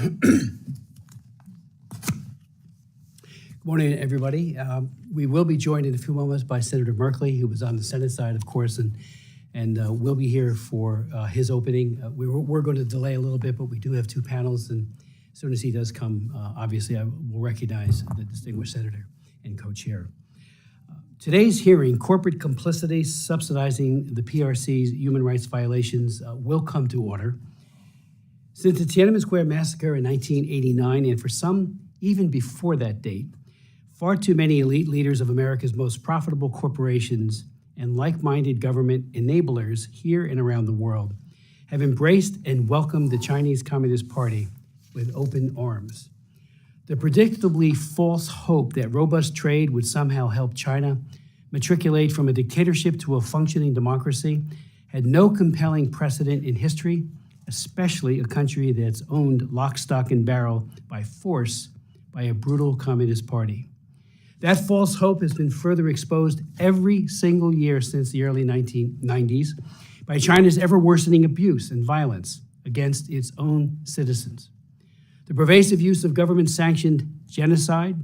Good morning, everybody. We will be joined in a few moments by Senator Merkley, who was on the Senate side, of course, and we'll be here for his opening. We're going to delay a little bit, but we do have two panels, and as soon as he does come, obviously I will recognize the distinguished senator and co-chair. Today's hearing, corporate complicity subsidizing the PRC's human rights violations, will come to order. Since the Tiananmen Square massacre in 1989, and for some even before that date, far too many elite leaders of America's most profitable corporations and like-minded government enablers here and around the world have embraced and welcomed the Chinese Communist Party with open arms. The predictably false hope that robust trade would somehow help China matriculate from a dictatorship to a functioning democracy had no compelling precedent in history, especially a country that's owned lock, stock, and barrel by force by a brutal communist party. That false hope has been further exposed every single year since the early 1990s by China's ever-worsening abuse and violence against its own citizens. The pervasive use of government-sanctioned genocide,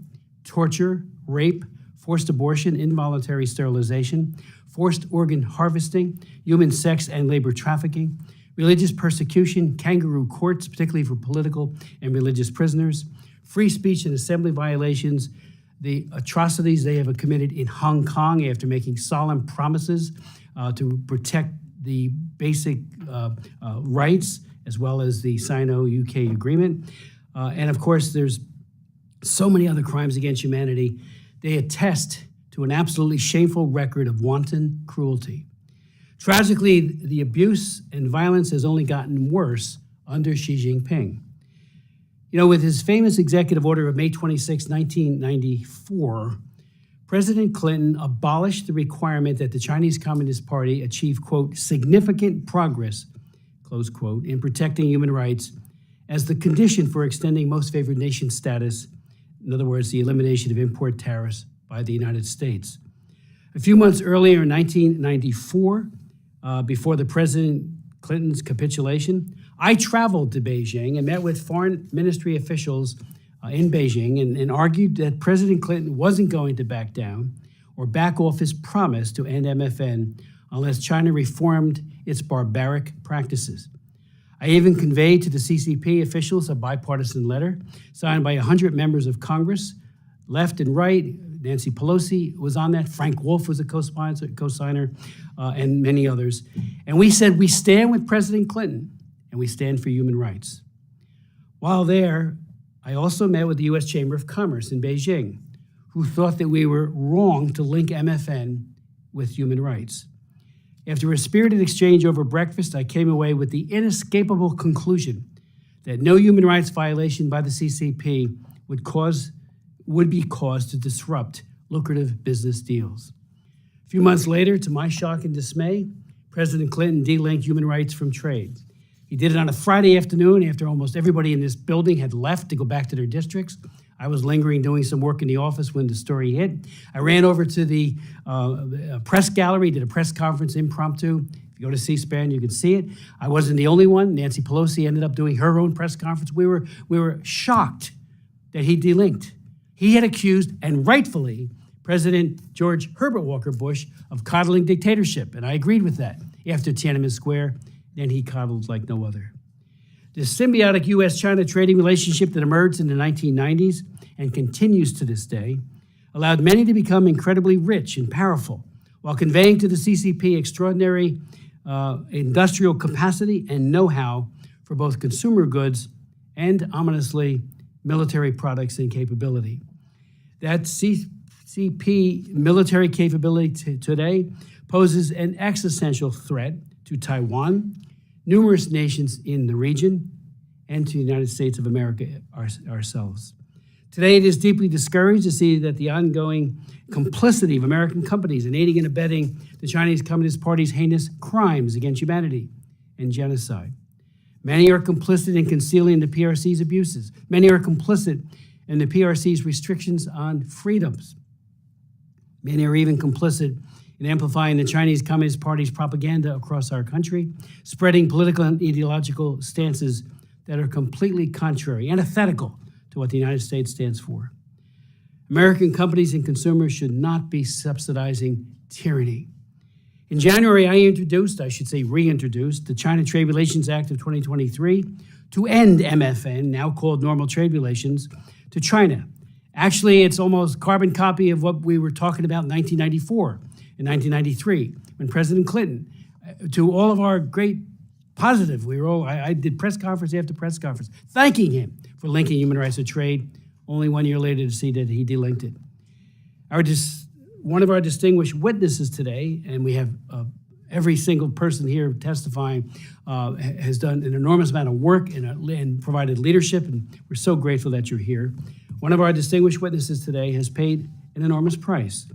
torture, rape, forced abortion, involuntary sterilization, forced organ harvesting, human sex and labor trafficking, religious persecution, kangaroo courts, particularly for political and religious prisoners, free speech and assembly violations, the atrocities they have committed in Hong Kong after making solemn promises to protect the basic rights, as well as the Sino-UK agreement. And of course, there's so many other crimes against humanity. They attest to an absolutely shameful record of wanton cruelty. Tragically, the abuse and violence has only gotten worse under Xi Jinping. You know, with his famous executive order of May 26, 1994, President Clinton abolished the requirement that the Chinese Communist Party achieve, quote, significant progress, close quote, in protecting human rights as the condition for extending most favored nation status, in other words, the elimination of import tariffs by the United States. A few months earlier in 1994, before the President Clinton's capitulation, I traveled to Beijing and met with foreign ministry officials in Beijing and argued that President Clinton wasn't going to back down or back off his promise to end MFN unless China reformed its barbaric practices. I even conveyed to the CCP officials a bipartisan letter signed by 100 members of Congress, left and right. Nancy Pelosi was on that. Frank Wolf was a co-signer, and many others. And we said, we stand with President Clinton, and we stand for human rights. While there, I also met with the U.S. Chamber of Commerce in Beijing, who thought that we were wrong to link MFN with human rights. After a spirited exchange over breakfast, I came away with the inescapable conclusion that no human rights violation by the CCP would be caused to disrupt lucrative business deals. A few months later, to my shock and dismay, President Clinton delinked human rights from trade. He did it on a Friday afternoon after almost everybody in this building had left to go back to their districts. I was lingering doing some work in the office when the story hit. I ran over to the press gallery, did a press conference impromptu. If you go to C-SPAN, you can see it. I wasn't the only one. Nancy Pelosi ended up doing her own press conference. We were shocked that he delinked. He had accused, and rightfully, President George Herbert Walker Bush of coddling dictatorship, and I agreed with that. After Tiananmen Square, then he coddled like no other. The symbiotic U.S.-China trading relationship that emerged in the 1990s and continues to this day allowed many to become incredibly rich and powerful while conveying to the CCP extraordinary industrial capacity and know-how for both consumer goods and, ominously, military products and capability. That CCP military capability today poses an existential threat to Taiwan, numerous nations in the region, and to the United States of America ourselves. Today, it is deeply discouraged to see that the ongoing complicity of American companies in aiding and abetting the Chinese Communist Party's heinous crimes against humanity and genocide. Many are complicit in concealing the PRC's abuses. Many are complicit in the PRC's restrictions on freedoms. Many are even complicit in amplifying the Chinese Communist Party's propaganda across our country, spreading political and ideological stances that are completely contrary, antithetical to what the United States stands for. American companies and consumers should not be subsidizing tyranny. In January, I reintroduced the China Trade Relations Act of 2023 to end MFN, now called Normal Trade Relations, to China. Actually, it's almost a carbon copy of what we were talking about in 1994 and 1993, when President Clinton, to all of our great positive, I did press conference after press conference, thanking him for linking human rights to trade, only 1 year later to see that he delinked it. One of our distinguished witnesses today, and we have every single person here testifying, has done an enormous amount of work and provided leadership, and we're so grateful that you're here. One of our distinguished witnesses today has paid an enormous price,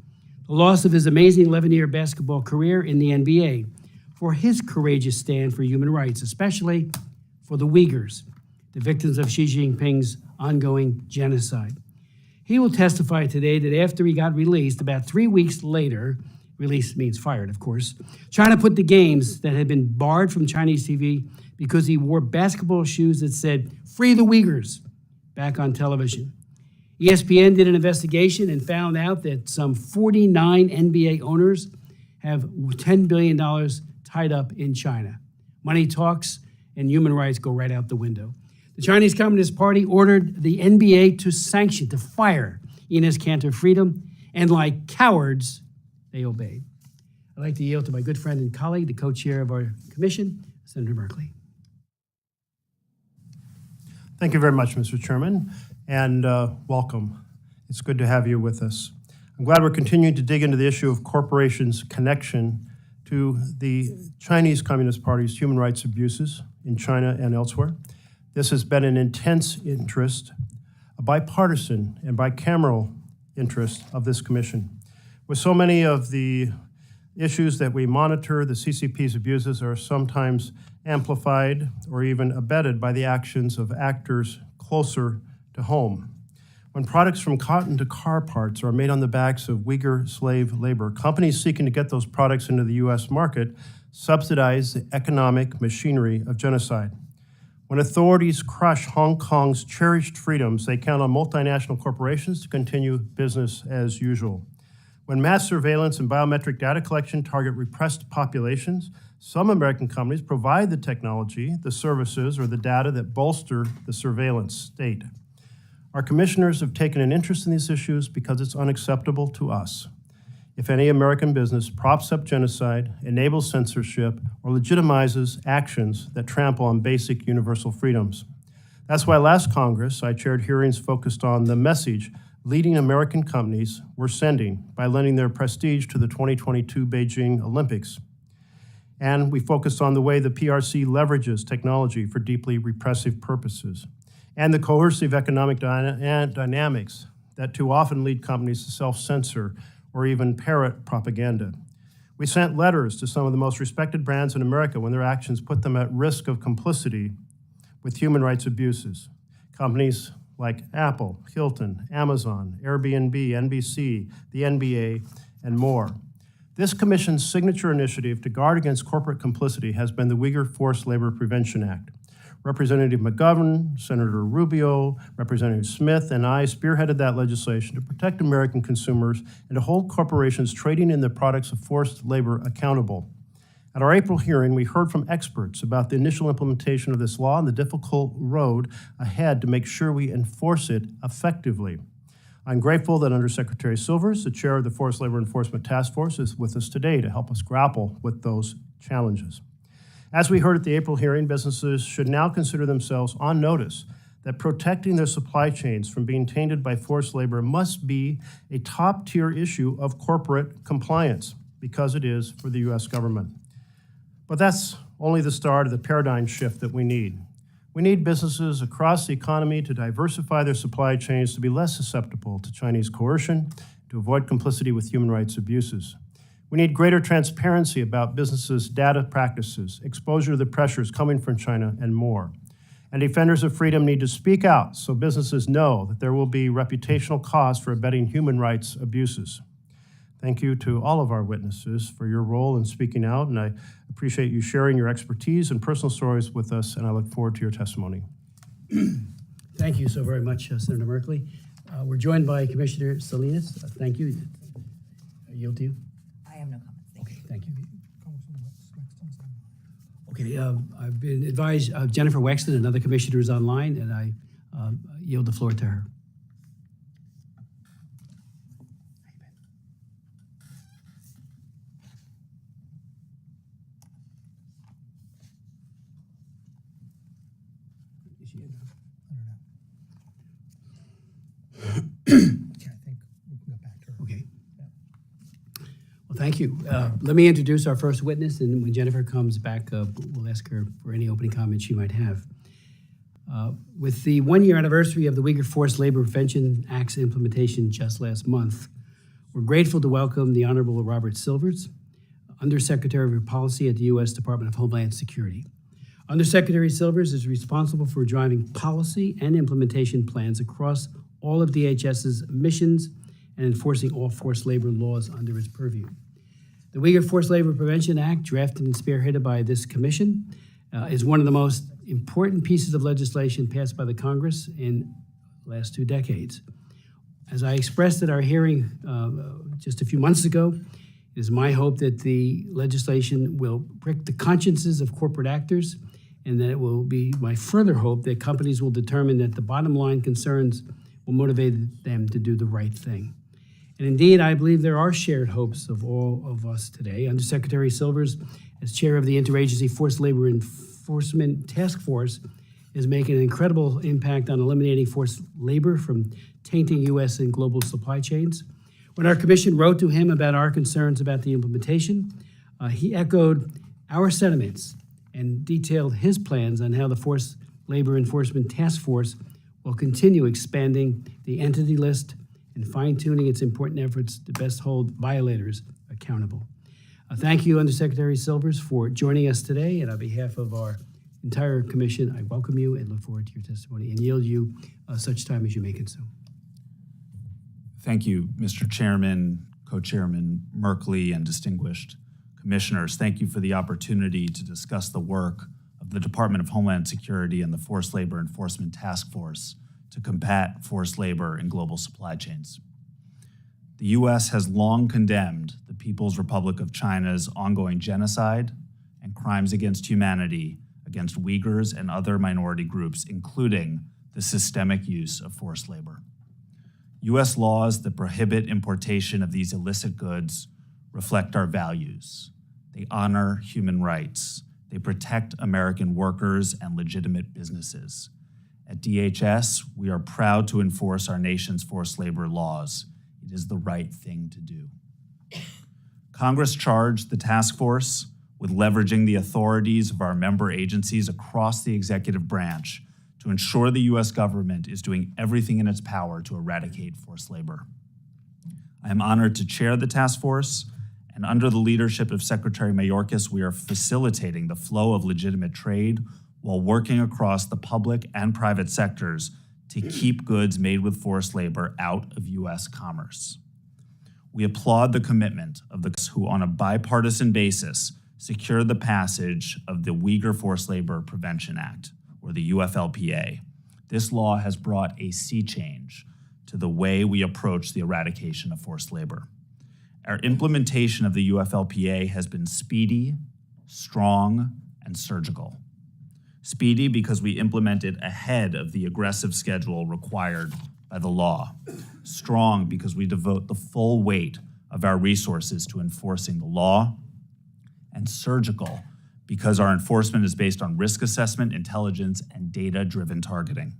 the loss of his amazing 11-year basketball career in the NBA, for his courageous stand for human rights, especially for the Uyghurs, the victims of Xi Jinping's ongoing genocide. He will testify today that after he got released, about 3 weeks later, released means fired, of course, China put the games that had been barred from Chinese TV because he wore basketball shoes that said, "Free the Uyghurs," back on television. ESPN did an investigation and found out that some 49 NBA owners have $10 billion tied up in China. Money talks, and human rights go right out the window. The Chinese Communist Party ordered the NBA to fire Enes Kanter Freedom, and like cowards, they obeyed. I'd like to yield to my good friend and colleague, the co-chair of our commission, Senator Merkley. Thank you very much, Mr. Chairman, and welcome. It's good to have you with us. I'm glad we're continuing to dig into the issue of corporations' connection to the Chinese Communist Party's human rights abuses in China and elsewhere. This has been an intense interest, a bipartisan and bicameral interest of this commission. With so many of the issues that we monitor, the CCP's abuses are sometimes amplified or even abetted by the actions of actors closer to home. When products from cotton to car parts are made on the backs of Uyghur slave labor, companies seeking to get those products into the U.S. market subsidize the economic machinery of genocide. When authorities crush Hong Kong's cherished freedoms, they count on multinational corporations to continue business as usual. When mass surveillance and biometric data collection target repressed populations, some American companies provide the technology, the services, or the data that bolster the surveillance state. Our commissioners have taken an interest in these issues because it's unacceptable to us if any American business props up genocide, enables censorship, or legitimizes actions that trample on basic universal freedoms. That's why last Congress, I chaired hearings focused on the message leading American companies were sending by lending their prestige to the 2022 Beijing Olympics. And we focused on the way the PRC leverages technology for deeply repressive purposes, and the coercive economic dynamics that too often lead companies to self-censor or even parrot propaganda. We sent letters to some of the most respected brands in America when their actions put them at risk of complicity with human rights abuses. Companies like Apple, Hilton, Amazon, Airbnb, NBC, the NBA, and more. This commission's signature initiative to guard against corporate complicity has been the Uyghur Forced Labor Prevention Act. Representative McGovern, Senator Rubio, Representative Smith, and I spearheaded that legislation to protect American consumers and to hold corporations trading in the products of forced labor accountable. At our April hearing, we heard from experts about the initial implementation of this law and the difficult road ahead to make sure we enforce it effectively. I'm grateful that Undersecretary Silvers, the chair of the Forced Labor Enforcement Task Force, is with us today to help us grapple with those challenges. As we heard at the April hearing, businesses should now consider themselves on notice that protecting their supply chains from being tainted by forced labor must be a top-tier issue of corporate compliance, because it is for the U.S. government. But that's only the start of the paradigm shift that we need. We need businesses across the economy to diversify their supply chains to be less susceptible to Chinese coercion, to avoid complicity with human rights abuses. We need greater transparency about businesses' data practices, exposure to the pressures coming from China, and more. And defenders of freedom need to speak out so businesses know that there will be reputational costs for abetting human rights abuses. Thank you to all of our witnesses for your role in speaking out, and I appreciate you sharing your expertise and personal stories with us, and I look forward to your testimony. Thank you so very much, Senator Merkley. We're joined by Commissioner Salinas. Thank you. I yield to you. I have no comments. Thank you. Thank you. Okay, I've been advised Jennifer Wexton, another commissioner, is online, and I yield the floor to her. Okay, I think we can go back to her. Okay. Well, thank you. Let me introduce our first witness, and when Jennifer comes back, we'll ask her for any opening comments she might have. With the one-year anniversary of the Uyghur Forced Labor Prevention Act's implementation just last month, we're grateful to welcome the Honorable Robert Silvers, Undersecretary for Policy at the U.S. Department of Homeland Security. Undersecretary Silvers is responsible for driving policy and implementation plans across all of DHS's missions and enforcing all forced labor laws under its purview. The Uyghur Forced Labor Prevention Act, drafted and spearheaded by this commission, is one of the most important pieces of legislation passed by the Congress in the last 2 decades. As I expressed at our hearing just a few months ago, it is my hope that the legislation will prick the consciences of corporate actors, and that it will be my further hope that companies will determine that the bottom line concerns will motivate them to do the right thing. And indeed, I believe there are shared hopes of all of us today. Undersecretary Silvers, as chair of the Interagency Forced Labor Enforcement Task Force, is making an incredible impact on eliminating forced labor from tainting U.S. and global supply chains. When our commission wrote to him about our concerns about the implementation, he echoed our sentiments and detailed his plans on how the Forced Labor Enforcement Task Force will continue expanding the entity list and fine-tuning its important efforts to best hold violators accountable. Thank you, Undersecretary Silvers, for joining us today. And on behalf of our entire commission, I welcome you and look forward to your testimony and yield you such time as you may consume. Thank you, Mr. Chairman, Co-Chairman Merkley, and distinguished commissioners. Thank you for the opportunity to discuss the work of the Department of Homeland Security and the Forced Labor Enforcement Task Force to combat forced labor in global supply chains. The U.S. has long condemned the People's Republic of China's ongoing genocide and crimes against humanity against Uyghurs and other minority groups, including the systemic use of forced labor. U.S. laws that prohibit importation of these illicit goods reflect our values. They honor human rights. They protect American workers and legitimate businesses. At DHS, we are proud to enforce our nation's forced labor laws. It is the right thing to do. Congress charged the task force with leveraging the authorities of our member agencies across the executive branch to ensure the U.S. government is doing everything in its power to eradicate forced labor. I am honored to chair the task force, and under the leadership of Secretary Mayorkas, we are facilitating the flow of legitimate trade while working across the public and private sectors to keep goods made with forced labor out of U.S. commerce. We applaud the commitment of those who, on a bipartisan basis, secured the passage of the Uyghur Forced Labor Prevention Act, or the UFLPA. This law has brought a sea change to the way we approach the eradication of forced labor. Our implementation of the UFLPA has been speedy, strong, and surgical. Speedy because we implemented ahead of the aggressive schedule required by the law. Strong because we devote the full weight of our resources to enforcing the law. And surgical because our enforcement is based on risk assessment, intelligence, and data-driven targeting.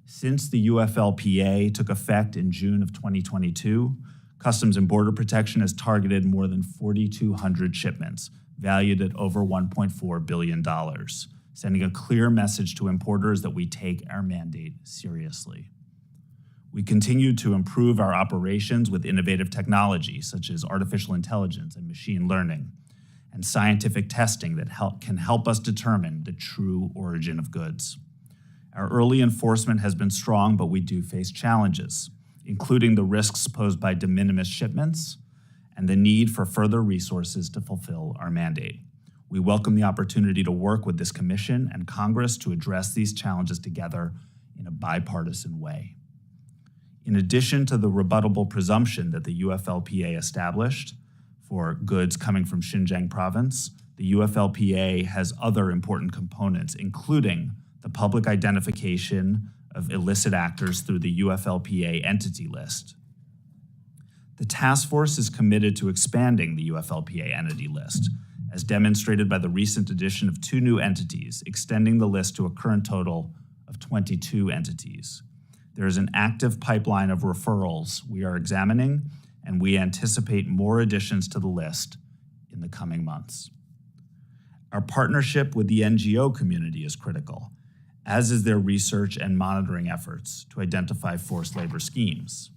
Since the UFLPA took effect in June of 2022, Customs and Border Protection has targeted more than 4,200 shipments, valued at over $1.4 billion, sending a clear message to importers that we take our mandate seriously. We continue to improve our operations with innovative technology, such as artificial intelligence and machine learning, and scientific testing that can help us determine the true origin of goods. Our early enforcement has been strong, but we do face challenges, including the risks posed by de minimis shipments and the need for further resources to fulfill our mandate. We welcome the opportunity to work with this commission and Congress to address these challenges together in a bipartisan way. In addition to the rebuttable presumption that the UFLPA established for goods coming from Xinjiang province, the UFLPA has other important components, including the public identification of illicit actors through the UFLPA entity list. The task force is committed to expanding the UFLPA entity list, as demonstrated by the recent addition of 2 new entities, extending the list to a current total of 22 entities. There is an active pipeline of referrals we are examining, and we anticipate more additions to the list in the coming months. Our partnership with the NGO community is critical, as is their research and monitoring efforts to identify forced labor schemes.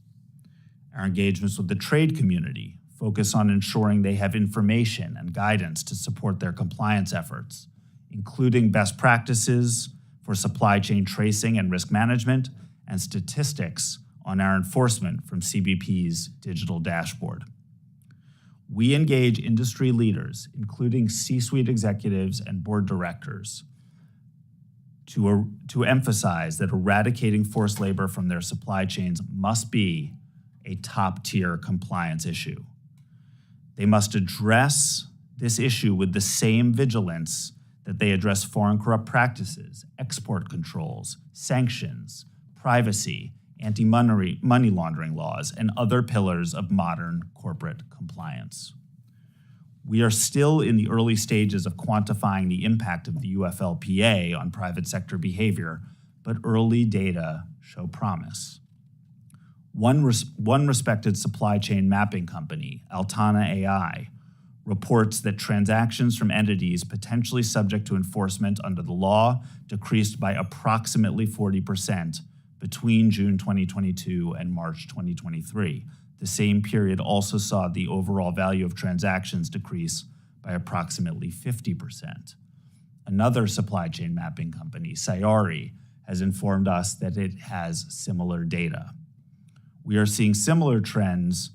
Our engagements with the trade community focus on ensuring they have information and guidance to support their compliance efforts, including best practices for supply chain tracing and risk management, and statistics on our enforcement from CBP's digital dashboard. We engage industry leaders, including C-suite executives and board directors, to emphasize that eradicating forced labor from their supply chains must be a top-tier compliance issue. They must address this issue with the same vigilance that they address foreign corrupt practices, export controls, sanctions, privacy, anti-money laundering laws, and other pillars of modern corporate compliance. We are still in the early stages of quantifying the impact of the UFLPA on private sector behavior, but early data show promise. One respected supply chain mapping company, Altana AI, reports that transactions from entities potentially subject to enforcement under the law decreased by approximately 40% between June 2022 and March 2023. The same period also saw the overall value of transactions decrease by approximately 50%. Another supply chain mapping company, Sayari, has informed us that it has similar data. We are seeing similar trends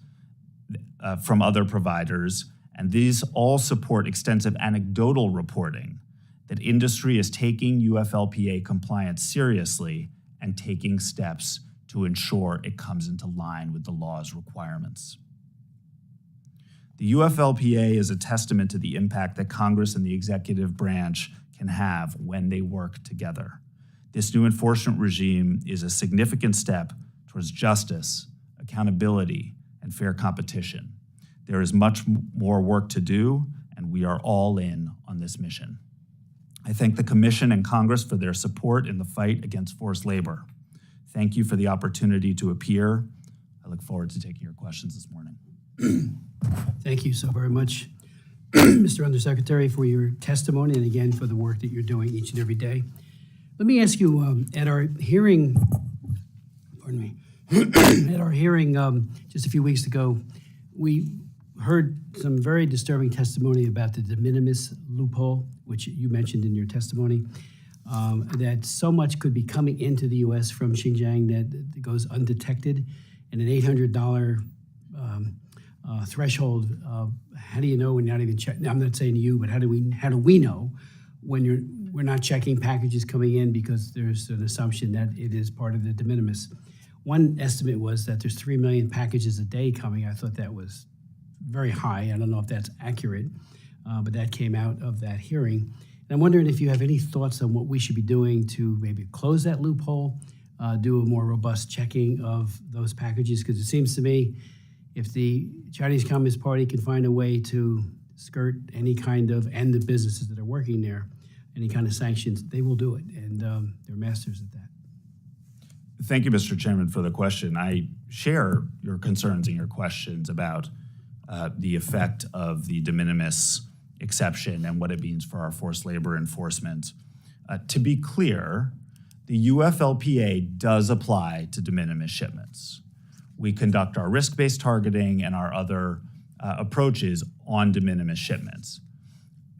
from other providers, and these all support extensive anecdotal reporting that industry is taking UFLPA compliance seriously and taking steps to ensure it comes into line with the law's requirements. The UFLPA is a testament to the impact that Congress and the executive branch can have when they work together. This new enforcement regime is a significant step towards justice, accountability, and fair competition. There is much more work to do, and we are all in on this mission. I thank the Commission and Congress for their support in the fight against forced labor. Thank you for the opportunity to appear. I look forward to taking your questions this morning. Thank you so very much, Mr. Undersecretary, for your testimony and again for the work that you're doing each and every day. Let me ask you, at our hearing, pardon me, at our hearing just a few weeks ago, we heard some very disturbing testimony about the de minimis loophole, which you mentioned in your testimony, that so much could be coming into the U.S. from Xinjiang that goes undetected, and an $800 threshold. How do you know when you're not even checking? I'm not saying you, but how do we know when we're not checking packages coming in because there's an assumption that it is part of the de minimis? One estimate was that there's 3 million packages a day coming. I thought that was very high. I don't know if that's accurate, but that came out of that hearing. And I'm wondering if you have any thoughts on what we should be doing to maybe close that loophole, do a more robust checking of those packages, because it seems to me if the Chinese Communist Party can find a way to skirt any kind of, and the businesses that are working there, any kind of sanctions, they will do it, and they're masters at that. Thank you, Mr. Chairman, for the question. I share your concerns and your questions about the effect of the de minimis exception and what it means for our forced labor enforcement. To be clear, the UFLPA does apply to de minimis shipments. We conduct our risk-based targeting and our other approaches on de minimis shipments.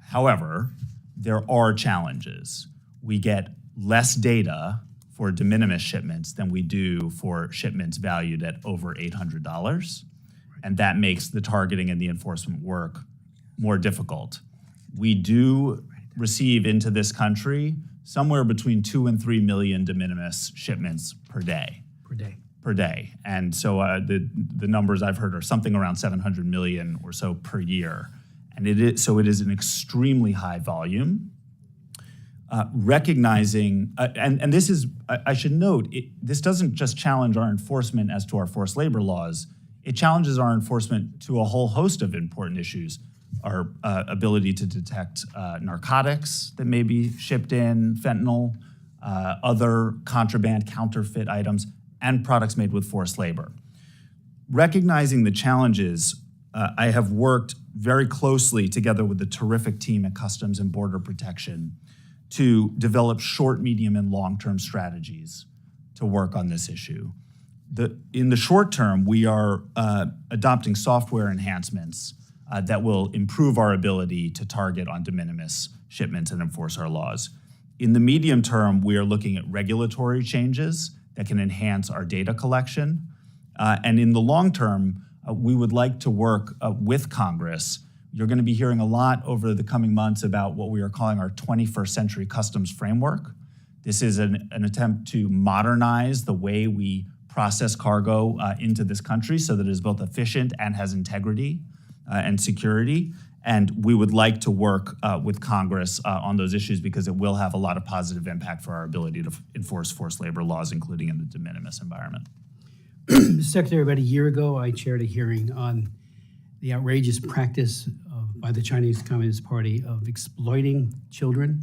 However, there are challenges. We get less data for de minimis shipments than we do for shipments valued at over $800, and that makes the targeting and the enforcement work more difficult. We do receive into this country somewhere between 2 and 3 million de minimis shipments per day. Per day. And so the numbers I've heard are something around 700 million or so per year. And it is an extremely high volume. Recognizing, and this is, I should note, this doesn't just challenge our enforcement as to our forced labor laws, it challenges our enforcement to a whole host of important issues. Our ability to detect narcotics that may be shipped in, fentanyl, other contraband, counterfeit items, and products made with forced labor. Recognizing the challenges, I have worked very closely together with the terrific team at Customs and Border Protection to develop short, medium, and long-term strategies to work on this issue. In the short term, we are adopting software enhancements that will improve our ability to target on de minimis shipments and enforce our laws. In the medium term, we are looking at regulatory changes that can enhance our data collection. And in the long term, we would like to work with Congress. You're going to be hearing a lot over the coming months about what we are calling our 21st Century Customs Framework. This is an attempt to modernize the way we process cargo into this country so that it is both efficient and has integrity and security. And we would like to work with Congress on those issues because it will have a lot of positive impact for our ability to enforce forced labor laws, including in the de minimis environment. Secretary, about a year ago, I chaired a hearing on the outrageous practice by the Chinese Communist Party of exploiting children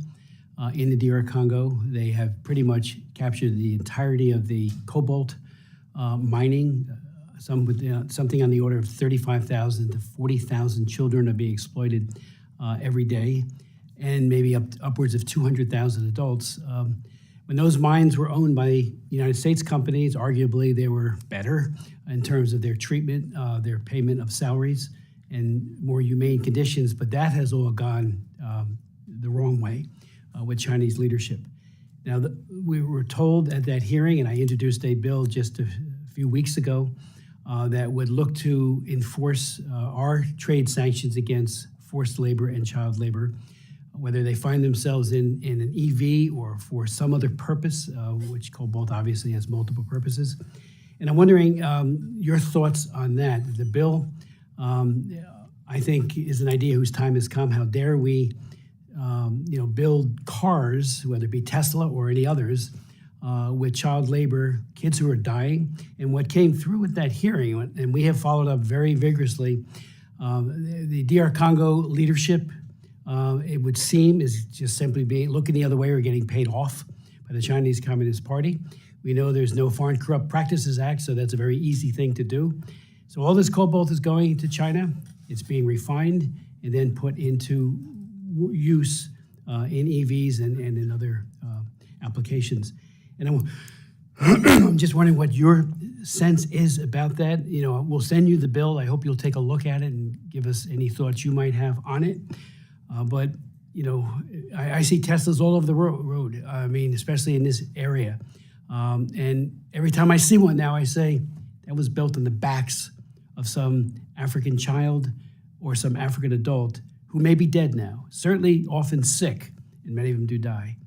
in the DR Congo. They have pretty much captured the entirety of the cobalt mining. Something on the order of 35,000 to 40,000 children are being exploited every day, and maybe upwards of 200,000 adults. When those mines were owned by United States companies, arguably they were better in terms of their treatment, their payment of salaries, and more humane conditions, but that has all gone the wrong way with Chinese leadership. Now, we were told at that hearing, and I introduced a bill just a few weeks ago, that would look to enforce our trade sanctions against forced labor and child labor, whether they find themselves in an EV or for some other purpose, which cobalt obviously has multiple purposes. And I'm wondering your thoughts on that. The bill, I think, is an idea whose time has come. How dare we build cars, whether it be Tesla or any others, with child labor, kids who are dying. And what came through with that hearing, and we have followed up very vigorously, the DR Congo leadership, it would seem, is just simply looking the other way or getting paid off by the Chinese Communist Party. We know there's no Foreign Corrupt Practices Act, so that's a very easy thing to do. So all this cobalt is going to China. It's being refined and then put into use in EVs and in other applications. And I'm just wondering what your sense is about that. We'll send you the bill. I hope you'll take a look at it and give us any thoughts you might have on it. But I see Teslas all over the road. I mean, especially in this area. And every time I see one now, I say, that was built on the backs of some African child or some African adult who may be dead now, certainly often sick, and many of them do die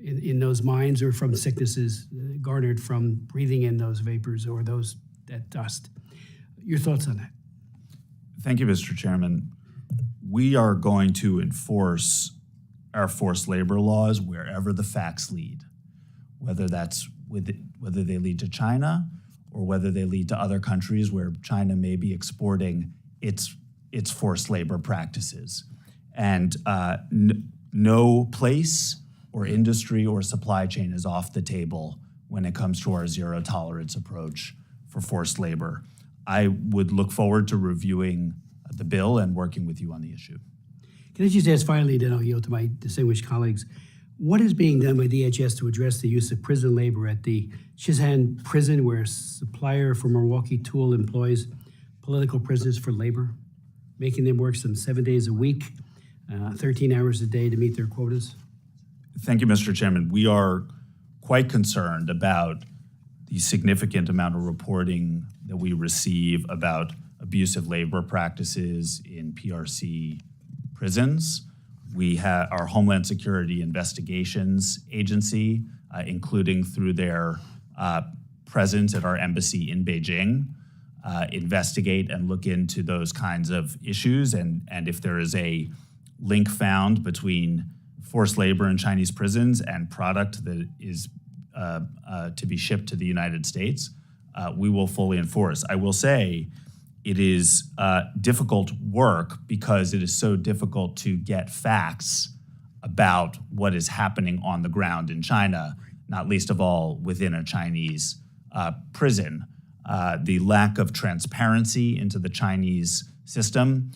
in those mines or from sicknesses garnered from breathing in those vapors or that dust. Your thoughts on that? Thank you, Mr. Chairman. We are going to enforce our forced labor laws wherever the facts lead, whether they lead to China or whether they lead to other countries where China may be exporting its forced labor practices. And no place or industry or supply chain is off the table when it comes to our zero tolerance approach for forced labor. I would look forward to reviewing the bill and working with you on the issue. Can I just ask finally, then I'll yield to my distinguished colleagues, what is being done by DHS to address the use of prison labor at the Shizhan prison, where a supplier for Milwaukee Tool employs political prisoners for labor, making them work some 7 days a week, 13 hours a day to meet their quotas? Thank you, Mr. Chairman. We are quite concerned about the significant amount of reporting that we receive about abusive labor practices in PRC prisons. We have our Homeland Security Investigations Agency, including through their presence at our embassy in Beijing, investigate and look into those kinds of issues. And if there is a link found between forced labor in Chinese prisons and product that is to be shipped to the United States, we will fully enforce. I will say it is difficult work because it is so difficult to get facts about what is happening on the ground in China, not least of all within a Chinese prison. The lack of transparency into the Chinese system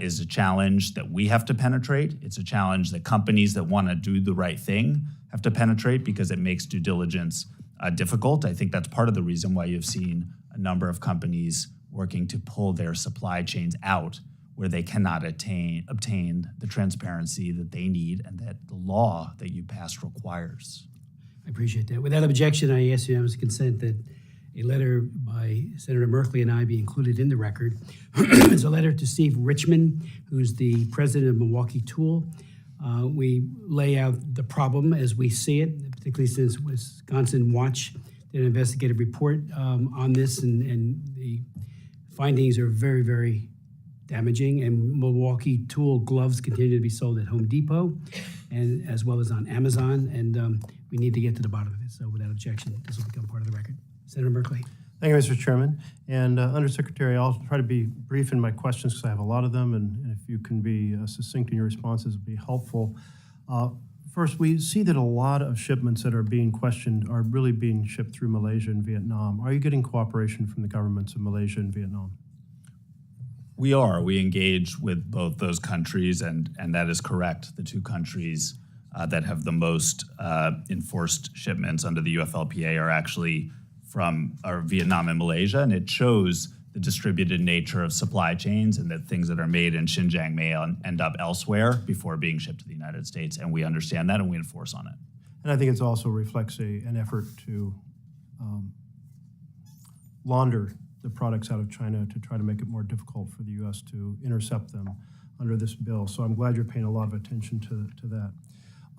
is a challenge that we have to penetrate. It's a challenge that companies that want to do the right thing have to penetrate because it makes due diligence difficult. I think that's part of the reason why you've seen a number of companies working to pull their supply chains out where they cannot obtain the transparency that they need and that the law that you passed requires. I appreciate that. Without objection, I ask unanimous consent that a letter by Senator Merkley and I be included in the record. It's a letter to Steve Richmond, who's the president of Milwaukee Tool. We lay out the problem as we see it, particularly since Wisconsin Watch did an investigative report on this, and the findings are very, very damaging. And Milwaukee Tool gloves continue to be sold at Home Depot and as well as on Amazon, and we need to get to the bottom of it. So without objection, this will become part of the record. Senator Merkley. Thank you, Mr. Chairman. And Undersecretary, I'll try to be brief in my questions because I have a lot of them, and if you can be succinct in your responses, it would be helpful. First, we see that a lot of shipments that are being questioned are really being shipped through Malaysia and Vietnam. Are you getting cooperation from the governments of Malaysia and Vietnam? We are. We engage with both those countries, and that is correct. The two countries that have the most enforced shipments under the UFLPA are actually from Vietnam and Malaysia, and it shows the distributed nature of supply chains and that things that are made in Xinjiang may end up elsewhere before being shipped to the United States, and we understand that and we enforce on it. And I think it also reflects an effort to launder the products out of China to try to make it more difficult for the U.S. to intercept them under this bill. So I'm glad you're paying a lot of attention to that.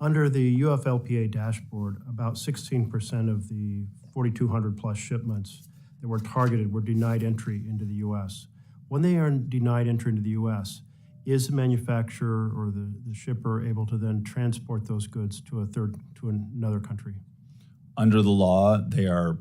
Under the UFLPA dashboard, about 16% of the 4,200 plus shipments that were targeted were denied entry into the U.S. When they are denied entry into the U.S., is the manufacturer or the shipper able to then transport those goods to another country? Under the law, they are,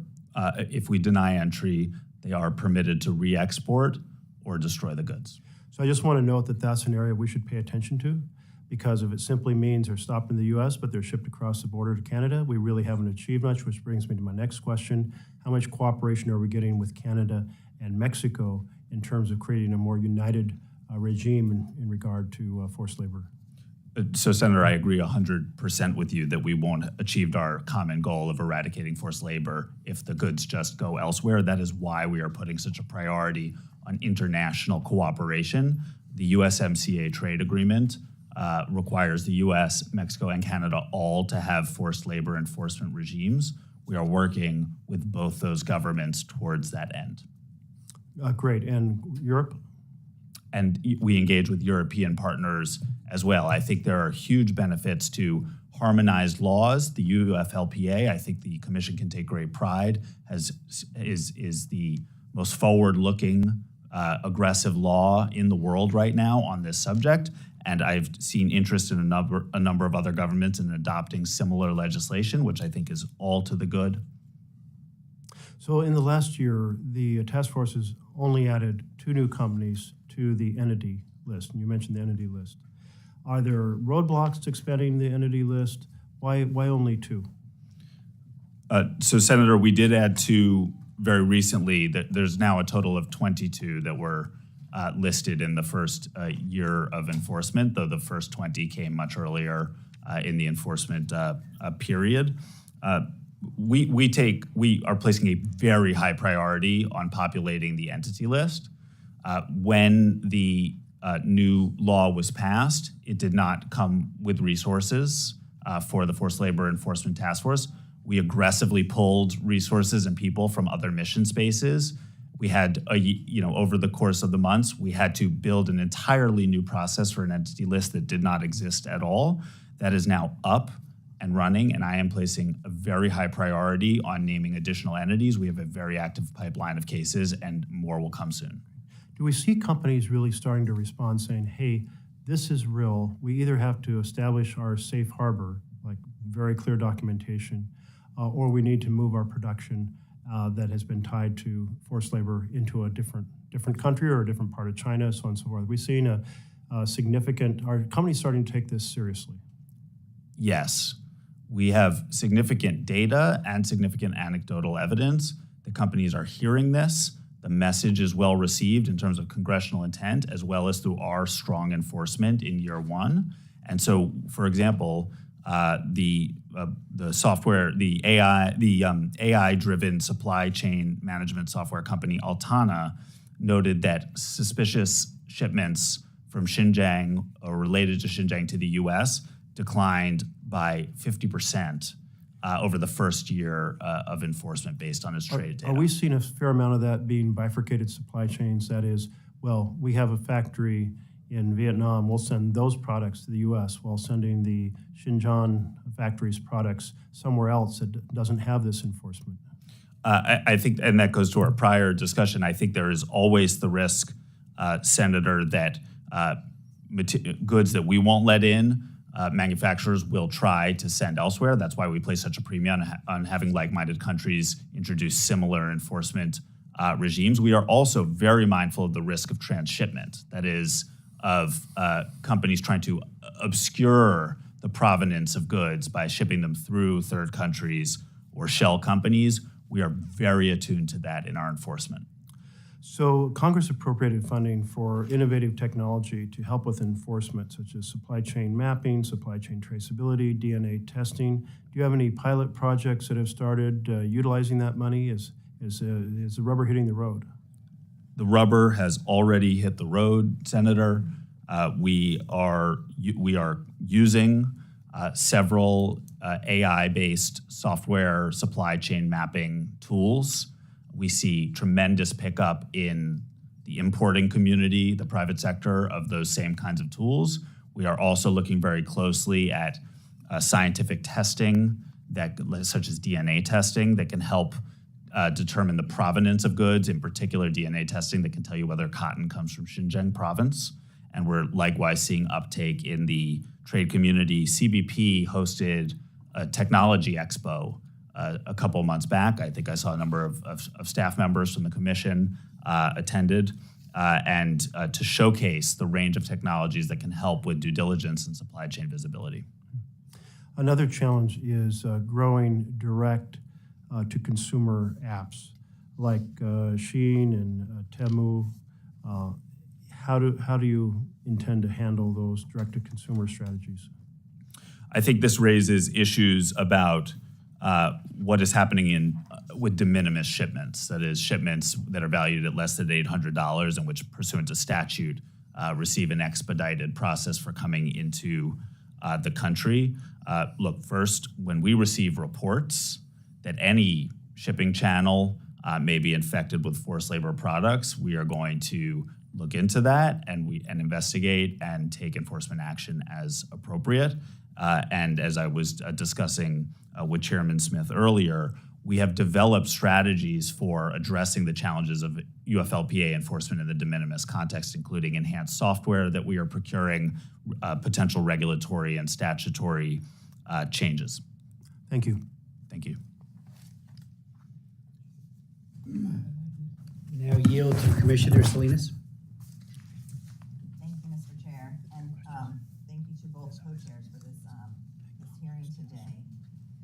if we deny entry, they are permitted to re-export or destroy the goods. So I just want to note that that's an area we should pay attention to, because if it simply means they're stopped in the U.S., but they're shipped across the border to Canada, we really haven't achieved much, which brings me to my next question. How much cooperation are we getting with Canada and Mexico in terms of creating a more united regime in regard to forced labor? So, Senator, I agree 100% with you that we won't achieve our common goal of eradicating forced labor if the goods just go elsewhere. That is why we are putting such a priority on international cooperation. The USMCA trade agreement requires the U.S., Mexico, and Canada all to have forced labor enforcement regimes. We are working with both those governments towards that end. Great. And Europe? And we engage with European partners as well. I think there are huge benefits to harmonized laws. The UFLPA, I think the Commission can take great pride, is the most forward-looking, aggressive law in the world right now on this subject. And I've seen interest in a number of other governments in adopting similar legislation, which I think is all to the good. So in the last year, the task force has only added 2 new companies to the entity list, and you mentioned the entity list. Are there roadblocks to expanding the entity list? Why only 2? So, Senator, we did add 2 very recently. There's now a total of 22 that were listed in the first year of enforcement, though the first 20 came much earlier in the enforcement period. We are placing a very high priority on populating the entity list. When the new law was passed, it did not come with resources for the Forced Labor Enforcement Task Force. We aggressively pulled resources and people from other mission spaces we had over the course of the months, we had to build an entirely new process for an entity list that did not exist at all. That is now up and running, and I am placing a very high priority on naming additional entities. We have a very active pipeline of cases, and more will come soon. Do we see companies really starting to respond saying, hey, this is real, we either have to establish our safe harbor, like very clear documentation, or we need to move our production that has been tied to forced labor into a different country or a different part of China, so on and so forth? We've seen are companies starting to take this seriously? Yes. We have significant data and significant anecdotal evidence. The companies are hearing this. The message is well received in terms of congressional intent, as well as through our strong enforcement in year one. And so, for example, the software, the AI-driven supply chain management software company Altana noted that suspicious shipments from Xinjiang or related to Xinjiang to the U.S. declined by 50% over the first year of enforcement based on its trade data. Are we seeing a fair amount of that being bifurcated supply chains? That is, well, we have a factory in Vietnam, we'll send those products to the U.S. while sending the Xinjiang factory's products somewhere else that doesn't have this enforcement. I think, and that goes to our prior discussion, I think there is always the risk, Senator, that goods that we won't let in, manufacturers will try to send elsewhere. That's why we place such a premium on having like-minded countries introduce similar enforcement regimes. We are also very mindful of the risk of transshipment, that is, of companies trying to obscure the provenance of goods by shipping them through third countries or shell companies. We are very attuned to that in our enforcement. So Congress appropriated funding for innovative technology to help with enforcement, such as supply chain mapping, supply chain traceability, DNA testing. Do you have any pilot projects that have started utilizing that money? Is the rubber hitting the road? The rubber has already hit the road, Senator. We are using several AI-based software supply chain mapping tools. We see tremendous pickup in the importing community, the private sector, of those same kinds of tools. We are also looking very closely at scientific testing, such as DNA testing, that can help determine the provenance of goods, in particular DNA testing that can tell you whether cotton comes from Xinjiang province. And we're likewise seeing uptake in the trade community. CBP hosted a technology expo a couple months back. I think I saw a number of staff members from the commission attended, and to showcase the range of technologies that can help with due diligence and supply chain visibility. Another challenge is growing direct to consumer apps like Shein and Temu. How do you intend to handle those direct to consumer strategies? I think this raises issues about what is happening with de minimis shipments, that is, shipments that are valued at less than $800 and which, pursuant to statute, receive an expedited process for coming into the country. Look, first, when we receive reports that any shipping channel may be infected with forced labor products, we are going to look into that and investigate and take enforcement action as appropriate. And as I was discussing with Chairman Smith earlier, we have developed strategies for addressing the challenges of UFLPA enforcement in the de minimis context, including enhanced software that we are procuring, potential regulatory and statutory changes. Thank you. Thank you. Now yield to Commissioner Salinas. Thank you, Mr. Chair, and thank you to both co-chairs for this hearing today.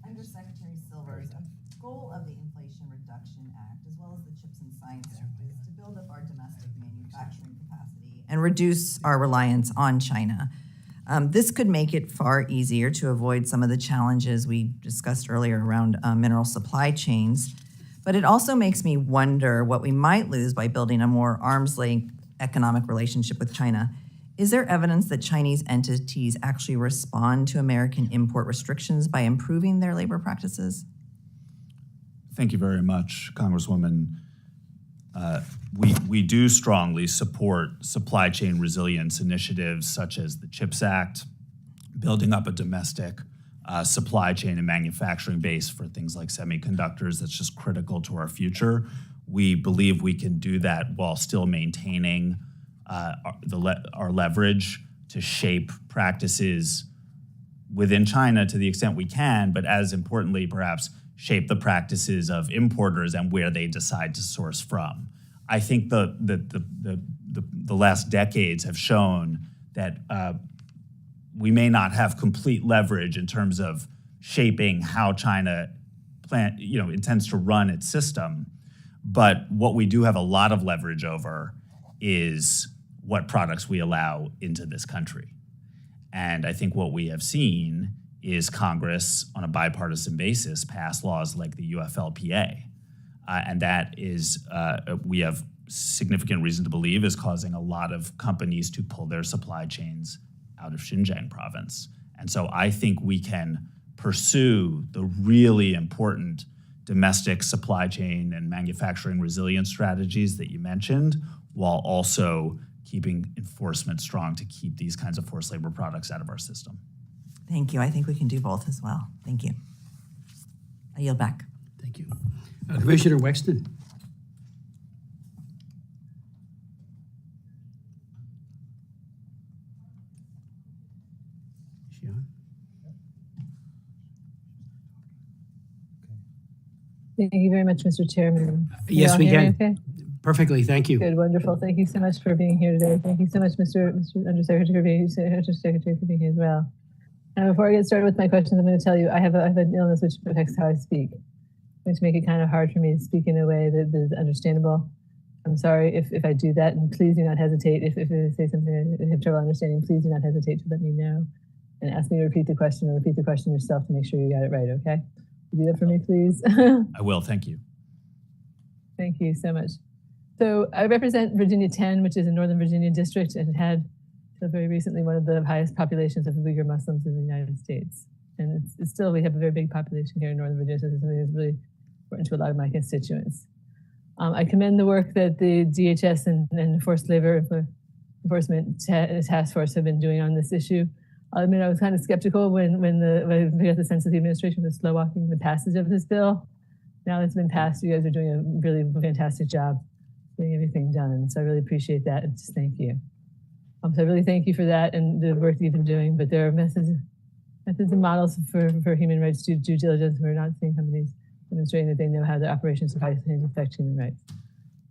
Under Secretary Silver's goal of the Inflation Reduction Act, as well as the CHIPS and Science Act, is to build up our domestic manufacturing capacity and reduce our reliance on China. This could make it far easier to avoid some of the challenges we discussed earlier around mineral supply chains. But it also makes me wonder what we might lose by building a more arm's-length economic relationship with China. Is there evidence that Chinese entities actually respond to American import restrictions by improving their labor practices? Thank you very much, Congresswoman. We do strongly support supply chain resilience initiatives such as the CHIPS Act, building up a domestic supply chain and manufacturing base for things like semiconductors. That's just critical to our future. We believe we can do that while still maintaining our leverage to shape practices within China to the extent we can, but as importantly, perhaps shape the practices of importers and where they decide to source from. I think the last decades have shown that we may not have complete leverage in terms of shaping how China intends to run its system. But what we do have a lot of leverage over is what products we allow into this country. And I think what we have seen is Congress, on a bipartisan basis, pass laws like the UFLPA. And that is, we have significant reason to believe, is causing a lot of companies to pull their supply chains out of Xinjiang province. And so I think we can pursue the really important domestic supply chain and manufacturing resilience strategies that you mentioned, while also keeping enforcement strong to keep these kinds of forced labor products out of our system. Thank you. I think we can do both as well. Thank you. I yield back. Thank you. Commissioner Wexton. Is she on? Thank you very much, Mr. Chairman. Yes, all we hear me can. okay? Perfectly, thank you. Good, wonderful. Thank you so much for being here today. Thank you so much, Mr. Undersecretary, for being here as well. And before I get started with my questions, I'm going to tell you I have an illness which affects how I speak, which make it kind of hard for me to speak in a way that is understandable. I'm sorry if I do that, and please do not hesitate. If I say something I have trouble understanding, please do not hesitate to let me know and ask me to repeat the question, or repeat the question yourself to make sure you got it right, okay? Do that for me, please. I will, thank you. Thank you so much. So I represent Virginia 10, which is a Northern Virginia district, and had until very recently one of the highest populations of Uyghur Muslims in the United States. And it's still, we have a very big population here in Northern Virginia, so it's something that's really important to a lot of my constituents. I commend the work that the DHS and Forced Labor Enforcement Task Force have been doing on this issue. I'll admit I was kind of skeptical when I got the sense that the administration was slow walking the passage of this bill. Now that it's been passed, you guys are doing a really fantastic job getting everything done. So I really appreciate that, and just thank you. So I really thank you for that and the work you've been doing, but there are methods and models for human rights due diligence. We're not seeing companies demonstrating that they know how their operations affect human rights.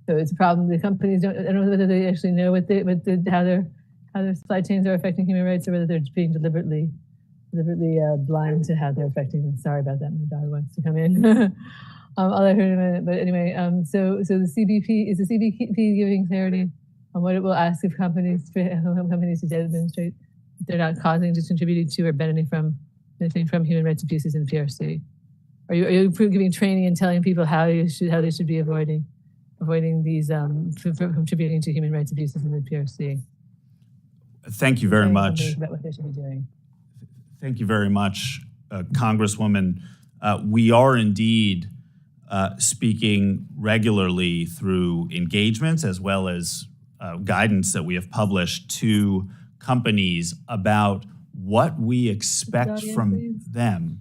So it's a problem. The companies I don't know whether they actually know how their supply chains are affecting human rights, or whether they're being deliberately blind to how they're affecting them. Sorry about that. My dog wants to come in. I'll let her in a minute. But anyway, so the CBP giving clarity on what it will ask of companies to demonstrate that they're not causing, just contributing to, or benefiting from human rights abuses in the PRC. Are you giving training and telling people how they should be avoiding these contributing to human rights abuses in the PRC? Thank you very much. About what they should be doing. Thank you very much, Congresswoman. We are indeed speaking regularly through engagements as well as guidance that we have published to companies about what we expect from them.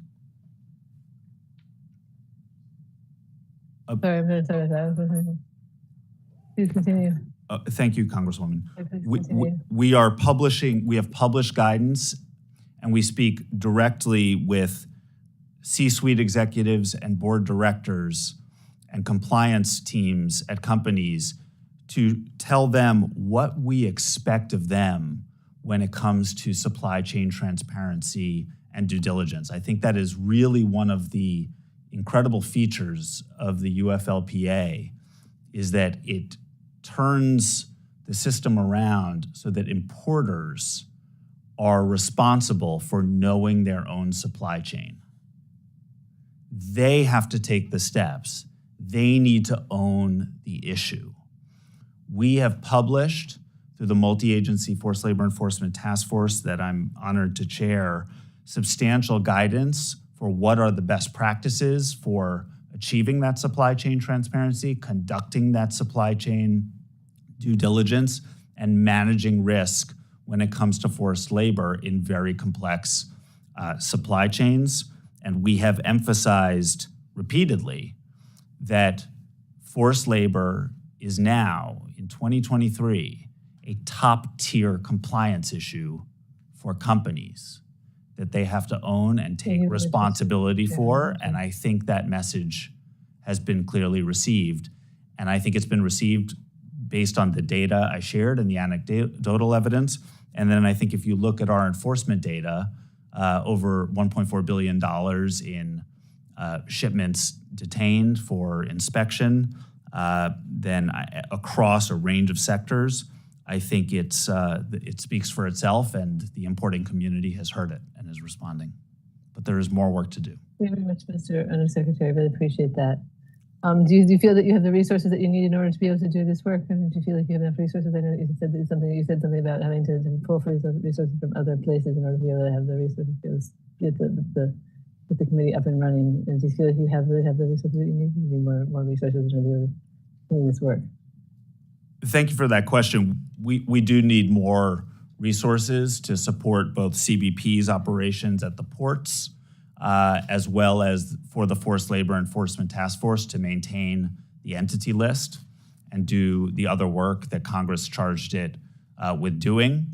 Sorry, I'm going to start that. Please continue. Thank you, Congresswoman. Continue. We have published guidance, and we speak directly with C-suite executives and board directors and compliance teams at companies to tell them what we expect of them when it comes to supply chain transparency and due diligence. I think that is really one of the incredible features of the UFLPA, is that it turns the system around so that importers are responsible for knowing their own supply chain. They have to take the steps. They need to own the issue. We have published, through the Multi-Agency Forced Labor Enforcement Task Force that I'm honored to chair, substantial guidance for what are the best practices for achieving that supply chain transparency, conducting that supply chain due diligence, and managing risk when it comes to forced labor in very complex supply chains. And we have emphasized repeatedly that forced labor is now, in 2023, a top-tier compliance issue for companies that they have to own and take responsibility for. And I think that message has been clearly received. And I think it's been received based on the data I shared and the anecdotal evidence. And then I think if you look at our enforcement data, over $1.4 billion in shipments detained for inspection, then across a range of sectors, I think it speaks for itself, and the importing community has heard it and is responding. But there is more work to do. Thank you very much, Mr. Undersecretary. I really appreciate that. Do you feel that you have the resources that you need in order to be able to do this work? And do you feel like you have enough resources? I know that you said something about having to pull for resources from other places in order to be able to have the resources to get the committee up and running. And do you feel like you really have the resources that you need? You need more resources to be able to do this work. Thank you for that question. We do need more resources to support both CBP's operations at the ports, as well as for the Forced Labor Enforcement Task Force to maintain the entity list and do the other work that Congress charged it with doing.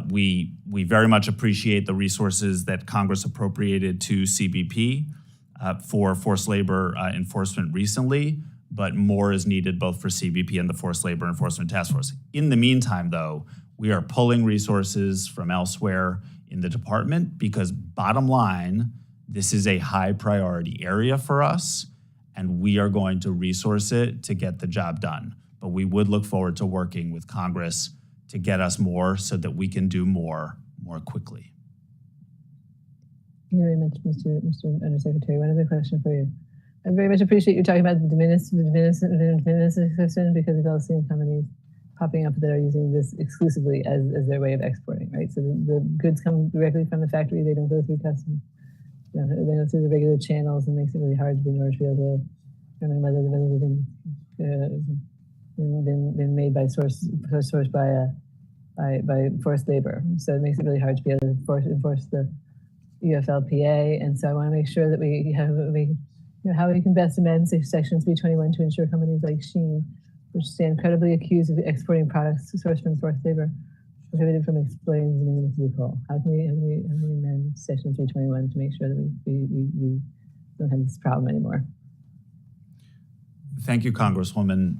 We very much appreciate the resources that Congress appropriated to CBP for forced labor enforcement recently, but more is needed both for CBP and the Forced Labor Enforcement Task Force. In the meantime, though, we are pulling resources from elsewhere in the department because, bottom line, this is a high priority area for us, and we are going to resource it to get the job done. But we would look forward to working with Congress to get us more so that we can do more quickly. Thank you very much, Mr. Undersecretary. One other question for you. I very much appreciate you talking about the de minimis exception, because we've all seen companies popping up that are using this exclusively as their way of exporting, right? So the goods come directly from the factory, they don't go through customs. They go through the regular channels, and makes it really hard to be able to determine whether they've been made by forced labor. So it makes it really hard to be able to enforce the UFLPA. And so I want to make sure that how we can best amend Section 321 to ensure companies like Shein, which stand credibly accused of exporting products sourced from forced labor, prohibited from exploiting the minimus loophole. How can we amend Section 321 to make sure that we don't have this problem anymore? Thank you, Congresswoman.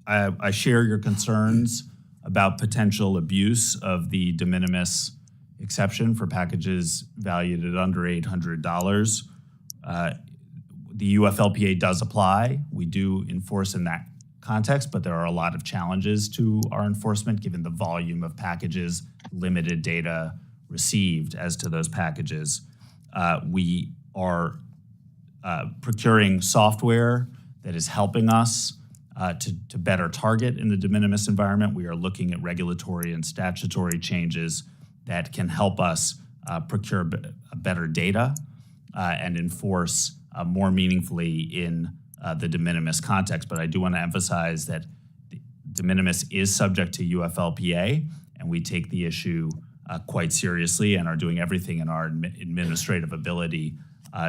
I share your concerns about potential abuse of the de minimis exception for packages valued at under $800. The UFLPA does apply. We do enforce in that context, but there are a lot of challenges to our enforcement given the volume of packages, limited data received as to those packages. We are procuring software that is helping us to better target in the de minimis environment. We are looking at regulatory and statutory changes that can help us procure better data and enforce more meaningfully in the de minimis context. But I do want to emphasize that de minimis is subject to UFLPA, and we take the issue quite seriously and are doing everything in our administrative ability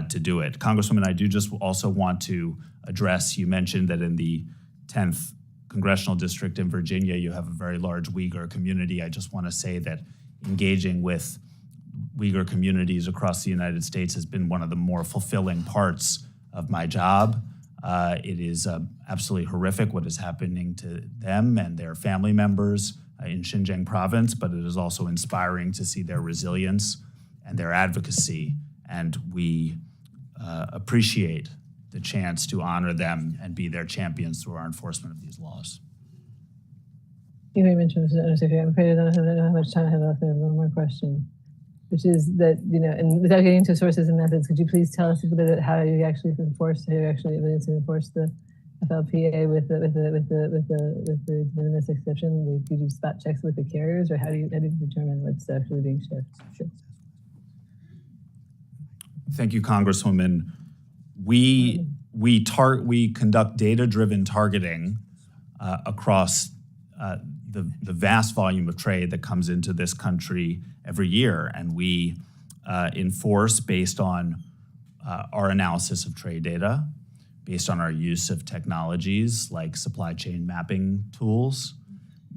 to do it. Congresswoman, I do just also want to address, you mentioned that in the 10th Congressional District in Virginia, you have a very large Uyghur community. I just want to say that engaging with Uyghur communities across the United States has been one of the more fulfilling parts of my job. It is absolutely horrific what is happening to them and their family members in Xinjiang province, but it is also inspiring to see their resilience and their advocacy. And we appreciate the chance to honor them and be their champions through our enforcement of these laws. Thank you very much, Mr. Undersecretary. I'm afraid I don't know how much time I have left. I have one more question, which is that, and without getting into sources and methods, could you please tell us a bit about how you actually enforce the FLPA with the de minimis exception? Do you do spot checks with the carriers, or how do you determine what's actually being shipped? Thank you, Congresswoman. We conduct data-driven targeting across the vast volume of trade that comes into this country every year, and we enforce based on our analysis of trade data, based on our use of technologies like supply chain mapping tools,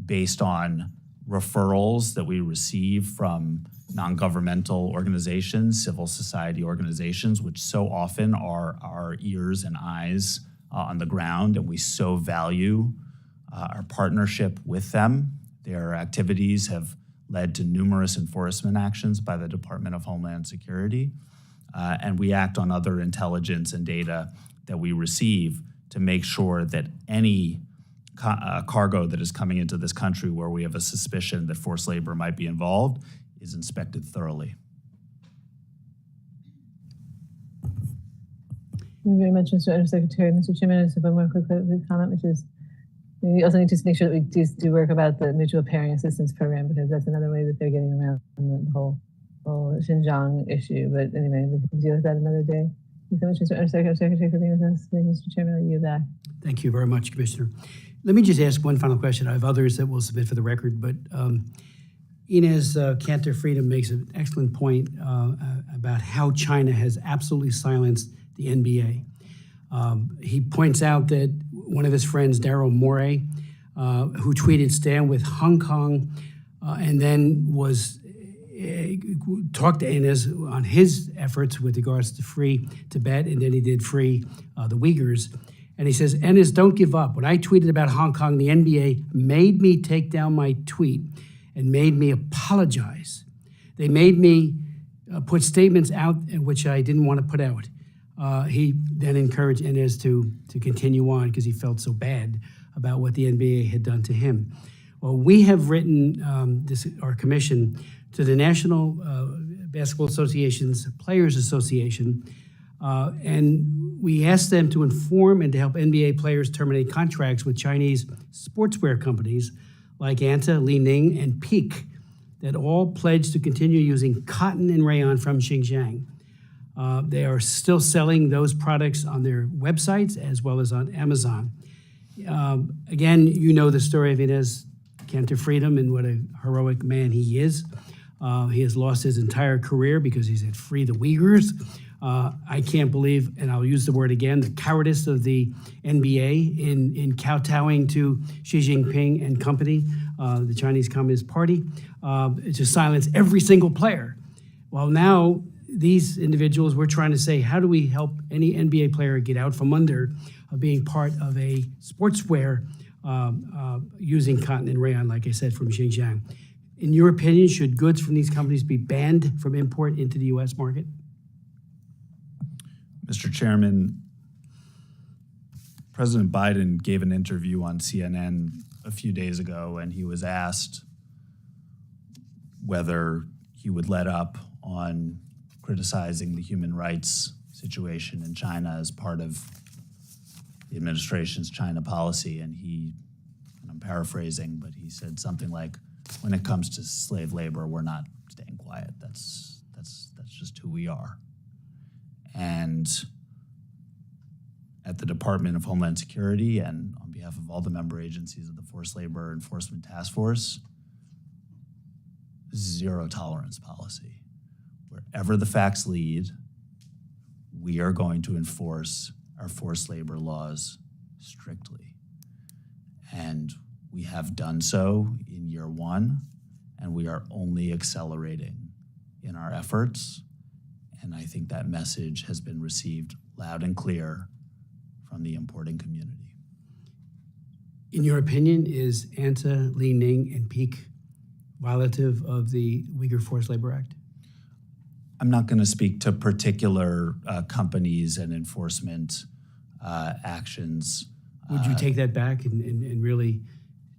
based on referrals that we receive from non-governmental organizations, civil society organizations, which so often are our ears and eyes on the ground, and we so value our partnership with them. Their activities have led to numerous enforcement actions by the Department of Homeland Security, and we act on other intelligence and data that we receive to make sure that any cargo that is coming into this country where we have a suspicion that forced labor might be involved is inspected thoroughly. Thank you very much, Mr. Undersecretary. Mr. Chairman, I just have one more quick comment, which is we also need to make sure that we do work about the mutual pairing assistance program, because that's another way that they're getting around the whole Xinjiang issue. But anyway, we can deal with that another day. Thank you so much, Mr. Undersecretary, for being with us. Mr. Chairman, I'll yield back. Thank you very much, Commissioner. Let me just ask one final question. I have others that we'll submit for the record, but Inez Cantor Freedom makes an excellent point about how China has absolutely silenced the NBA. He points out that one of his friends, Daryl Morey, who tweeted "Stand with Hong Kong," and then talked to Inez on his efforts with regards to free Tibet, and then he did free the Uyghurs. And he says, "Inez, don't give up. When I tweeted about Hong Kong, the NBA made me take down my tweet and made me apologize. They made me put statements out which I didn't want to put out." He then encouraged Inez to continue on because he felt so bad about what the NBA had done to him. Well, we have written our commission to the National Basketball Association's Players Association, and we asked them to inform and to help NBA players terminate contracts with Chinese sportswear companies like Anta, Li Ning, and Peak that all pledged to continue using cotton and rayon from Xinjiang. They are still selling those products on their websites as well as on Amazon. Again, you know the story of Inez Cantor Freedom and what a heroic man he is. He has lost his entire career because he said free the Uyghurs. I can't believe, and I'll use the word again, the cowardice of the NBA in kowtowing to Xi Jinping and company, the Chinese Communist Party, to silence every single player. Well, now these individuals, we're trying to say, how do we help any NBA player get out from under being part of a sportswear using cotton and rayon, like I said, from Xinjiang? In your opinion, should goods from these companies be banned from import into the U.S. market? Mr. Chairman, President Biden gave an interview on CNN a few days ago, and he was asked whether he would let up on criticizing the human rights situation in China as part of the administration's China policy. And I'm paraphrasing, but he said something like, when it comes to slave labor, we're not staying quiet. That's just who we are. And at the Department of Homeland Security and on behalf of all the member agencies of the Forced Labor Enforcement Task Force, zero tolerance policy. Wherever the facts lead, we are going to enforce our forced labor laws strictly. And we have done so in year one, and we are only accelerating in our efforts. And I think that message has been received loud and clear from the importing community. In your opinion, is Anta, Li Ning, and Peak violative of the Uyghur Forced Labor Act? I'm not going to speak to particular companies and enforcement actions. Would you take that back and really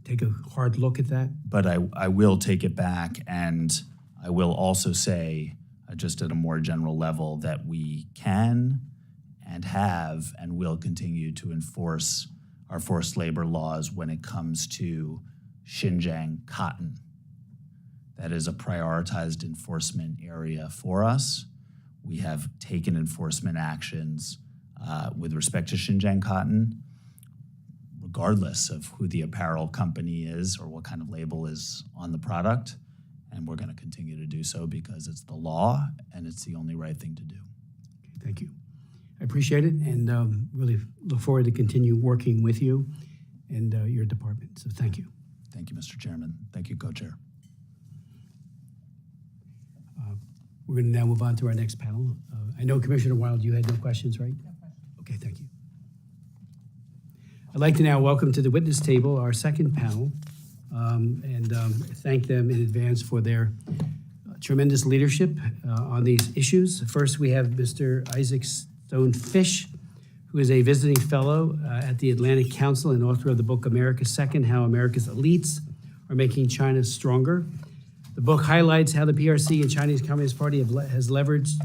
take a hard look at that? But I will take it back, and I will also say, just at a more general level, that we can and have and will continue to enforce our forced labor laws when it comes to Xinjiang cotton. That is a prioritized enforcement area for us. We have taken enforcement actions with respect to Xinjiang cotton, regardless of who the apparel company is or what kind of label is on the product. And we're going to continue to do so because it's the law and it's the only right thing to do. Thank you. I appreciate it, and really look forward to continue working with you and your department. So thank you. Thank you, Mr. Chairman. Thank you, Co-Chair. We're going to now move on to our next panel. I know, Commissioner Wild, you had no questions, right? No questions. Okay, thank you. I'd like to now welcome to the witness table our second panel and thank them in advance for their tremendous leadership on these issues. First, we have Mr. Isaac Stone Fish, who is a visiting fellow at the Atlantic Council and author of the book America Second: How America's Elites Are Making China Stronger. The book highlights how the PRC and Chinese Communist Party has leveraged.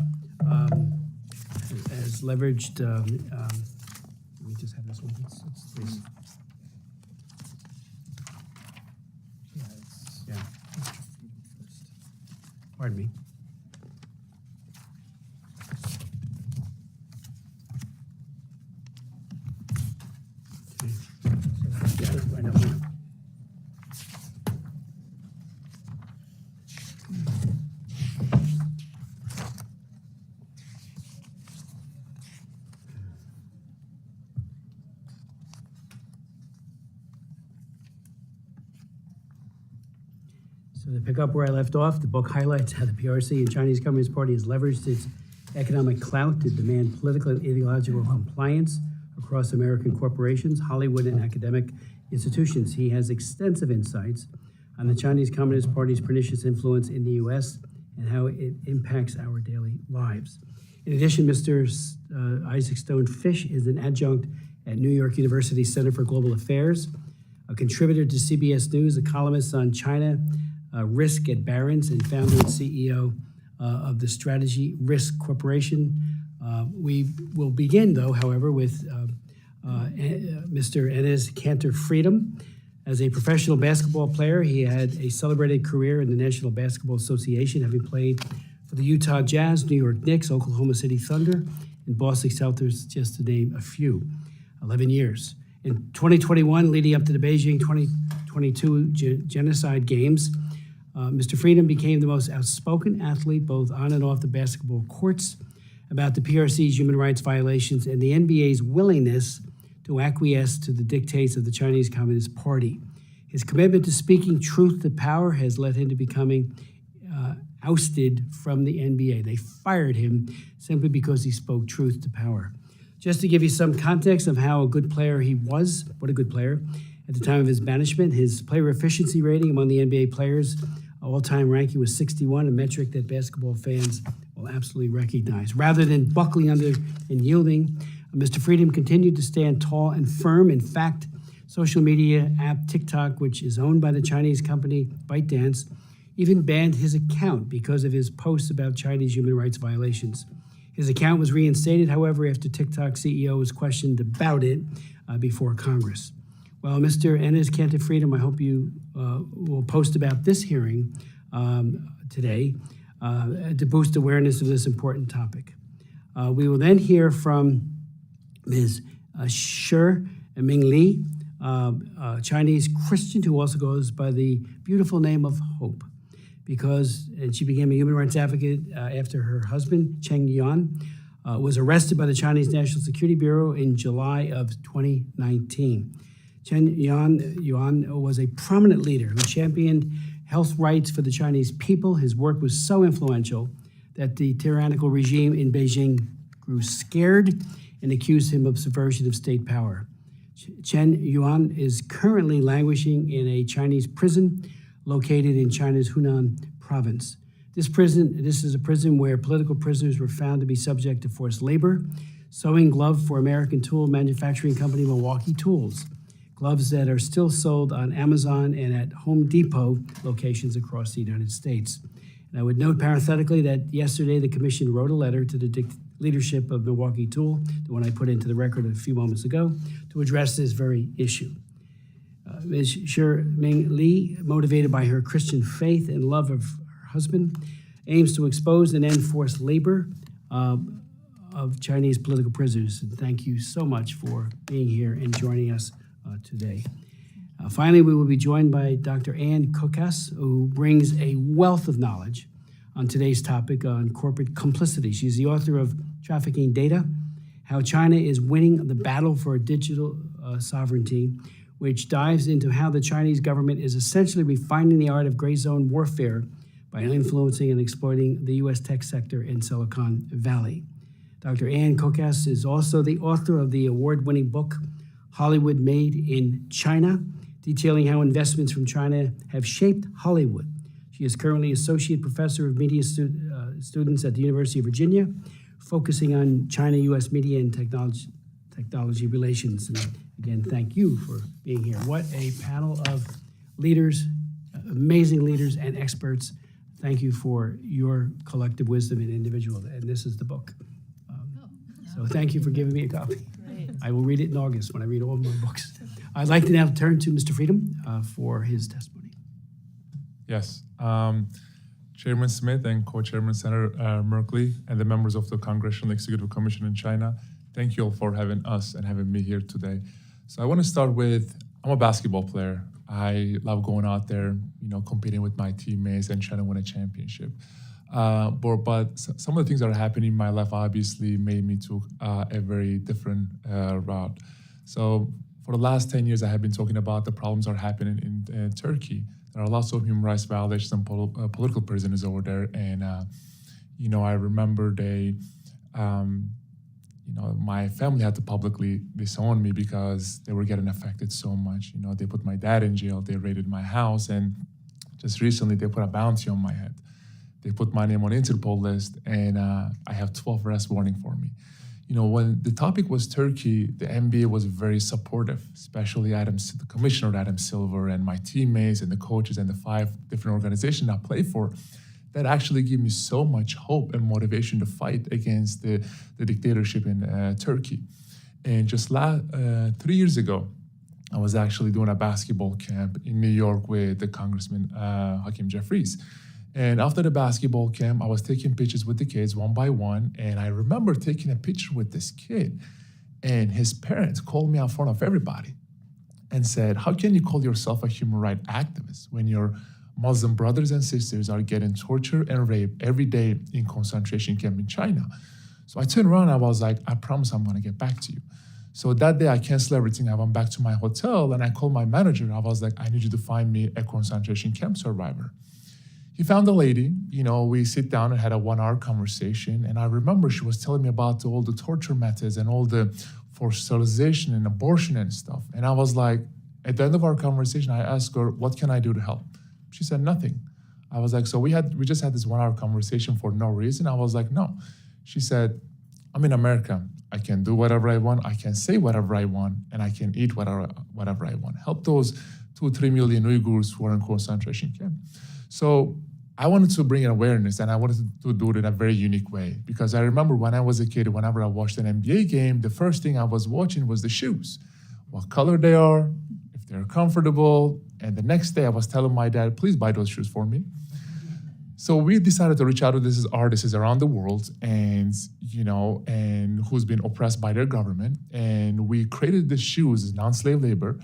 Let me just have this one. Please. Yeah. Pardon me. Okay. Yeah, I know. So to pick up where I left off, the book highlights how the PRC and Chinese Communist Party has leveraged its economic clout to demand political and ideological compliance across American corporations, Hollywood, and academic institutions. He has extensive insights on the Chinese Communist Party's pernicious influence in the U.S. and how it impacts our daily lives. In addition, Mr. Isaac Stone Fish is an adjunct at New York University Center for Global Affairs, a contributor to CBS News, a columnist on China, Risk at Barron's, and founder and CEO of the Strategy Risk Corporation. We will begin, though, however, with Mr. Enes Kanter Freedom. As a professional basketball player, he had a celebrated career in the National Basketball Association, having played for the Utah Jazz, New York Knicks, Oklahoma City Thunder, and Boston Celtics, just to name a few. 11 years. In 2021, leading up to the Beijing 2022 Genocide Games, Mr. Freedom became the most outspoken athlete, both on and off the basketball courts, about the PRC's human rights violations and the NBA's willingness to acquiesce to the dictates of the Chinese Communist Party. His commitment to speaking truth to power has led him to becoming ousted from the NBA. They fired him simply because he spoke truth to power. Just to give you some context of how a good player he was, what a good player, at the time of his banishment, his player efficiency rating among the NBA players, all-time ranking was 61, a metric that basketball fans will absolutely recognize. Rather than buckling under and yielding, Mr. Freedom continued to stand tall and firm. In fact, social media app TikTok, which is owned by the Chinese company ByteDance, even banned his account because of his posts about Chinese human rights violations. His account was reinstated, however, after TikTok CEO was questioned about it before Congress. Well, Mr. Enes Kanter Freedom, I hope you will post about this hearing today to boost awareness of this important topic. We will then hear from Ms. Shi Ming Li, a Chinese Christian who also goes by the beautiful name of Hope, and she became a human rights advocate after her husband, Shen Yun, was arrested by the Chinese National Security Bureau in July of 2019. Shen Yun was a prominent leader who championed health rights for the Chinese people. His work was so influential that the tyrannical regime in Beijing grew scared and accused him of subversion of state power. Shen Yun is currently languishing in a Chinese prison located in China's Hunan province. This is a prison where political prisoners were found to be subject to forced labor, sewing glove for American tool manufacturing company Milwaukee Tools, gloves that are still sold on Amazon and at Home Depot locations across the United States. And I would note parenthetically that yesterday the commission wrote a letter to the leadership of Milwaukee Tool, the one I put into the record a few moments ago, to address this very issue. Ms. Shi Ming Li, motivated by her Christian faith and love of her husband, aims to expose and end forced labor of Chinese political prisoners. And thank you so much for being here and joining us today. Finally, we will be joined by Dr. Ann Kokas, who brings a wealth of knowledge on today's topic on corporate complicity. She's the author of Trafficking Data, How China is Winning the Battle for Digital Sovereignty, which dives into how the Chinese government is essentially refining the art of gray zone warfare by influencing and exploiting the U.S. tech sector in Silicon Valley. Dr. Ann Kokas is also the author of the award-winning book, Hollywood Made in China, detailing how investments from China have shaped Hollywood. She is currently Associate Professor of Media Students at the University of Virginia, focusing on China-U.S. media and technology relations. And again, thank you for being here. What a panel of leaders, amazing leaders and experts. Thank you for your collective wisdom and individual. And this is the book. So thank you for giving me a copy. Great. I will read it in August when I read all my books. I'd like to now turn to Mr. Freedom for his testimony. Yes. Chairman Smith and Co-Chairman Senator Merkley and the members of the Congressional-Executive Commission in China, thank you all for having us and having me here today. So I want to start with, I'm a basketball player. I love going out there, competing with my teammates and trying to win a championship. But some of the things that are happening in my life obviously made me to a very different route. So for the last 10 years, I have been talking about the problems that are happening in Turkey. There are lots of human rights violations and political prisoners over there. And, I remember my family had to publicly disown me because they were getting affected so much. They put my dad in jail, they raided my house, and just recently they put a bounty on my head. They put my name on Interpol list, and I have 12 arrest warning for me. When the topic was Turkey, the NBA was very supportive, especially the Commissioner Adam Silver and my teammates and the coaches and the 5 different organizations I play for. That actually gave me so much hope and motivation to fight against the dictatorship in Turkey. And just 3 years ago, I was actually doing a basketball camp in New York with the Congressman Hakeem Jeffries. And after the basketball camp, I was taking pictures with the kids one by one. And I remember taking a picture with this kid. And his parents called me out in front of everybody and said, how can you call yourself a human rights activist when your Muslim brothers and sisters are getting tortured and raped every day in concentration camp in China? So I turned around and I was like, I promise I'm gonna get back to you. So that day I canceled everything. I went back to my hotel and I called my manager. I was like, I need you to find me a concentration camp survivor. He found a lady, we sit down and had a 1-hour conversation. And I remember she was telling me about all the torture methods and all the forced sterilization and abortion and stuff. And I was like, at the end of our conversation, I asked her, what can I do to help? She said, nothing. I was like, so we just had this 1-hour conversation for no reason? I was like, no. She said, I'm in America. I can do whatever I want. I can say whatever I want. And I can eat whatever I want. Help those 2-3 million Uyghurs who are in concentration camp. So I wanted to bring awareness, and I wanted to do it in a very unique way. Because I remember when I was a kid, whenever I watched an NBA game, the first thing I was watching was the shoes. What color they are, if they're comfortable. And the next day I was telling my dad, please buy those shoes for me. So we decided to reach out to these artists around the world and who's been oppressed by their government. And we created the shoes, non-slave labor,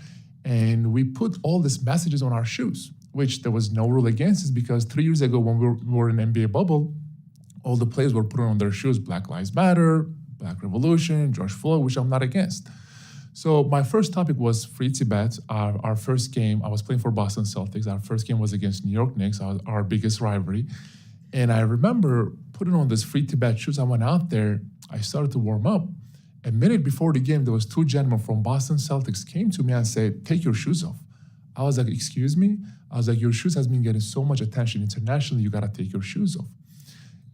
and we put all these messages on our shoes, which there was no rule against us because 3 years ago when we were in NBA bubble, all the players were putting on their shoes, Black Lives Matter, Black Revolution, George Floyd, which I'm not against. So my first topic was Free Tibet. Our first game, I was playing for Boston Celtics. Our first game was against New York Knicks, our biggest rivalry. And I remember putting on this Free Tibet shoes. I went out there, I started to warm up. A minute before the game, there was 2 gentlemen from Boston Celtics came to me and said, take your shoes off. I was like, excuse me? I was like, your shoes has been getting so much attention internationally, you gotta take your shoes off.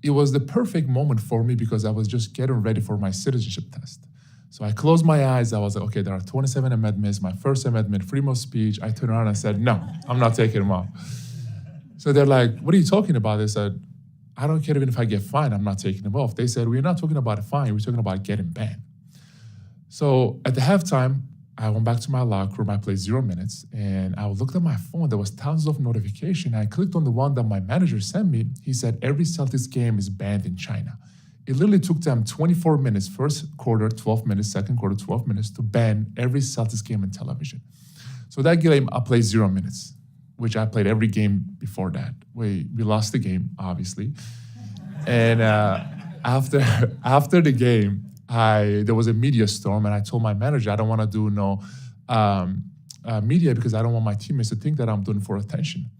It was the perfect moment for me because I was just getting ready for my citizenship test. So I closed my eyes, I was like, okay, there are 27 amendments. My first amendment, freedom of speech. I turned around and said, no, I'm not taking them off. So they're like, what are you talking about? I said, I don't care even if I get fined, I'm not taking them off. They said, we're not talking about a fine, we're talking about getting banned. So at the halftime, I went back to my locker room, I played 0 minutes, and I looked at my phone, there was thousands of notifications. I clicked on the one that my manager sent me. He said, every Celtics game is banned in China. It literally took them 24 minutes, first quarter, 12 minutes, second quarter, 12 minutes, to ban every Celtics game on television. So that game, I played 0 minutes, which I played every game before that. We lost the game, obviously. And after the game, there was a media storm, and I told my manager, I don't want to do no media because I don't want my teammates to think that I'm doing it for attention.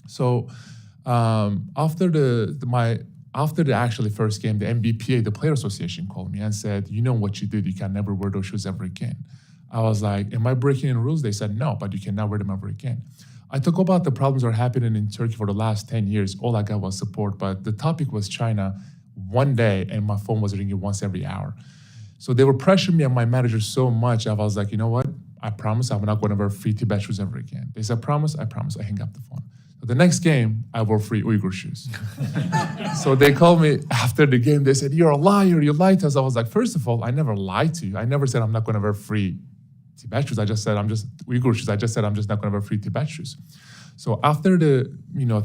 So after the actually first game, the MBPA, the Player Association, called me and said, you know what you did, you can never wear those shoes ever again. I was like, am I breaking any rules? They said, no, but you cannot wear them ever again. I talk about the problems that are happening in Turkey for the last 10 years. All I got was support, but the topic was China one day, and my phone was ringing once every hour. So they were pressuring me and my manager so much, I was like, you know what? I promise I'm not going to wear free Tibet shoes ever again. They said, promise? I promise. I hang up the phone. So the next game, I wore free Uyghur shoes. So they called me after the game. They said, you're a liar. You lied to us. I was like, first of all, I never lied to you. I never said I'm not going to wear free Tibet shoes. I just said Uyghur shoes. I just said I'm just not going to wear free Tibet shoes. So after the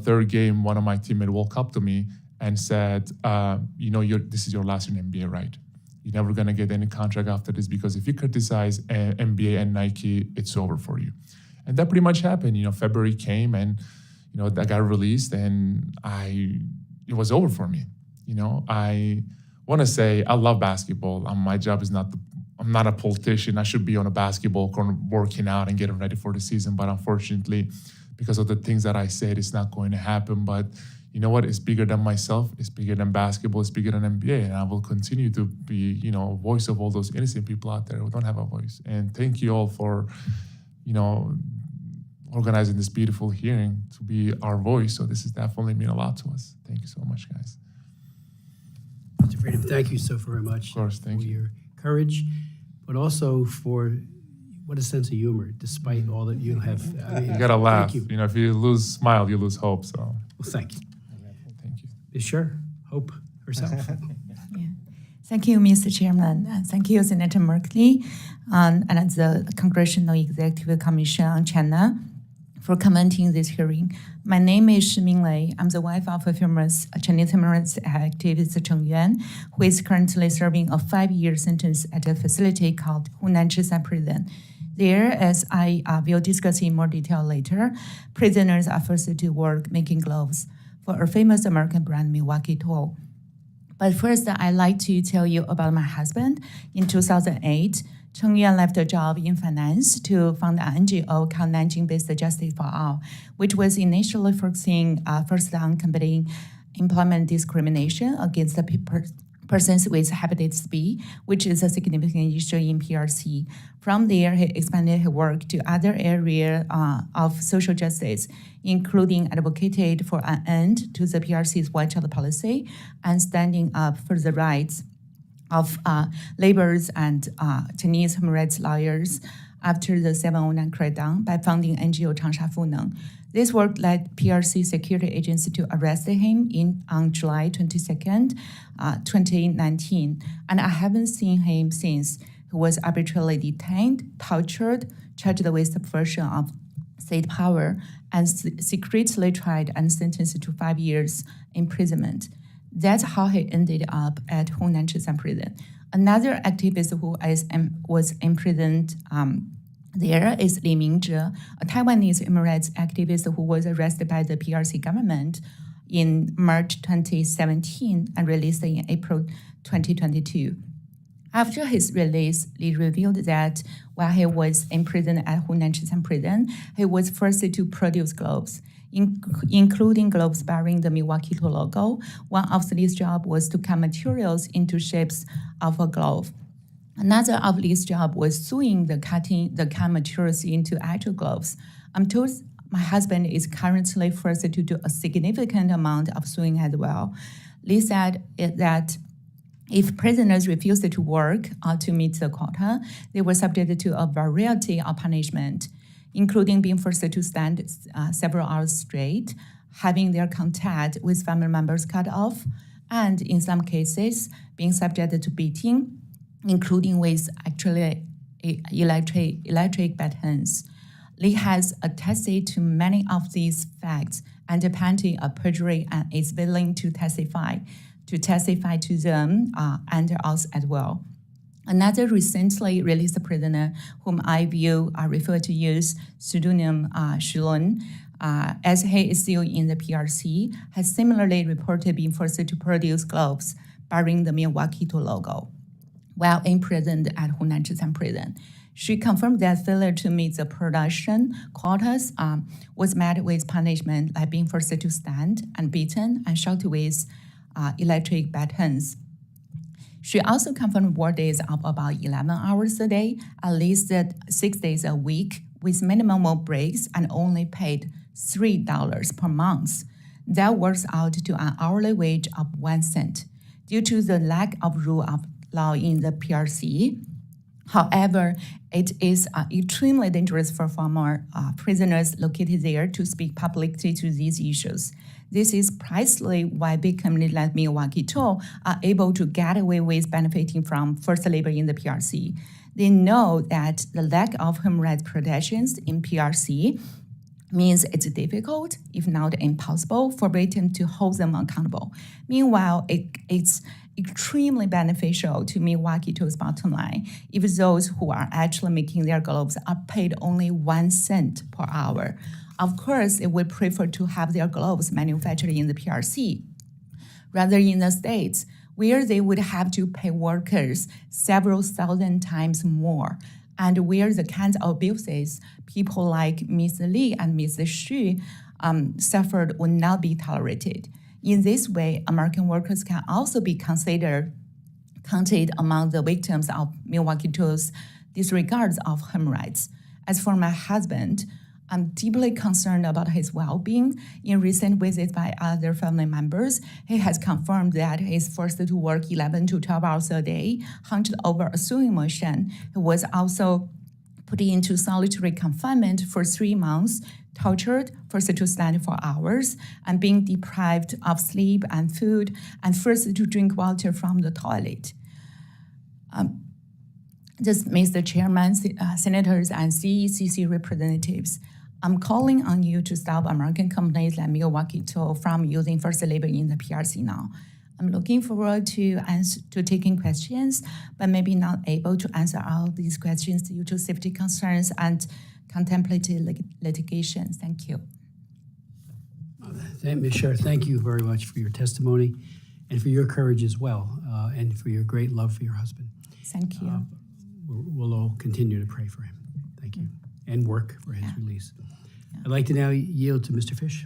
third game, one of my teammates walked up to me and said, this is your last year in NBA, right? You're never going to get any contract after this because if you criticize NBA and Nike, it's over for you. And that pretty much happened. February came and, that got released and it was over for me. I want to say I love basketball. My job is I'm not a politician. I should be on a basketball court working out and getting ready for the season. But unfortunately, because of the things that I said, it's not going to happen. But you know what? It's bigger than myself. It's bigger than basketball. It's bigger than NBA. And I will continue to be, a voice of all those innocent people out there who don't have a voice. And thank you all for, organizing this beautiful hearing to be our voice. So this is definitely mean a lot to us. Thank you so much, guys. Mr. Freedom, thank you so very much. Of course, thank for you. your courage, but also for what a sense of humor, despite all that you have. You gotta laugh. Thank you. If you lose smile, you lose hope. So Well, thank you. thank you. Sure, Hope herself. Thank you, Mr. Chairman. Thank you, Senator Merkley, and the Congressional-Executive Commission on China for commenting this hearing. My name is Shi Minglei. I'm the wife of a famous Chinese human rights activist, Shen Yun, who is currently serving a 5-year sentence at a facility called Hunan Chisan Prison. There, as I will discuss in more detail later, prisoners are forced to work making gloves for a famous American brand, Milwaukee Tool. But first, I'd like to tell you about my husband. In 2008, Shen Yun left a job in finance to found an NGO called Nanjing-based Justice for All, which was initially focusing first on combating employment discrimination against the persons with hepatitis B, which is a significant issue in PRC. From there, he expanded his work to other areas of social justice, including advocated for an end to the PRC's one-child policy and standing up for the rights of laborers and Chinese human rights lawyers after the 709 crackdown by founding NGO Changsha Funeng. This work led PRC security agency to arrest him on July 22nd, 2019, and I haven't seen him since. He was arbitrarily detained, tortured, charged with subversion of state power, and secretly tried and sentenced to 5 years imprisonment. That's how he ended up at Hunan Chisan Prison. Another activist who was imprisoned there is Li Mingzhe, a Taiwanese human rights activist who was arrested by the PRC government in March 2017 and released in April 2022. After his release, Li revealed that while he was imprisoned at Hunan Chisan Prison, he was forced to produce gloves, including gloves bearing the Milwaukee Tool logo. One of Li's jobs was to cut materials into shapes of a glove. Another of Li's job was sewing the cut materials into actual gloves. I'm told my husband is currently forced to do a significant amount of sewing as well. Li said that if prisoners refused to work to meet the quota, they were subjected to a variety of punishment, including being forced to stand several hours straight, having their contact with family members cut off, and in some cases, being subjected to beating, including with actually electric batons. Li has attested to many of these facts under penalty of perjury and is willing to testify. to testify to them under oath as well. Another recently released prisoner, whom I will refer to use pseudonym Shilun, as he is still in the PRC, has similarly reported being forced to produce gloves bearing the Milwaukee logo while imprisoned at Hunan Zhishan prison. She confirmed that failure to meet the production quotas was met with punishment, like being forced to stand and beaten and shot with electric batons. She also confirmed work days of about 11 hours a day, at least 6 days a week, with minimal breaks and only paid $3 per month. That works out to an hourly wage of 1 cent. Due to the lack of rule of law in the PRC, however, it is extremely dangerous for former prisoners located there to speak publicly to these issues. This is precisely why big companies like Milwaukee Tool are able to get away with benefiting from forced labor in the PRC. They know that the lack of human rights protections in PRC means it's difficult, if not impossible, for Britain to hold them accountable. Meanwhile, it's extremely beneficial to Milwaukee Tool's bottom line if those who are actually making their gloves are paid only 1 cent per hour. Of course, they would prefer to have their gloves manufactured in the PRC rather in the States, where they would have to pay workers several thousand times more, and where the kinds of abuses people like Ms. Li and Ms. Xu suffered would not be tolerated. In this way, American workers can also be counted among the victims of Milwaukee Tool's disregards of human rights. As for my husband, I'm deeply concerned about his well-being. In recent visits by other family members, he has confirmed that he is forced to work 11 to 12 hours a day, hunted over a sewing machine. He was also put into solitary confinement for 3 months, tortured, forced to stand for hours, and being deprived of sleep and food, and forced to drink water from the toilet. Just Mr. Chairman, senators, and CECC representatives, I'm calling on you to stop American companies like Milwaukee Tool from using forced labor in the PRC now. I'm looking forward to taking questions, but maybe not able to answer all these questions due to safety concerns and contemplated litigation. Thank you. Ms. Sher, thank you very much for your testimony and for your courage as well, and for your great love for your husband. Thank you. We'll all continue to pray for him. Thank you. And work for his release. I'd like to now yield to Mr. Fish.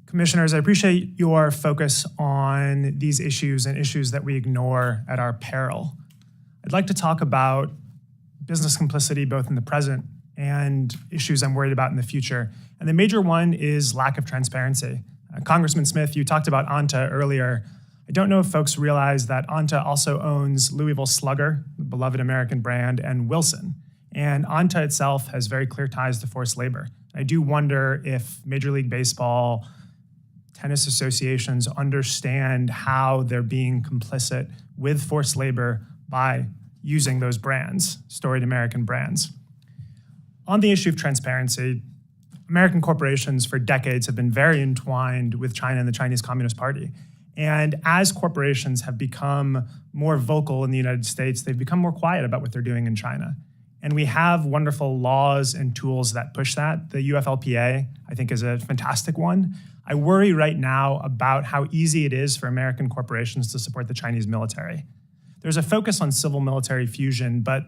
Commissioners, I appreciate your focus on these issues and issues that we ignore at our peril. I'd like to talk about business complicity both in the present and issues I'm worried about in the future. And the major one is lack of transparency. Congressman Smith, you talked about Anta earlier. I don't know if folks realize that Anta also owns Louisville Slugger, the beloved American brand, and Wilson. And Anta itself has very clear ties to forced labor. I do wonder if Major League Baseball, tennis associations understand how they're being complicit with forced labor by using those brands, storied American brands. On the issue of transparency, American corporations for decades have been very entwined with China and the Chinese Communist Party. And as corporations have become more vocal in the United States, they've become more quiet about what they're doing in China. And we have wonderful laws and tools that push that. The UFLPA, I think, is a fantastic one. I worry right now about how easy it is for American corporations to support the Chinese military. There's a focus on civil-military fusion, but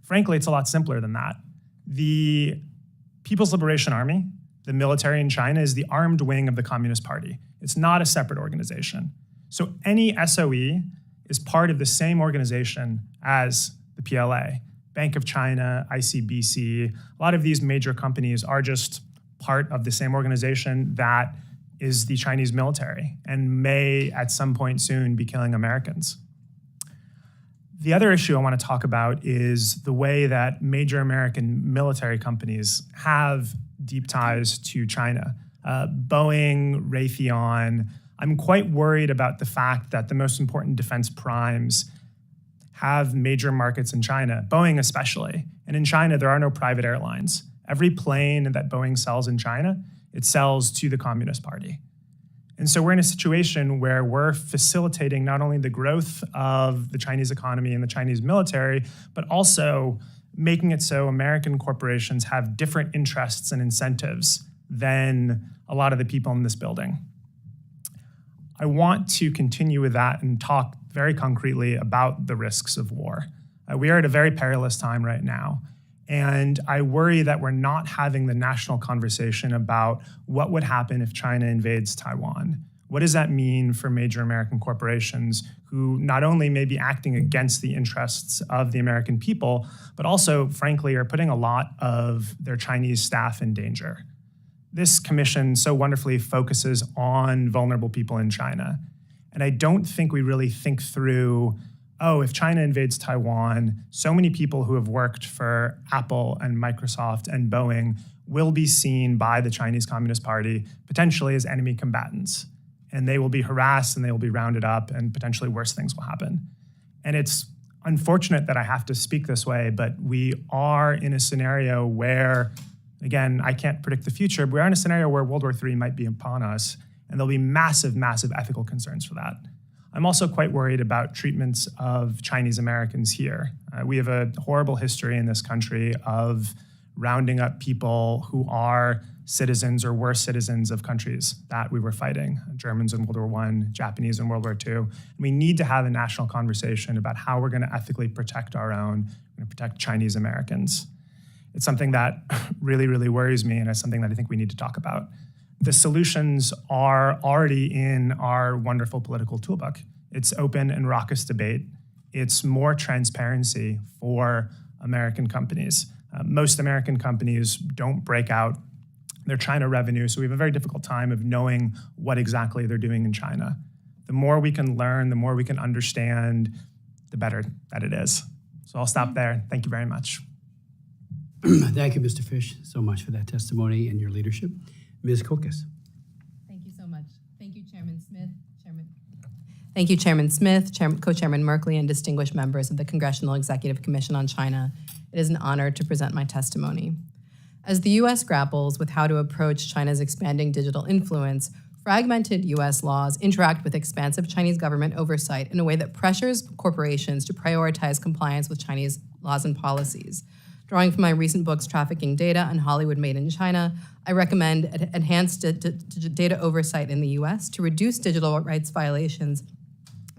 frankly, it's a lot simpler than that. The People's Liberation Army, the military in China, is the armed wing of the Communist Party. It's not a separate organization. So any SOE is part of the same organization as the PLA. Bank of China, ICBC, a lot of these major companies are just part of the same organization that is the Chinese military and may at some point soon be killing Americans. The other issue I want to talk about is the way that major American military companies have deep ties to China. Boeing, Raytheon. I'm quite worried about the fact that the most important defense primes have major markets in China, Boeing especially. And in China, there are no private airlines. Every plane that Boeing sells in China it sells to the Communist Party. And so we're in a situation where we're facilitating not only the growth of the Chinese economy and the Chinese military, but also making it so American corporations have different interests and incentives than a lot of the people in this building. I want to continue with that and talk very concretely about the risks of war. We are at a very perilous time right now. And I worry that we're not having the national conversation about what would happen if China invades Taiwan. What does that mean for major American corporations who not only may be acting against the interests of the American people, but also, frankly, are putting a lot of their Chinese staff in danger? This commission so wonderfully focuses on vulnerable people in China. And I don't think we really think through, oh, if China invades Taiwan, so many people who have worked for Apple and Microsoft and Boeing will be seen by the Chinese Communist Party potentially as enemy combatants. And they will be harassed and they will be rounded up and potentially worse things will happen. And it's unfortunate that I have to speak this way, but we are in a scenario where, again, I can't predict the future, but we're in a scenario where World War III might be upon us, and there'll be massive, massive ethical concerns for that. I'm also quite worried about treatments of Chinese Americans here. We have a horrible history in this country of rounding up people who are citizens or were citizens of countries that we were fighting, Germans in World War I, Japanese in World War II. And we need to have a national conversation about how we're going to ethically protect our own, we're going to protect Chinese Americans. It's something that really, really worries me, and it's something that I think we need to talk about. The solutions are already in our wonderful political toolbook. It's open and raucous debate. It's more transparency for American companies. Most American companies don't break out their China revenue, so we have a very difficult time of knowing what exactly they're doing in China. The more we can learn, the more we can understand, the better that it is. So I'll stop there. Thank you very much. Thank you, Mr. Fish, so much for that testimony and your leadership. Ms. Kokis. Thank you so much. Thank you, Chairman Smith, Thank you, Chairman Smith, Co-Chairman Merkley, and distinguished members of the Congressional-Executive Commission on China. It is an honor to present my testimony. As the U.S. grapples with how to approach China's expanding digital influence, fragmented U.S. laws interact with expansive Chinese government oversight in a way that pressures corporations to prioritize compliance with Chinese laws and policies. Drawing from my recent books, Trafficking Data and Hollywood Made in China, I recommend enhanced data oversight in the U.S. to reduce digital rights violations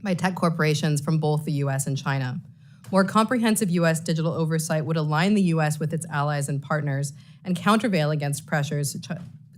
by tech corporations from both the U.S. and China. More comprehensive U.S. digital oversight would align the U.S. with its allies and partners and countervail against pressures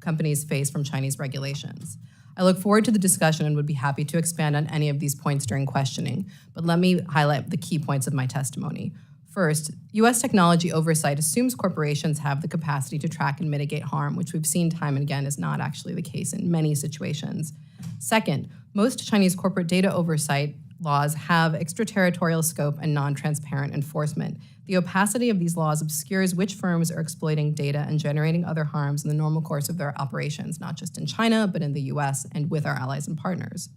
companies face from Chinese regulations. I look forward to the discussion and would be happy to expand on any of these points during questioning, but let me highlight the key points of my testimony. First, U.S. technology oversight assumes corporations have the capacity to track and mitigate harm, which we've seen time and again is not actually the case in many situations. Second, most Chinese corporate data oversight laws have extraterritorial scope and non-transparent enforcement. The opacity of these laws obscures which firms are exploiting data and generating other harms in the normal course of their operations, not just in China, but in the U.S. and with our allies and partners.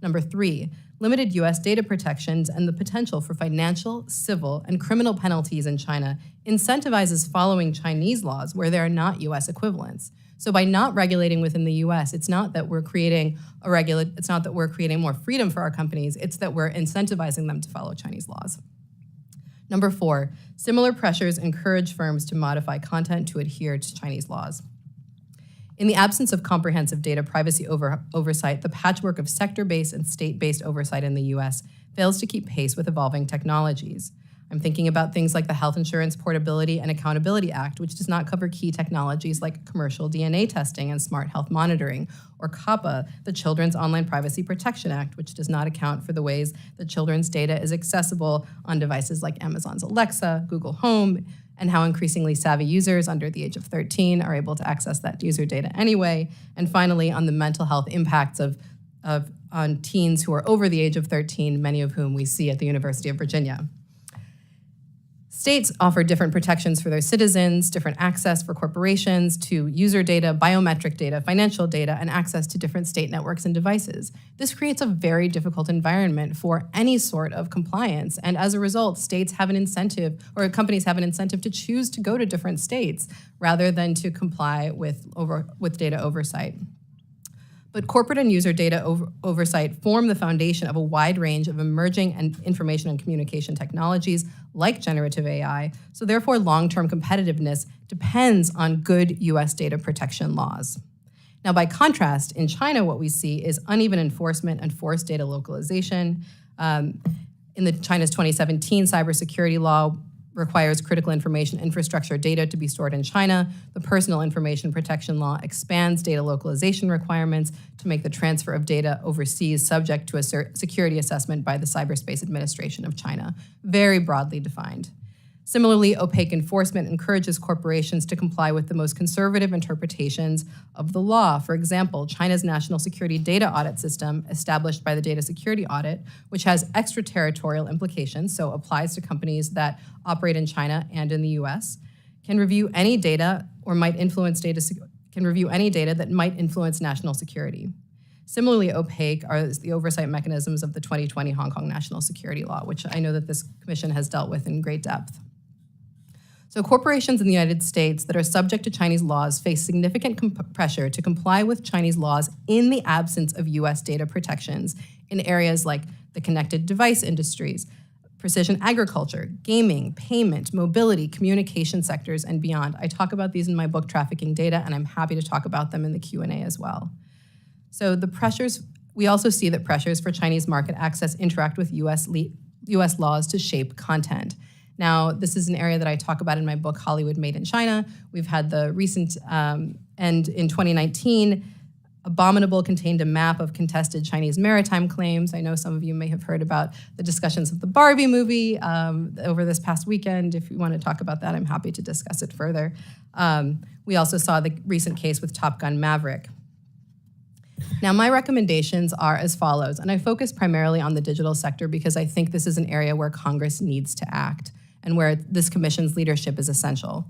Number three, limited U.S. data protections and the potential for financial, civil, and criminal penalties in China incentivizes following Chinese laws where there are not U.S. equivalents. So by not regulating within the U.S., it's not that we're creating more freedom for our companies, it's that we're incentivizing them to follow Chinese laws. Number four, similar pressures encourage firms to modify content to adhere to Chinese laws. In the absence of comprehensive data privacy oversight, the patchwork of sector-based and state-based oversight in the U.S. fails to keep pace with evolving technologies. I'm thinking about things like the Health Insurance Portability and Accountability Act, which does not cover key technologies like commercial DNA testing and smart health monitoring, or COPPA, the Children's Online Privacy Protection Act, which does not account for the ways that children's data is accessible on devices like Amazon's Alexa, Google Home, and how increasingly savvy users under the age of 13 are able to access that user data anyway. And finally, on the mental health impacts on teens who are over the age of 13, many of whom we see at the University of Virginia. States offer different protections for their citizens, different access for corporations to user data, biometric data, financial data, and access to different state networks and devices. This creates a very difficult environment for any sort of compliance. And as a result, states have an incentive, or companies have an incentive to choose to go to different states rather than to comply with data oversight. But corporate and user data oversight form the foundation of a wide range of emerging information and communication technologies like generative AI. So therefore, long-term competitiveness depends on good US data protection laws. Now, by contrast, in China, what we see is uneven enforcement and forced data localization. In China's 2017 cybersecurity law, requires critical information infrastructure data to be stored in China. The Personal Information Protection Law expands data localization requirements to make the transfer of data overseas subject to a security assessment by the Cyberspace Administration of China, very broadly defined. Similarly, opaque enforcement encourages corporations to comply with the most conservative interpretations of the law. For example, China's National Security Data Audit System, established by the Data Security Audit, which has extraterritorial implications, so applies to companies that operate in China and in the US, can review any data or might influence that might influence national security. Similarly opaque are the oversight mechanisms of the 2020 Hong Kong National Security Law, which I know that this commission has dealt with in great depth. So corporations in the United States that are subject to Chinese laws face significant pressure to comply with Chinese laws in the absence of US data protections in areas like the connected device industries, precision agriculture, gaming, payment, mobility, communication sectors, and beyond. I talk about these in my book, Trafficking Data, and I'm happy to talk about them in the Q&A as well. So we also see that pressures for Chinese market access interact with US laws to shape content. Now, this is an area that I talk about in my book, Hollywood Made in China. We've had the recent, and in 2019, Abominable contained a map of contested Chinese maritime claims. I know some of you may have heard about the discussions of the Barbie movie over this past weekend. If you want to talk about that, I'm happy to discuss it further. We also saw the recent case with Top Gun Maverick. Now, my recommendations are as follows, and I focus primarily on the digital sector because I think this is an area where Congress needs to act and where this commission's leadership is essential.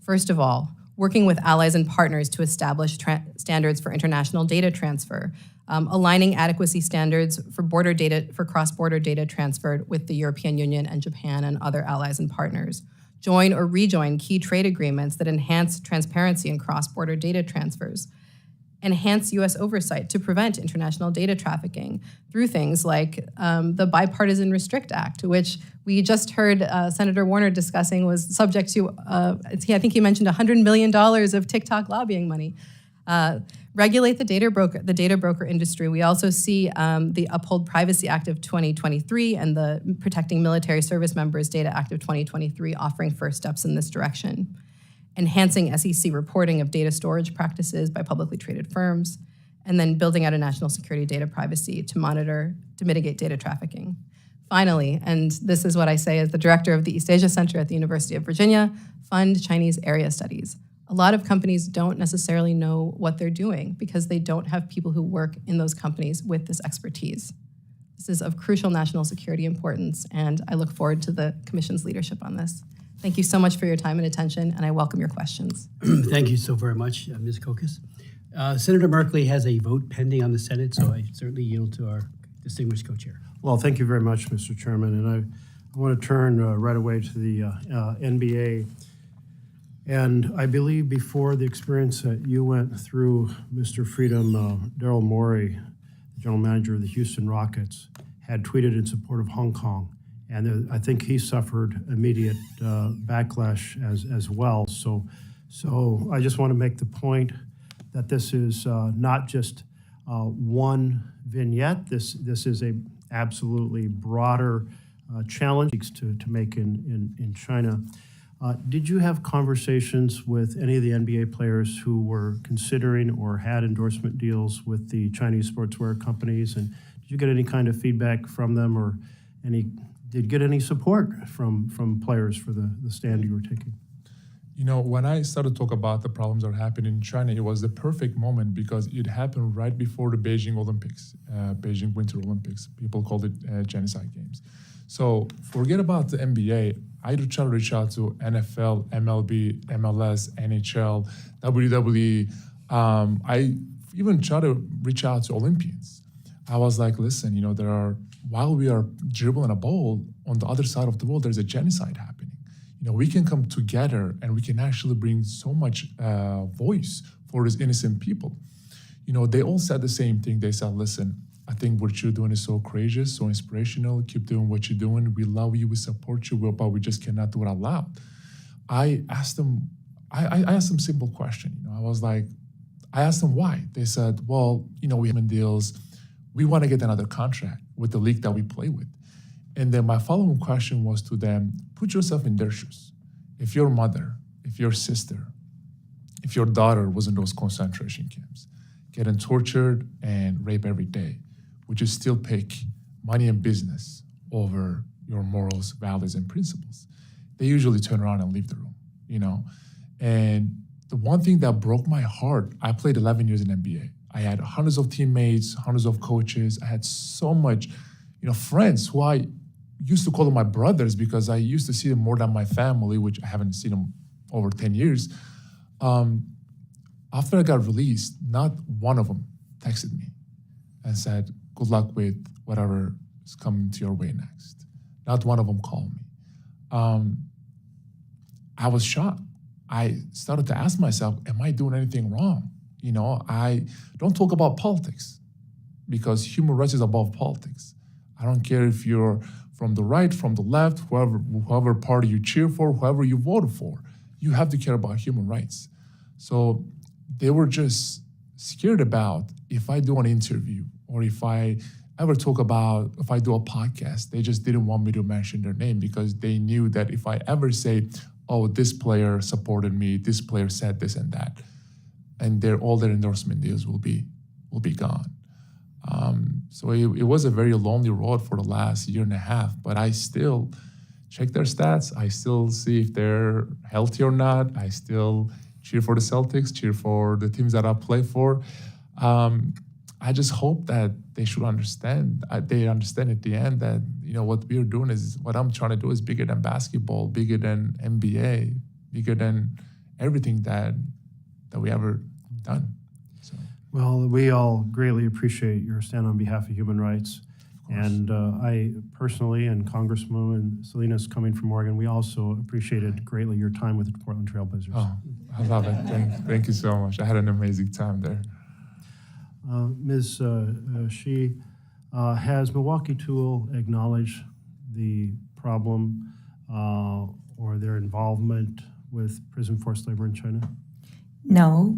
First of all, working with allies and partners to establish standards for international data transfer, aligning adequacy standards for cross-border data transferred with the European Union and Japan and other allies and partners. Join or rejoin key trade agreements that enhance transparency in cross-border data transfers. Enhance U.S. oversight to prevent international data trafficking through things like the Bipartisan Restrict Act, which we just heard Senator Warner discussing was subject to, I think he mentioned $100 million of TikTok lobbying money. Regulate the data broker industry. We also see the Uphold Privacy Act of 2023 and the Protecting Military Service Members Data Act of 2023 offering first steps in this direction. Enhancing SEC reporting of data storage practices by publicly traded firms, and then building out a national security data privacy to mitigate data trafficking. Finally, and this is what I say as the director of the East Asia Center at the University of Virginia, fund Chinese area studies. A lot of companies don't necessarily know what they're doing because they don't have people who work in those companies with this expertise. This is of crucial national security importance, and I look forward to the Commission's leadership on this. Thank you so much for your time and attention, and I welcome your questions. Thank you so very much, Ms. Kokos. Senator Merkley has a vote pending on the Senate, so I certainly yield to our distinguished co-chair. Well, thank you very much, Mr. Chairman, and I want to turn right away to the NBA. And I believe before the experience that you went through, Mr. Freedom, Daryl Morey, the general manager of the Houston Rockets, had tweeted in support of Hong Kong. And I think he suffered immediate backlash as well. So I just want to make the point that this is not just one vignette. This is a absolutely broader challenge to make in China. Did you have conversations with any of the NBA players who were considering or had endorsement deals with the Chinese sportswear companies? And did you get any kind of feedback from them, or did you get any support from players for the stand you were taking? You know, when I started to talk about the problems that are happening in China, it was the perfect moment because it happened right before the Beijing Olympics, Beijing Winter Olympics. People called it Genocide Games. So forget about the NBA. I try to reach out to NFL, MLB, MLS, NHL, WWE. I even try to reach out to Olympians. I was like, listen, while we are dribbling a ball, on the other side of the world, there's a genocide happening. We can come together and we can actually bring so much voice for these innocent people. They all said the same thing. They said, listen, I think what you're doing is so courageous, so inspirational. Keep doing what you're doing. We love you, we support you, but we just cannot do it out loud. I asked them a simple question. I asked them why. They said, well, we have deals. We want to get another contract with the league that we play with. And then my following question was to them, put yourself in their shoes. If your mother, if your sister, if your daughter was in those concentration camps, getting tortured and raped every day, would you still pick money and business over your morals, values, and principles? They usually turn around and leave the room, And the one thing that broke my heart, I played 11 years in NBA. I had hundreds of teammates, hundreds of coaches. I had so much, friends who I used to call them my brothers because I used to see them more than my family, which I haven't seen them over 10 years. After I got released, not one of them texted me and said, good luck with whatever is coming to your way next. Not one of them called me. I was shocked. I started to ask myself, am I doing anything wrong? I don't talk about politics because human rights is above politics. I don't care if you're from the right, from the left, whoever party you cheer for, whoever you voted for, you have to care about human rights. So they were just scared about if I do an interview or if I do a podcast, they just didn't want me to mention their name because they knew that if I ever say, oh, this player supported me, this player said this and that, and all their endorsement deals will be gone. So it was a very lonely road for the last year and a half, but I still check their stats. I still see if they're healthy or not. I still cheer for the Celtics, cheer for the teams that I play for. I just hope that they should understand. They understand at the end that what we're doing is what I'm trying to do is bigger than basketball, bigger than NBA, bigger than everything that we ever done. So. Well, we all greatly appreciate your stand on behalf of human rights. And I personally, and Congresswoman Salinas coming from Oregon, we also appreciated greatly your time with the Portland Trail Blazers. Oh, I love it. Thank you so much. I had an amazing time there. Ms. Shi, has Milwaukee Tool acknowledged the problem or their involvement with prison forced labor in China? No,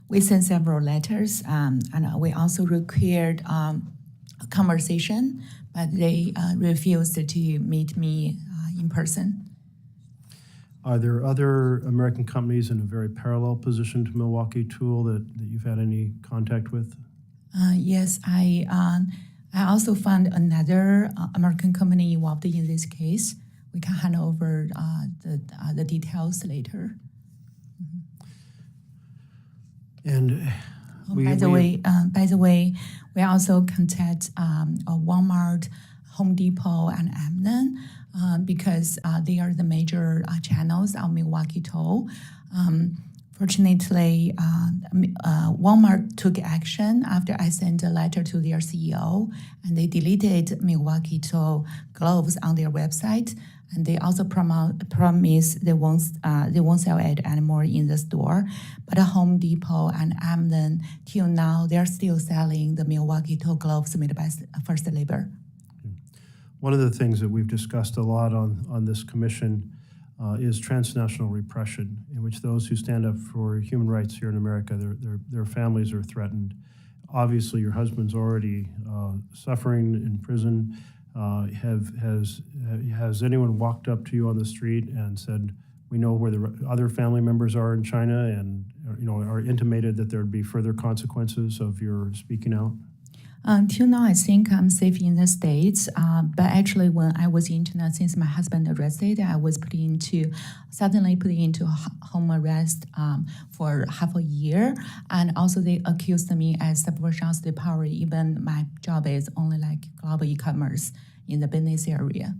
we sent several letters, and we also required a conversation, but they refused to meet me in person. Are there other American companies in a very parallel position to Milwaukee Tool that you've had any contact with? Yes, I also found another American company involved in this case. We can hand over the details later. And by the way, we also contact Walmart, Home Depot, and Amazon because they are the major channels on Milwaukee Toll. Fortunately, Walmart took action after I sent a letter to their CEO, and they deleted Milwaukee Toll gloves on their website. And they also promise they won't sell it anymore in the store. But Home Depot and Amazon, till now, they're still selling the Milwaukee Toll gloves made by First Labor. One of the things that we've discussed a lot on this commission is transnational repression, in which those who stand up for human rights here in America, their families are threatened. Obviously, your husband's already suffering in prison. Has anyone walked up to you on the street and said, we know where the other family members are in China, and are intimated that there would be further consequences of your speaking out? Until now, I think I'm safe in the States. But actually, when I was in China, since my husband arrested, I was suddenly put into home arrest for half a year. And also they accused me as subversion of state power, even my job is only like global e-commerce in the business area.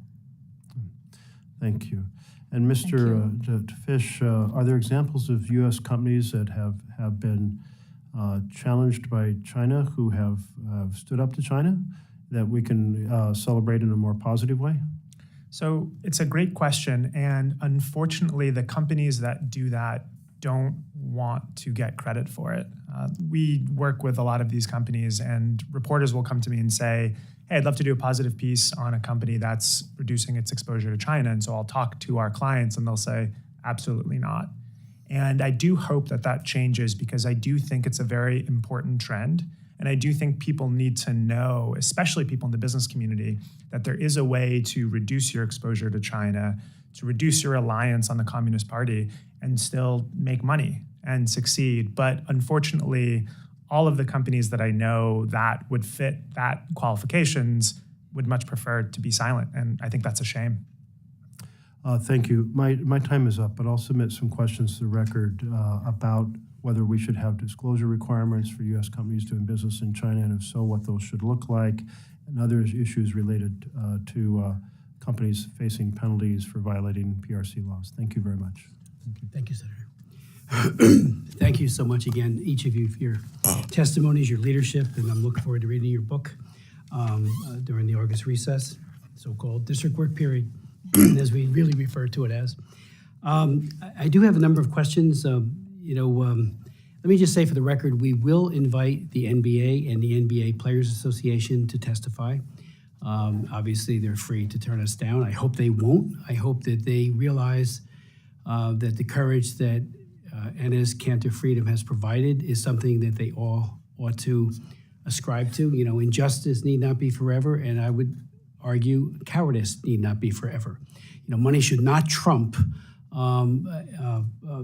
Thank you. And Mr. Fish, are there examples of U.S. companies that have been challenged by China who have stood up to China that we can celebrate in a more positive way? So it's a great question. And unfortunately, the companies that do that don't want to get credit for it. We work with a lot of these companies, and reporters will come to me and say, hey, I'd love to do a positive piece on a company that's reducing its exposure to China. And so I'll talk to our clients and they'll say, absolutely not. And I do hope that that changes, because I do think it's a very important trend. And I do think people need to know, especially people in the business community, that there is a way to reduce your exposure to China, to reduce your reliance on the Communist Party, and still make money and succeed. But unfortunately, all of the companies that I know that would fit that qualifications would much prefer to be silent. And I think that's a shame. Thank you. My time is up, but I'll submit some questions to the record about whether we should have disclosure requirements for U.S. companies doing business in China, and if so, what those should look like, and other issues related to companies facing penalties for violating PRC laws. Thank you very much. Thank you, Senator. Thank you so much again, each of you, for your testimonies, your leadership, and I'm looking forward to reading your book during the August recess, so-called district work period, as we really refer to it as. I do have a number of questions. Let me just say for the record, we will invite the NBA and the NBA Players Association to testify. Obviously, they're free to turn us down. I hope they won't. I hope that they realize that the courage that Enes Kanter Freedom has provided is something that they all ought to ascribe to. Injustice need not be forever, and I would argue cowardice need not be forever. Money should not trump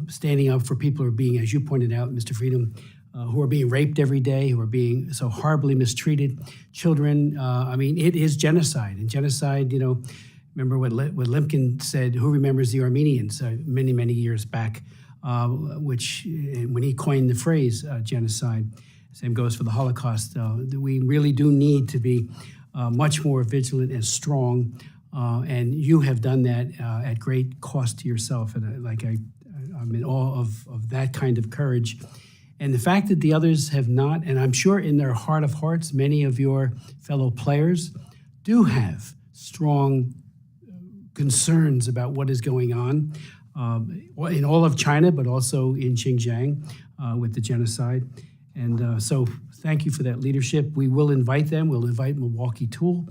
standing up for people who are being, as you pointed out, Mr. Freedom, who are being raped every day, who are being so horribly mistreated. Children, it is genocide. And genocide, remember what Limkin said, who remembers the Armenians many, many years back, when he coined the phrase genocide. Same goes for the Holocaust. We really do need to be much more vigilant and strong, and you have done that at great cost to yourself. And I'm in awe of that kind of courage. And the fact that the others have not, and I'm sure in their heart of hearts, many of your fellow players do have strong concerns about what is going on in all of China, but also in Xinjiang with the genocide. And so thank you for that leadership. We will invite them. We'll invite Milwaukee Tool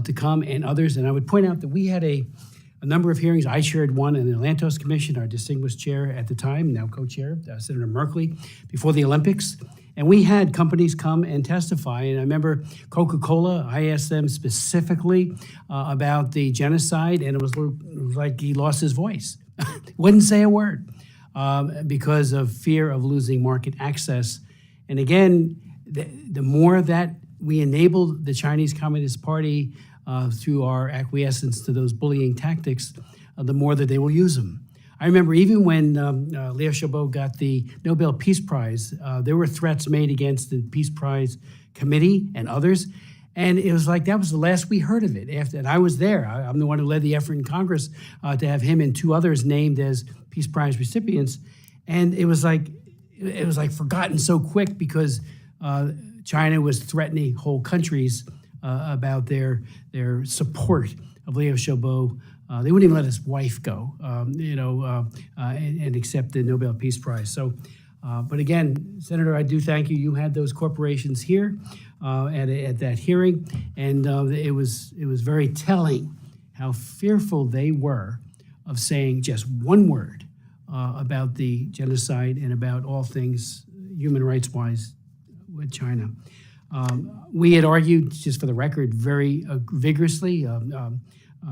to come and others. And I would point out that we had a number of hearings. I chaired one in the Atlantos Commission, our distinguished chair at the time, now co-chair, Senator Merkley, before the Olympics. And we had companies come and testify. And I remember Coca-Cola, I asked them specifically about the genocide, and it was like he lost his voice. Wouldn't say a word because of fear of losing market access. And again, the more that we enable the Chinese Communist Party through our acquiescence to those bullying tactics, the more that they will use them. I remember even when Liu Xiaobo got the Nobel Peace Prize, there were threats made against the Peace Prize Committee and others. And it was like that was the last we heard of it. And I was there. I'm the one who led the effort in Congress to have him and two others named as Peace Prize recipients. And it was like forgotten so quick because China was threatening whole countries about their support of Liu Xiaobo. They wouldn't even let his wife go, and accept the Nobel Peace Prize. So, but again, Senator, I do thank you. You had those corporations here at that hearing, and it was very telling how fearful they were of saying just one word about the genocide and about all things human rights-wise with China. We had argued, just for the record, very vigorously.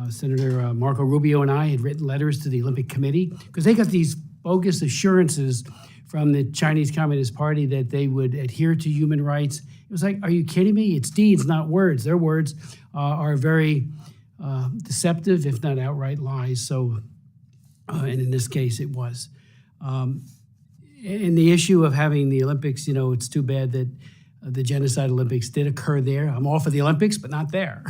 Senator Marco Rubio and I had written letters to the Olympic Committee because they got these bogus assurances from the Chinese Communist Party that they would adhere to human rights. It was like, are you kidding me? It's deeds, not words. Their words are very deceptive, if not outright lies. So, and in this case, it was. In the issue of having the Olympics, it's too bad that the Genocide Olympics did occur there. I'm all for the Olympics, but not there.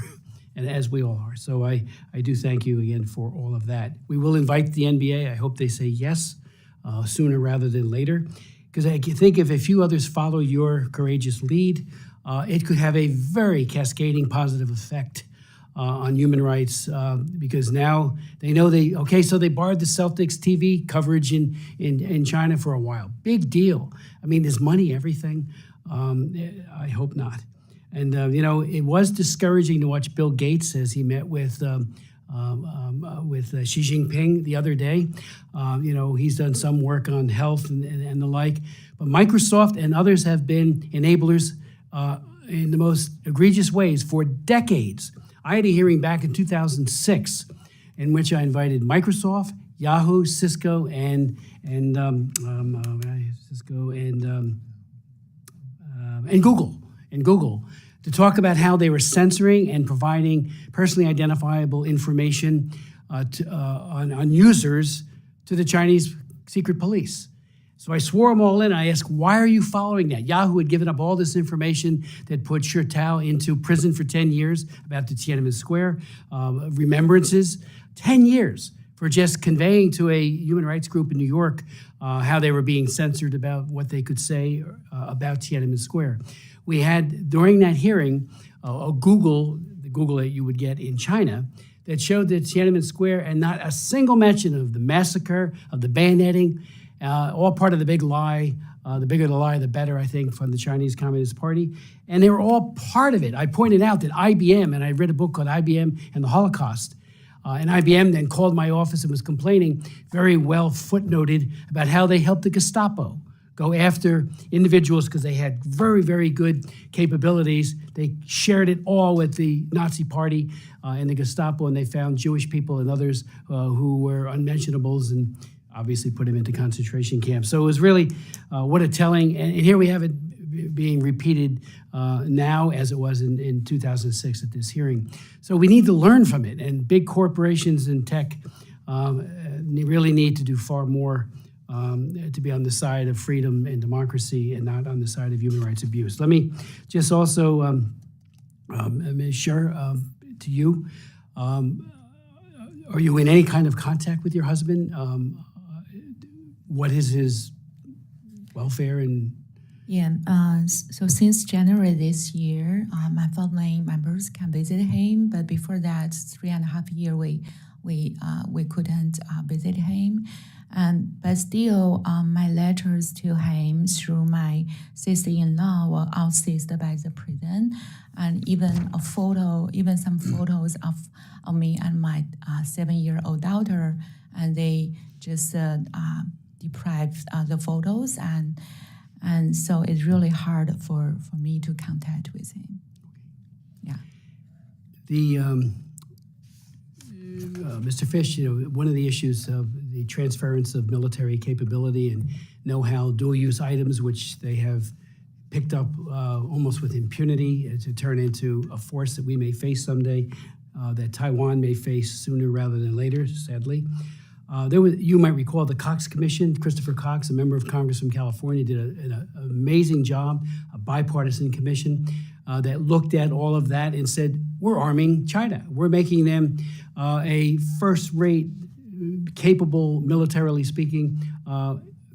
and as we all are. So I do thank you again for all of that. We will invite the NBA. I hope they say yes sooner rather than later, because I think if a few others follow your courageous lead, it could have a very cascading positive effect on human rights, because now they know so they barred the Celtics TV coverage in China for a while. Big deal. I mean, is money everything? I hope not. And, it was discouraging to watch Bill Gates as he met with Xi Jinping the other day. He's done some work on health and the like. But Microsoft and others have been enablers in the most egregious ways for decades. I had a hearing back in 2006 in which I invited Microsoft, Yahoo, Cisco, and Google to talk about how they were censoring and providing personally identifiable information on users to the Chinese secret police. So I swore them all in. I asked, why are you following that? Yahoo had given up all this information that put Shurtao into prison for 10 years about the Tiananmen Square remembrances. 10 years for just conveying to a human rights group in New York how they were being censored about what they could say about Tiananmen Square. We had, during that hearing, the Google that you would get in China, that showed that Tiananmen Square, and not a single mention of the massacre, of the bayoneting, all part of the big lie. The bigger the lie, the better, I think, from the Chinese Communist Party. And they were all part of it. I pointed out that IBM, and I read a book called IBM and the Holocaust, and IBM then called my office and was complaining, very well footnoted, about how they helped the Gestapo go after individuals because they had very, very good capabilities. They shared it all with the Nazi Party and the Gestapo, and they found Jewish people and others who were unmentionables and obviously put him into concentration camps. So it was really what a telling, and here we have it being repeated now as it was in 2006 at this hearing. So we need to learn from it, and big corporations and tech really need to do far more to be on the side of freedom and democracy and not on the side of human rights abuse. Let me just also share to you, are you in any kind of contact with your husband? What is his welfare and? Yeah, so since January this year, my family members can visit him, but before that, 3.5 years, we couldn't visit him. But still, my letters to him through my sister-in-law were outseized by the prison, and even some photos of me and my 7-year-old daughter, and they just deprived the photos, and so it's really hard for me to contact with him. Yeah. Mr. Fish, one of the issues of the transference of military capability and know-how, dual-use items, which they have picked up almost with impunity to turn into a force that we may face someday, that Taiwan may face sooner rather than later, sadly. You might recall the Cox Commission. Christopher Cox, a member of Congress from California, did an amazing job, a bipartisan commission that looked at all of that and said, we're arming China. We're making them a first-rate, capable, militarily speaking,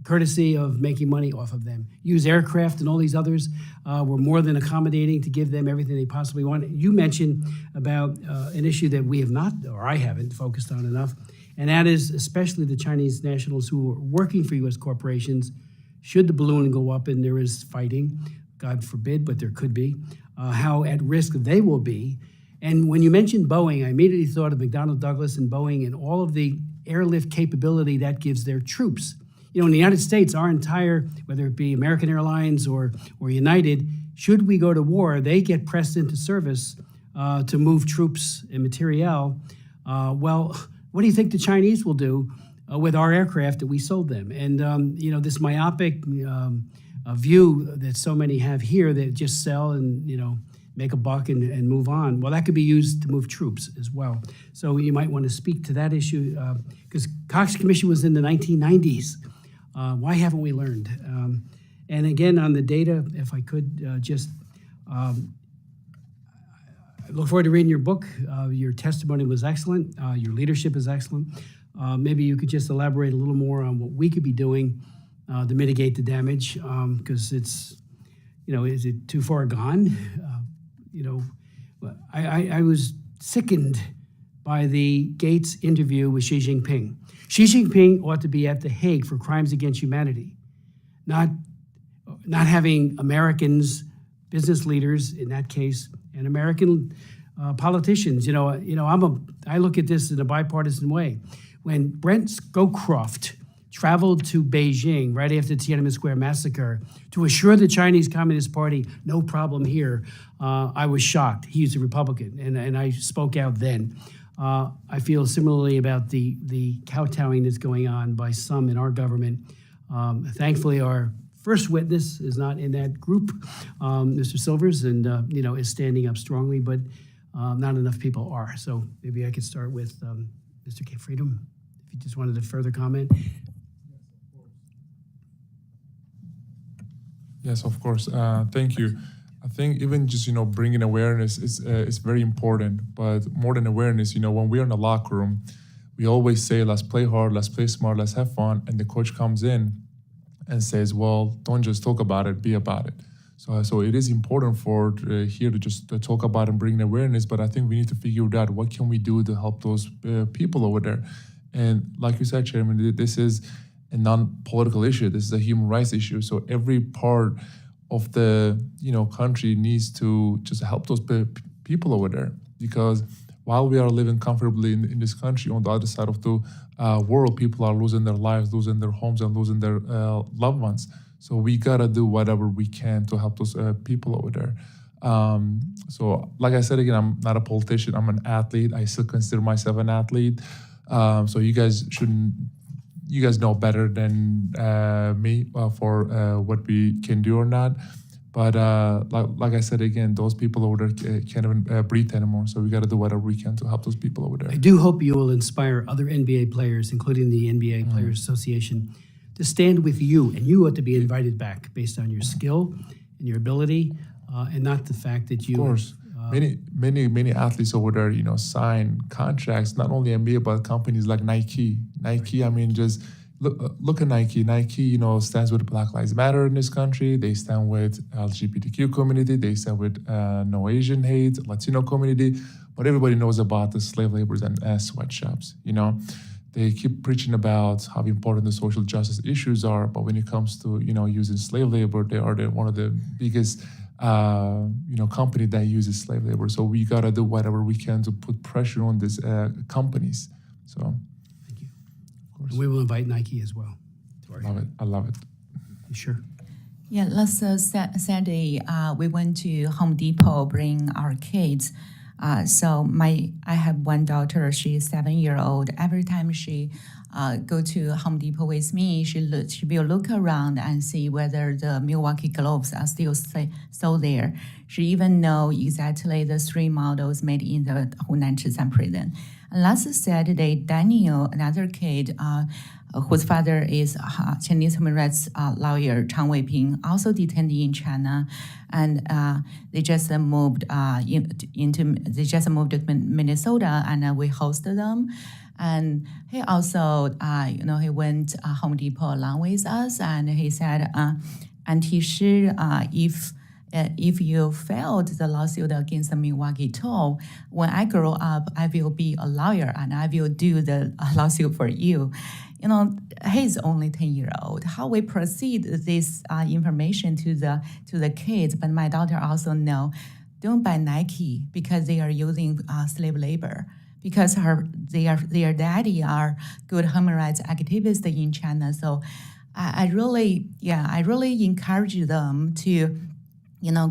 courtesy of making money off of them. Use aircraft and all these others were more than accommodating to give them everything they possibly want. You mentioned about an issue that we have not, or I haven't, focused on enough, and that is especially the Chinese nationals who are working for U.S. corporations. Should the balloon go up and there is fighting, God forbid, but there could be, how at risk they will be. And when you mentioned Boeing, I immediately thought of McDonnell Douglas and Boeing and all of the airlift capability that gives their troops. In the United States, our entire, whether it be American Airlines or United, should we go to war, they get pressed into service to move troops and materiel. Well, what do you think the Chinese will do with our aircraft that we sold them? And, this myopic view that so many have here, that just sell and, make a buck and move on. Well, that could be used to move troops as well. So you might want to speak to that issue, because Cox Commission was in the 1990s. Why haven't we learned? And again, on the data, if I could I look forward to reading your book. Your testimony was excellent. Your leadership is excellent. Maybe you could just elaborate a little more on what we could be doing to mitigate the damage, because it's, is it too far gone? I was sickened by the Gates interview with Xi Jinping. Xi Jinping ought to be at The Hague for crimes against humanity, not having Americans, business leaders in that case, and American politicians. I look at this in a bipartisan way. When Brent Scowcroft traveled to Beijing right after the Tiananmen Square massacre to assure the Chinese Communist Party, no problem here, I was shocked. He's a Republican, and I spoke out then. I feel similarly about the kowtowing that's going on by some in our government. Thankfully, our first witness is not in that group, Mr. Silvers, and is standing up strongly, but not enough people are. So maybe I could start with Mr. K. Freedom, if you just wanted to further comment. Yes, of course. Thank you. I think even just, bringing awareness is very important. But more than awareness, when we're in the locker room, we always say, let's play hard, let's play smart, let's have fun. And the coach comes in and says, well, don't just talk about it, be about it. So it is important for here to just talk about and bring awareness. But I think we need to figure out what can we do to help those people over there. And like you said, Chairman, this is a non-political issue. This is a human rights issue. So every part of the country needs to just help those people over there, because while we are living comfortably in this country, on the other side of the world, people are losing their lives, losing their homes, and losing their loved ones. So we gotta do whatever we can to help those people over there. So like I said, again, I'm not a politician, I'm an athlete. I still consider myself an athlete. So you guys know better than me for what we can do or not. But like I said, again, those people over there can't even breathe anymore. So we got to do whatever we can to help those people over there. I do hope you will inspire other NBA players, including the NBA Players Association, to stand with you. And you ought to be invited back based on your skill and your ability, and not the fact that you... Of course. Many athletes over there, sign contracts, not only NBA, but companies like Nike. I mean, just look at Nike. Nike, stands with Black Lives Matter in this country. They stand with LGBTQ community. They stand with no Asian hate, Latino community. But everybody knows about the slave laborers and sweatshops. They keep preaching about how important the social justice issues are, but when it comes to using slave labor, they are one of the biggest company that uses slave labor. So we gotta do whatever we can to put pressure on these companies. So, Thank you. of course, We will invite Nike as well. I love it. You sure? Yeah, last Saturday, we went to Home Depot, bring our kids. I have one daughter, she's 7-year-old. Every time she go to Home Depot with me, she will look around and see whether the Milwaukee gloves are still there. She even know exactly the 3 models made in the Hunan Chisan prison. And last Saturday, Daniel, another kid, whose father is Chinese human rights lawyer Chang Weiping, also detained in China, and they just moved to Minnesota, and we hosted them. And he also, he went Home Depot along with us, and he said, Auntie Shi, if you failed the lawsuit against the Milwaukee Toll, when I grow up, I will be a lawyer and I will do the lawsuit for you. He's only 10-year-old. How we proceed this information to the kids, but my daughter also know, don't buy Nike because they are using slave labor. Because their daddy are good human rights activists in China. So I really encourage them to,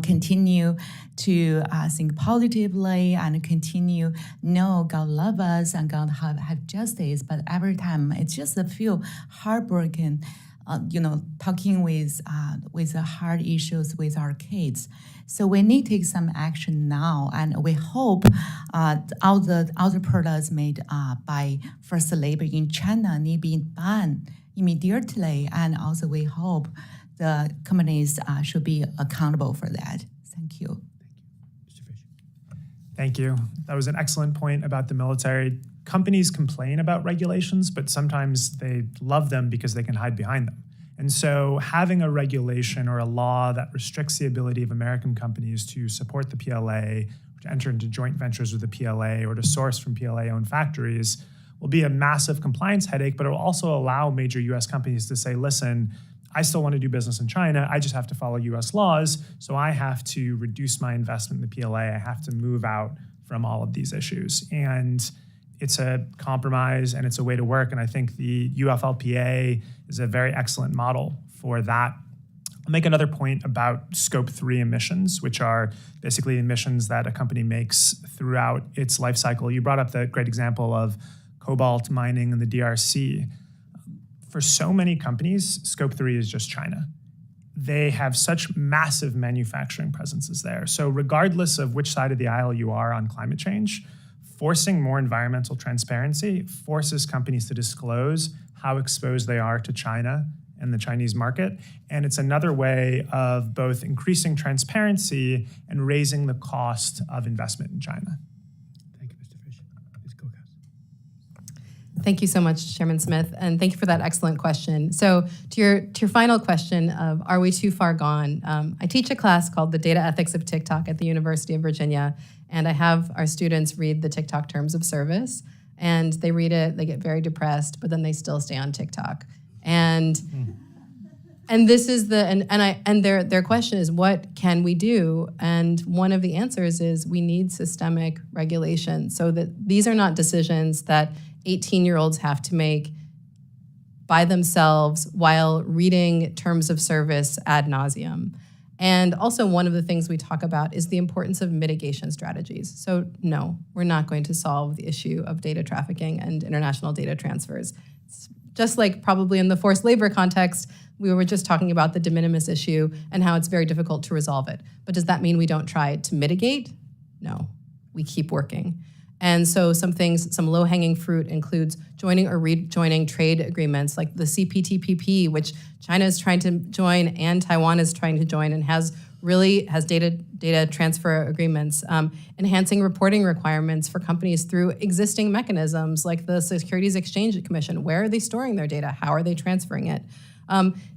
continue to think positively and continue know God love us and God have justice. But every time it's just a feel heartbroken, talking with the hard issues with our kids. So we need to take some action now, and we hope all the products made by forced labor in China need be banned immediately, and also we hope the companies should be accountable for that. Thank you. Mr. Fisher. Thank you. That was an excellent point about the military. Companies complain about regulations, but sometimes they love them because they can hide behind them. And so having a regulation or a law that restricts the ability of American companies to support the PLA, to enter into joint ventures with the PLA, or to source from PLA-owned factories will be a massive compliance headache, but it will also allow major US companies to say, listen, I still want to do business in China, I just have to follow US laws, so I have to reduce my investment in the PLA, I have to move out from all of these issues. And it's a compromise and it's a way to work, and I think the UFLPA is a very excellent model for that. I'll make another point about Scope 3 emissions, which are basically emissions that a company makes throughout its life cycle. You brought up the great example of cobalt mining in the DRC. For so many companies, Scope 3 is just China. They have such massive manufacturing presences there. So regardless of which side of the aisle you are on climate change, forcing more environmental transparency forces companies to disclose how exposed they are to China and the Chinese market. And it's another way of both increasing transparency and raising the cost of investment in China. Thank you, Mr. Fish. Ms. Kokas. Thank you so much, Chairman Smith, and thank you for that excellent question. So to your final question of are we too far gone? I teach a class called The Data Ethics of TikTok at the University of Virginia, and I have our students read the TikTok Terms of Service, and they read it, they get very depressed, but then they still stay on TikTok. And this is their question is, what can we do? And one of the answers is we need systemic regulation so that these are not decisions that 18-year-olds have to make by themselves while reading terms of service ad nauseum. And also one of the things we talk about is the importance of mitigation strategies. So no, we're not going to solve the issue of data trafficking and international data transfers. It's just like probably in the forced labor context, we were just talking about the de minimis issue and how it's very difficult to resolve it. But does that mean we don't try to mitigate? No, we keep working. And so some low-hanging fruit includes joining or rejoining trade agreements like the CPTPP, which China is trying to join and Taiwan is trying to join and has data transfer agreements, enhancing reporting requirements for companies through existing mechanisms like the Securities Exchange Commission. Where are they storing their data? How are they transferring it?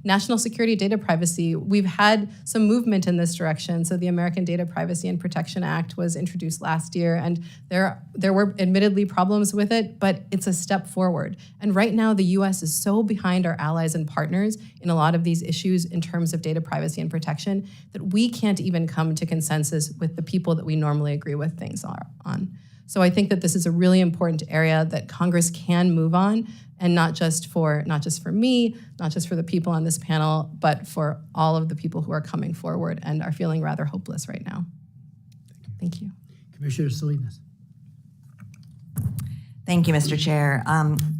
National security data privacy, we've had some movement in this direction. So the American Data Privacy and Protection Act was introduced last year, and there were admittedly problems with it, but it's a step forward. And right now, the US is so behind our allies and partners in a lot of these issues in terms of data privacy and protection that we can't even come to consensus with the people that we normally agree with things on. So I think that this is a really important area that Congress can move on, and not just for me, not just for the people on this panel, but for all of the people who are coming forward and are feeling rather hopeless right now. Thank you. Commissioner Salinas. Thank you, Mr. Chair.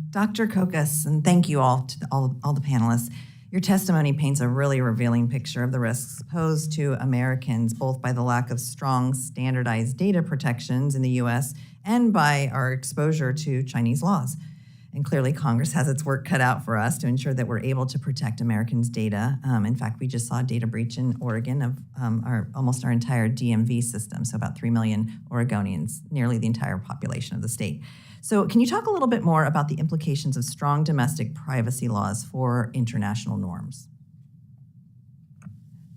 Dr. Kokas, and thank you all to all the panelists. Your testimony paints a really revealing picture of the risks posed to Americans, both by the lack of strong standardized data protections in the US and by our exposure to Chinese laws. And clearly, Congress has its work cut out for us to ensure that we're able to protect Americans' data. In fact, we just saw a data breach in Oregon of almost our entire DMV system, so about 3 million Oregonians, nearly the entire population of the state. So can you talk a little bit more about the implications of strong domestic privacy laws for international norms?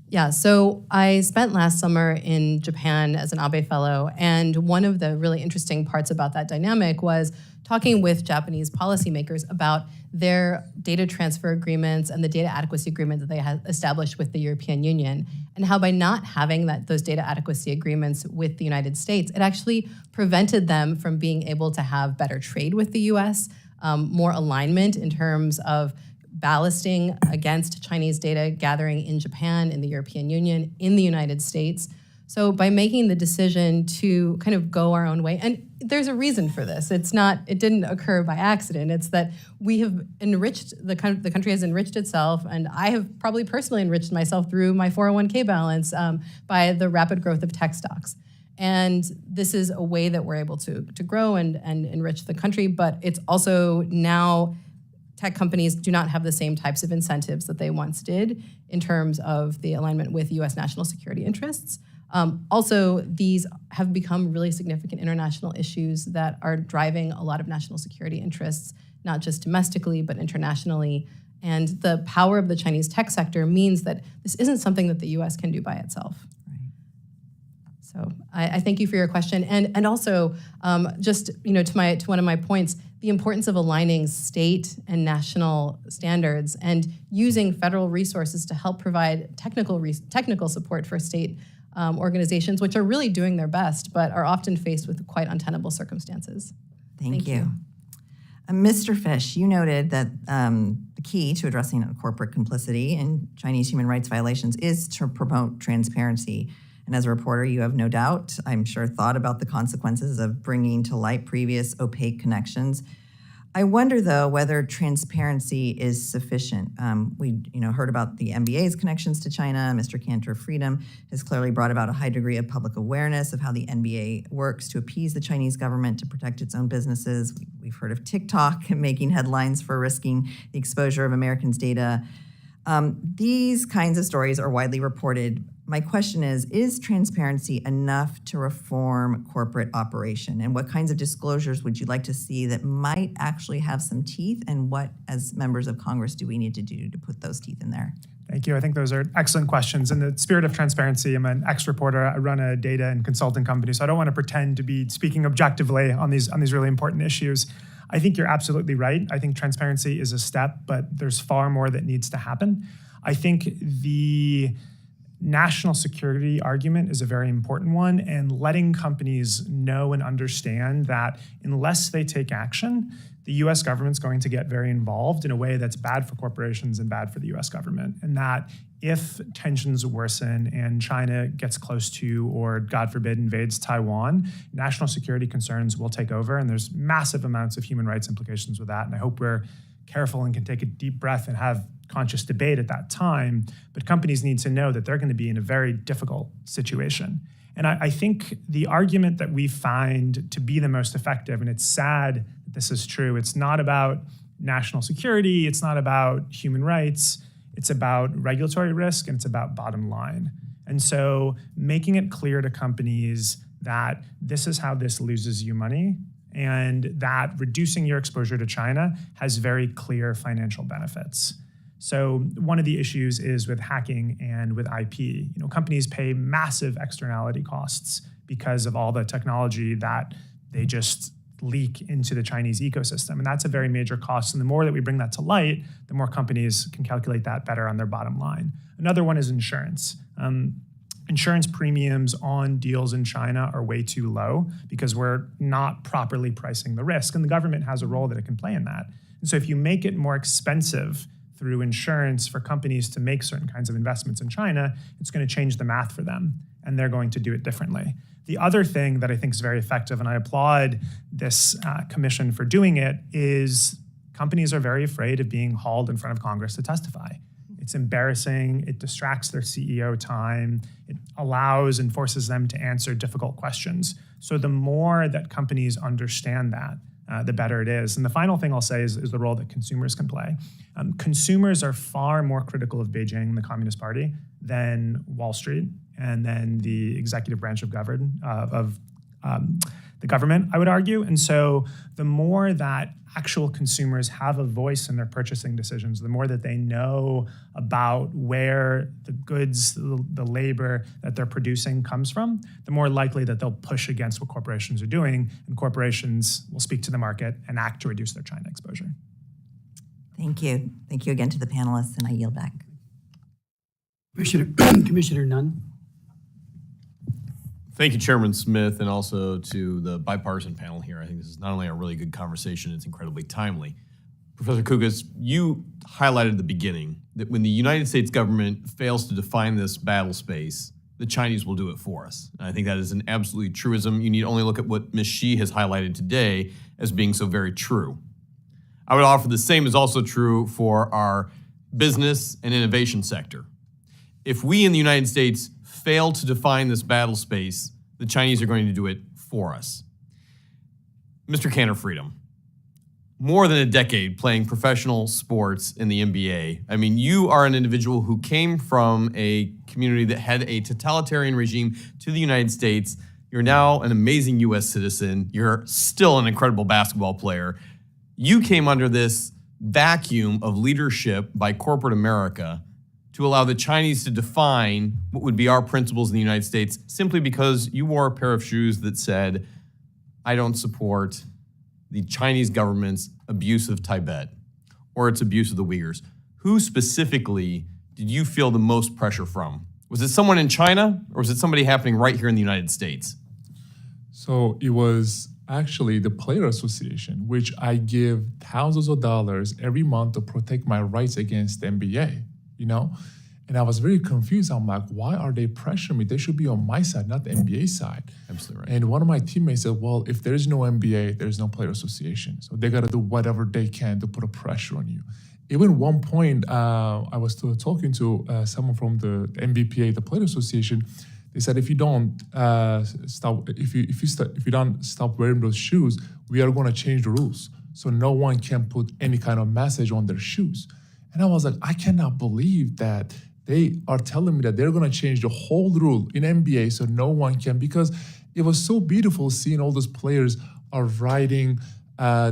Yeah, so I spent last summer in Japan as an Abe Fellow, and one of the really interesting parts about that dynamic was talking with Japanese policymakers about their data transfer agreements and the data adequacy agreement that they had established with the European Union, and how by not having those data adequacy agreements with the United States, it actually prevented them from being able to have better trade with the US, more alignment in terms of ballasting against Chinese data gathering in Japan, in the European Union, in the United States. So by making the decision to kind of go our own way, and there's a reason for this. It didn't occur by accident. It's that we have enriched, the country has enriched itself, and I have probably personally enriched myself through my 401k balance by the rapid growth of tech stocks. And this is a way that we're able to grow and enrich the country, but it's also now tech companies do not have the same types of incentives that they once did in terms of the alignment with US national security interests. Also, these have become really significant international issues that are driving a lot of national security interests, not just domestically, but internationally. And the power of the Chinese tech sector means that this isn't something that the US can do by itself. So I thank you for your question. And also, just to one of my points, the importance of aligning state and national standards and using federal resources to help provide technical support for state organizations, which are really doing their best, but are often faced with quite untenable circumstances. Thank you. Mr. Fish, you noted that the key to addressing corporate complicity in Chinese human rights violations is to promote transparency. And as a reporter, you have no doubt, I'm sure, thought about the consequences of bringing to light previous opaque connections. I wonder, though, whether transparency is sufficient. We heard about the NBA's connections to China. Mr. Cantor Freedom has clearly brought about a high degree of public awareness of how the NBA works to appease the Chinese government to protect its own businesses. We've heard of TikTok making headlines for risking the exposure of Americans' data. These kinds of stories are widely reported. My question is transparency enough to reform corporate operation? And what kinds of disclosures would you like to see that might actually have some teeth? And what, as members of Congress, do we need to do to put those teeth in there? Thank you. I think those are excellent questions. In the spirit of transparency, I'm an ex-reporter. I run a data and consulting company, so I don't want to pretend to be speaking objectively on these really important issues. I think you're absolutely right. I think transparency is a step, but there's far more that needs to happen. I think the national security argument is a very important one, and letting companies know and understand that unless they take action, the US government's going to get very involved in a way that's bad for corporations and bad for the US government. And that if tensions worsen and China gets close to, or God forbid, invades Taiwan, national security concerns will take over, and there's massive amounts of human rights implications with that. And I hope we're careful and can take a deep breath and have conscious debate at that time. But companies need to know that they're going to be in a very difficult situation. And I think the argument that we find to be the most effective, and it's sad that this is true, it's not about national security, it's not about human rights, it's about regulatory risk, and it's about bottom line. And so making it clear to companies that this is how this loses you money, and that reducing your exposure to China has very clear financial benefits. So one of the issues is with hacking and with IP. Companies pay massive externality costs because of all the technology that they just leak into the Chinese ecosystem. And that's a very major cost. And the more that we bring that to light, the more companies can calculate that better on their bottom line. Another one is insurance. Insurance premiums on deals in China are way too low because we're not properly pricing the risk. And the government has a role that it can play in that. And so if you make it more expensive through insurance for companies to make certain kinds of investments in China, it's going to change the math for them, and they're going to do it differently. The other thing that I think is very effective, and I applaud this commission for doing it, is companies are very afraid of being hauled in front of Congress to testify. It's embarrassing, it distracts their CEO time, it allows and forces them to answer difficult questions. So the more that companies understand that, the better it is. And the final thing I'll say is the role that consumers can play. Consumers are far more critical of Beijing, the Communist Party, than Wall Street and then the executive branch of the government, I would argue. And so the more that actual consumers have a voice in their purchasing decisions, the more that they know about where the goods, the labor that they're producing comes from, the more likely that they'll push against what corporations are doing, and corporations will speak to the market and act to reduce their China exposure. Thank you. Thank you again to the panelists, and I yield back. Commissioner Nunn. Thank you, Chairman Smith, and also to the bipartisan panel here. I think this is not only a really good conversation, it's incredibly timely. Professor Kugas, you highlighted at the beginning that when the United States government fails to define this battle space, the Chinese will do it for us. And I think that is an absolutely truism. You need only look at what Ms. Xi has highlighted today as being so very true. I would offer the same is also true for our business and innovation sector. If we in the United States fail to define this battle space, the Chinese are going to do it for us. Mr. Cantor Freedom, more than a decade playing professional sports in the NBA. I mean, you are an individual who came from a community that had a totalitarian regime to the United States. You're now an amazing U.S. citizen. You're still an incredible basketball player. You came under this vacuum of leadership by corporate America to allow the Chinese to define what would be our principles in the United States simply because you wore a pair of shoes that said, I don't support the Chinese government's abuse of Tibet or its abuse of the Uyghurs. Who specifically did you feel the most pressure from? Was it someone in China or was it somebody happening right here in the United States? So it was actually the Player Association, which I give thousands of dollars every month to protect my rights against the NBA, you know? And I was very confused. I'm like, why are they pressuring me? They should be on my side, not the NBA side. Absolutely right. And one of my teammates said, well, if there's no NBA, there's no Player Association. So they got to do whatever they can to put a pressure on you. Even one point, I was talking to someone from the NBPA, the Player Association. They said, if you don't if you don't stop wearing those shoes, we are going to change the rules. So no one can put any kind of message on their shoes. And I was like, I cannot believe that they are telling me that they're going to change the whole rule in NBA so no one can, because it was so beautiful seeing all those players are writing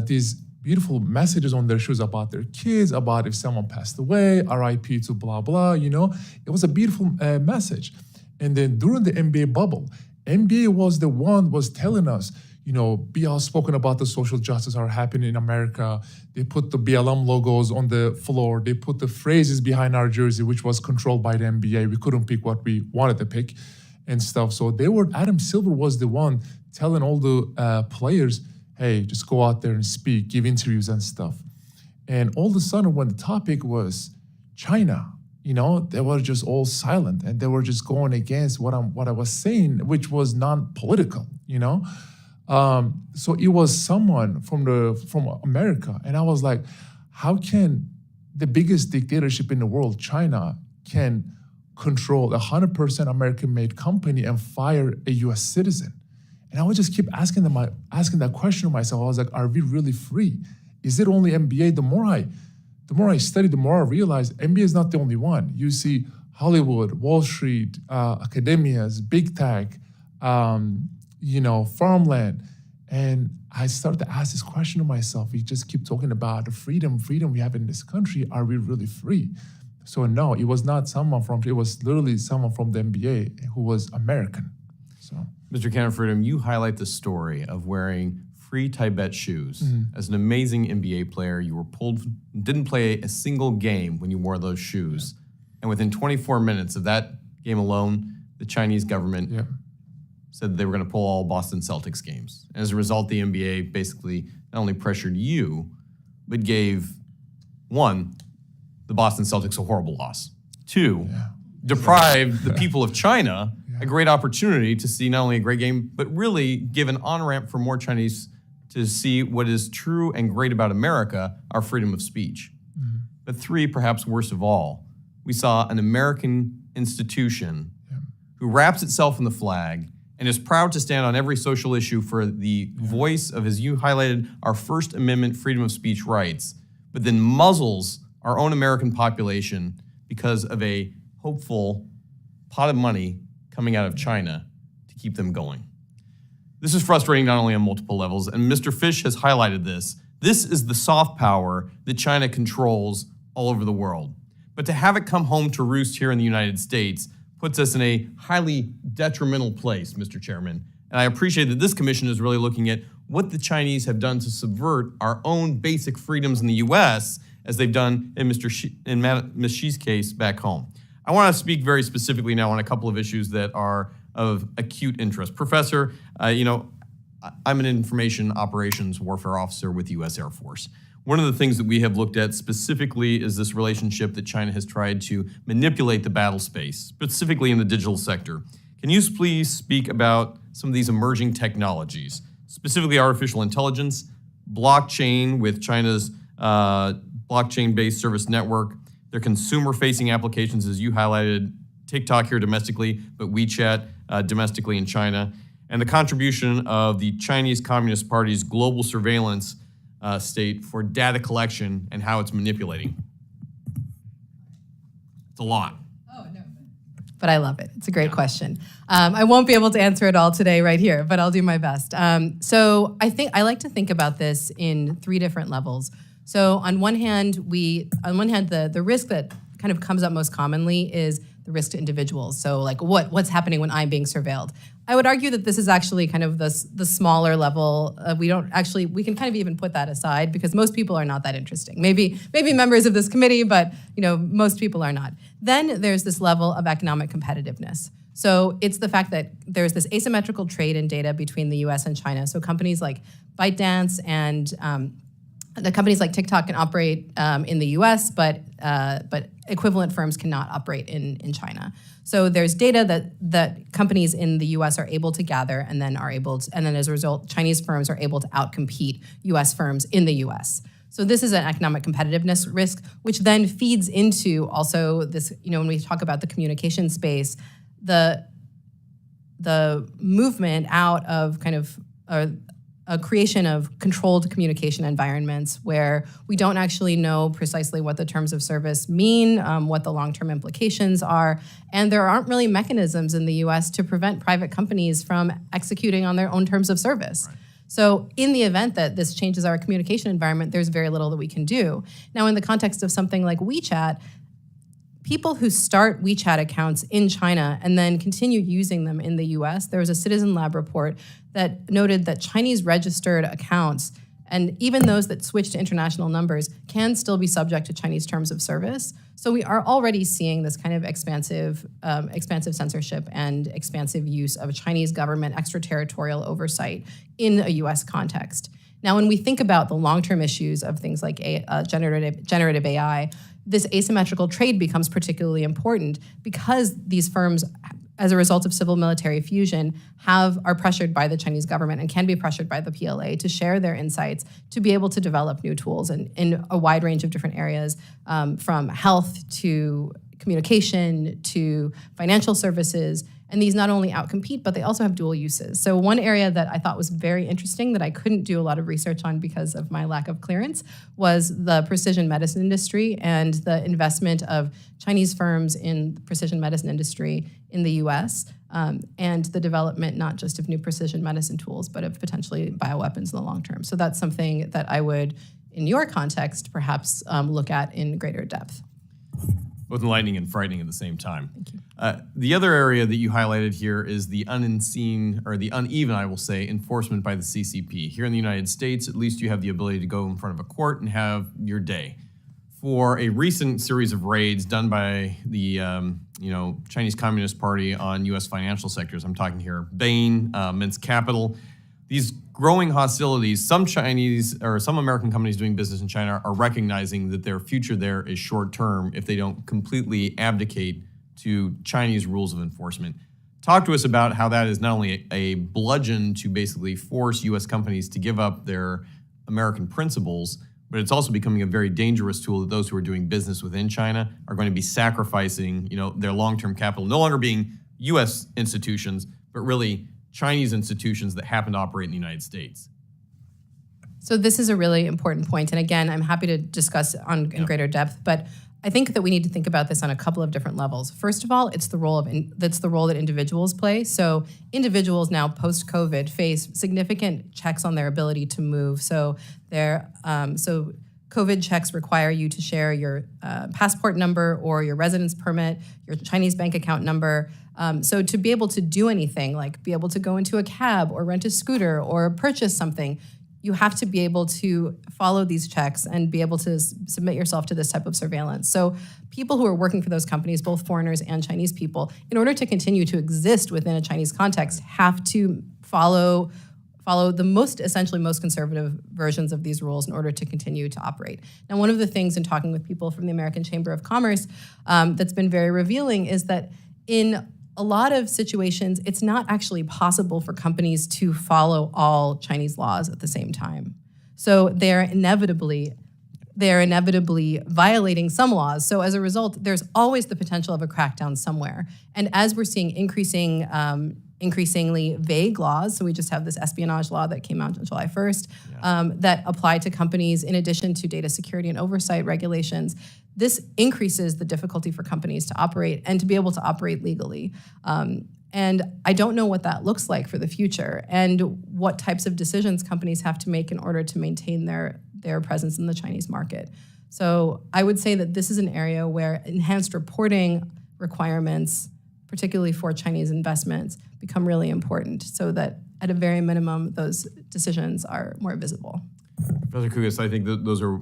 these beautiful messages on their shoes about their kids, about if someone passed away, RIP to blah, blah, you know. It was a beautiful message. And then during the NBA bubble, NBA was telling us, you know, be outspoken about the social justice are happening in America. They put the BLM logos on the floor. They put the phrases behind our jersey, which was controlled by the NBA. We couldn't pick what we wanted to pick and stuff. So Adam Silver was the one telling all the players, hey, just go out there and speak, give interviews and stuff. And all of a sudden, when the topic was China, you know, they were just all silent and they were just going against what I was saying, which was non-political, you know. So it was someone from America, and I was like, how can the biggest dictatorship in the world, China, can control a 100% American-made company and fire a U.S. citizen? And I would just keep asking that question to myself. I was like, are we really free? Is it only NBA? The more I study, the more I realize NBA is not the only one. You see Hollywood, Wall Street, academias, big tech, you know, farmland. And I started to ask this question to myself. We just keep talking about the freedom we have in this country. Are we really free? So no, it was not it was literally someone from the NBA who was American. So, Mr. Cannon Freedom, you highlight the story of wearing free Tibet shoes. As an amazing NBA player, you were didn't play a single game when you wore those shoes. And within 24 minutes of that game alone, the Chinese government said they were going to pull all Boston Celtics games. And as a result, the NBA basically not only pressured you, but gave, one, the Boston Celtics a horrible loss. Two, deprived the people of China a great opportunity to see not only a great game, but really give an on-ramp for more Chinese to see what is true and great about America, our freedom of speech. But three, perhaps worst of all, we saw an American institution who wraps itself in the flag and is proud to stand on every social issue for the voice of, as you highlighted, our First Amendment freedom of speech rights, but then muzzles our own American population because of a hopeful pot of money coming out of China to keep them going. This is frustrating not only on multiple levels, and Mr. Fish has highlighted this. This is the soft power that China controls all over the world. But to have it come home to roost here in the United States puts us in a highly detrimental place, Mr. Chairman. And I appreciate that this commission is really looking at what the Chinese have done to subvert our own basic freedoms in the U.S., as they've done in Ms. Xi's case back home. I want to speak very specifically now on a couple of issues that are of acute interest. Professor, you know, I'm an information operations warfare officer with the U.S. Air Force. One of the things that we have looked at specifically is this relationship that China has tried to manipulate the battle space, specifically in the digital sector. Can you please speak about some of these emerging technologies, specifically artificial intelligence, blockchain with China's blockchain-based service network, their consumer-facing applications, as you highlighted, TikTok here domestically, but WeChat domestically in China, and the contribution of the Chinese Communist Party's global surveillance state for data collection and how it's manipulating? It's a lot. But I love it. It's a great question. I won't be able to answer it all today right here, but I'll do my best. So I like to think about this in 3 different levels. So on one hand, the risk that kind of comes up most commonly is the risk to individuals. So like what's happening when I'm being surveilled? I would argue that this is actually kind of the smaller level. We can kind of even put that aside because most people are not that interesting. Maybe members of this committee, but most people are not. Then there's this level of economic competitiveness. So it's the fact that there's this asymmetrical trade in data between the US and China. So companies like ByteDance and the companies like TikTok can operate in the US, but equivalent firms cannot operate in China. So there's data that companies in the US are able to gather and then as a result, Chinese firms are able to outcompete US firms in the US. So this is an economic competitiveness risk, which then feeds into also this, when we talk about the communication space, the movement out of kind of a creation of controlled communication environments where we don't actually know precisely what the terms of service mean, what the long-term implications are, and there aren't really mechanisms in the US to prevent private companies from executing on their own terms of service. Right. So in the event that this changes our communication environment, there's very little that we can do. Now, in the context of something like WeChat, people who start WeChat accounts in China and then continue using them in the US, there was a Citizen Lab report that noted that Chinese registered accounts, and even those that switch to international numbers, can still be subject to Chinese terms of service. So we are already seeing this kind of expansive censorship and expansive use of Chinese government extraterritorial oversight in a US context. Now, when we think about the long-term issues of things like generative AI, this asymmetrical trade becomes particularly important because these firms, as a result of civil-military fusion, are pressured by the Chinese government and can be pressured by the PLA to share their insights to be able to develop new tools in a wide range of different areas, from health to communication to financial services. And these not only outcompete, but they also have dual uses. So one area that I thought was very interesting that I couldn't do a lot of research on because of my lack of clearance was the precision medicine industry and the investment of Chinese firms in the precision medicine industry in the US, and the development not just of new precision medicine tools, but of potentially bioweapons in the long term. So that's something that I would, in your context, perhaps look at in greater depth. Both enlightening and frightening at the same time. Thank you. The other area that you highlighted here is the unseen, or the uneven, I will say, enforcement by the CCP. Here in the United States, at least you have the ability to go in front of a court and have your day. For a recent series of raids done by the Chinese Communist Party on U.S. financial sectors, I'm talking here Bain, Mintz Capital, these growing hostilities, some American companies doing business in China are recognizing that their future there is short-term if they don't completely abdicate to Chinese rules of enforcement. Talk to us about how that is not only a bludgeon to basically force U.S. companies to give up their American principles, but it's also becoming a very dangerous tool that those who are doing business within China are going to be sacrificing, their long-term capital, no longer being U.S. institutions, but really Chinese institutions that happen to operate in the United States. So this is a really important point. And again, I'm happy to discuss in greater depth, but I think that we need to think about this on a couple of different levels. First of all, it's the role that individuals play. So individuals now post-COVID face significant checks on their ability to move. So COVID checks require you to share your passport number or your residence permit, your Chinese bank account number. So to be able to do anything, like be able to go into a cab or rent a scooter or purchase something, you have to be able to follow these checks and be able to submit yourself to this type of surveillance. So people who are working for those companies, both foreigners and Chinese people, in order to continue to exist within a Chinese context, have to follow the essentially most conservative versions of these rules in order to continue to operate. Now, one of the things in talking with people from the American Chamber of Commerce that's been very revealing is that in a lot of situations, it's not actually possible for companies to follow all Chinese laws at the same time. So they're inevitably violating some laws. So as a result, there's always the potential of a crackdown somewhere. And as we're seeing increasing increasingly vague laws. So we just have this espionage law that came out on July 1st that apply to companies in addition to data security and oversight regulations. This increases the difficulty for companies to operate and to be able to operate legally. And I don't know what that looks like for the future and what types of decisions companies have to make in order to maintain their presence in the Chinese market. So I would say that this is an area where enhanced reporting requirements, particularly for Chinese investments, become really important so that at a very minimum, those decisions are more visible. Professor Kugas, I think that those are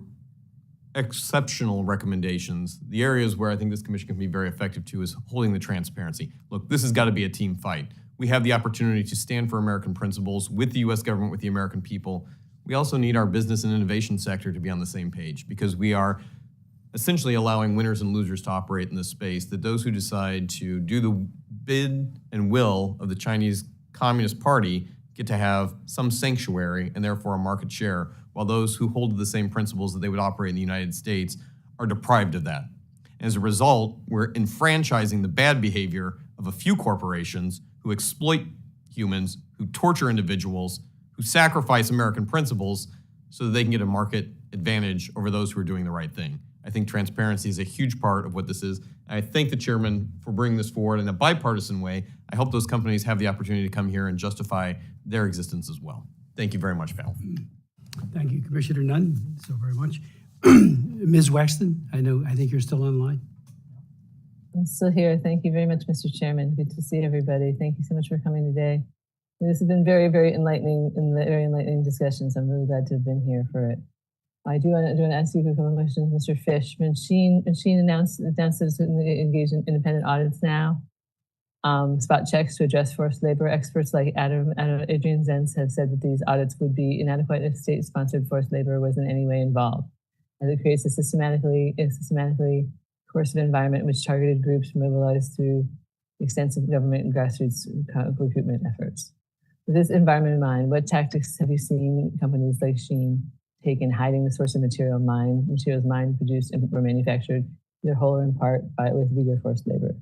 exceptional recommendations. The areas where I think this commission can be very effective too is holding the transparency. Look, this has got to be a team fight. We have the opportunity to stand for American principles with the U.S. government, with the American people. We also need our business and innovation sector to be on the same page because we are essentially allowing winners and losers to operate in this space, that those who decide to do the bid and will of the Chinese Communist Party get to have some sanctuary and therefore a market share, while those who hold to the same principles that they would operate in the United States are deprived of that. As a result, we're enfranchising the bad behavior of a few corporations who exploit humans, who torture individuals, who sacrifice American principles so that they can get a market advantage over those who are doing the right thing. I think transparency is a huge part of what this is. And I thank the chairman for bringing this forward in a bipartisan way. I hope those companies have the opportunity to come here and justify their existence as well. Thank you very much, panel. Thank you, Commissioner Nunn, so very much. Ms. Waxton, I think you're still online. I'm still here. Thank you very much, Mr. Chairman. Good to see everybody. Thank you so much for coming today. This has been very, very enlightening very enlightening discussions. I'm really glad to have been here for it. I do want to ask you a couple of questions, Mr. Fish. When Shen announced that it's engaged in independent audits now, spot checks to address forced labor, experts like Adrian Zenz have said that these audits would be inadequate if state-sponsored forced labor was in any way involved, as it creates a systematically coercive environment in which targeted groups are mobilized through extensive government and grassroots recruitment efforts. With this environment in mind, what tactics have you seen companies like Shen take in hiding the source of materials mined, produced, or manufactured, either whole or in part, with Uyghur forced labor?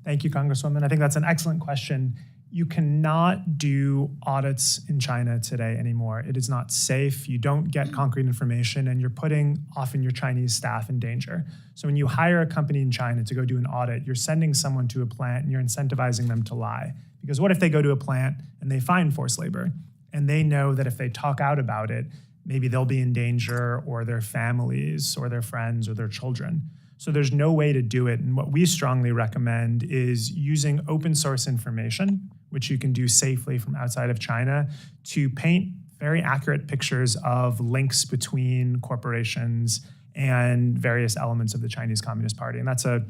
Thank you, Congresswoman. I think that's an excellent question. You cannot do audits in China today anymore. It is not safe. You don't get concrete information, and you're putting often your Chinese staff in danger. So when you hire a company in China to go do an audit, you're sending someone to a plant and you're incentivizing them to lie. Because what if they go to a plant and they find forced labor, and they know that if they talk out about it, maybe they'll be in danger, or their families or their friends or their children. So there's no way to do it. And what we strongly recommend is using open source information, which you can do safely from outside of China, to paint very accurate pictures of links between corporations and various elements of the Chinese Communist Party. And that's a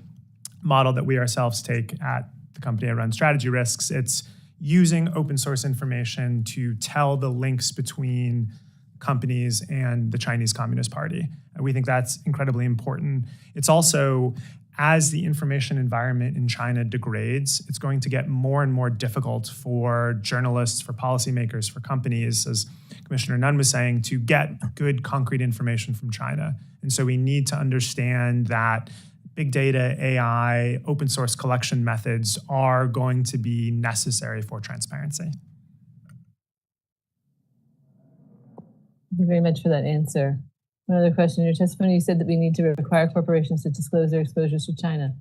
model that we ourselves take at the company I run, Strategy Risks. It's using open source information to tell the links between companies and the Chinese Communist Party. And we think that's incredibly important. It's also, as the information environment in China degrades, it's going to get more and more difficult for journalists, for policymakers, for companies, as Commissioner Nunn was saying, to get good concrete information from China. And so we need to understand that big data, AI, open source collection methods are going to be necessary for transparency. Thank you very much for that answer. One other question. In your testimony, you said that we need to require corporations to disclose their exposures to China.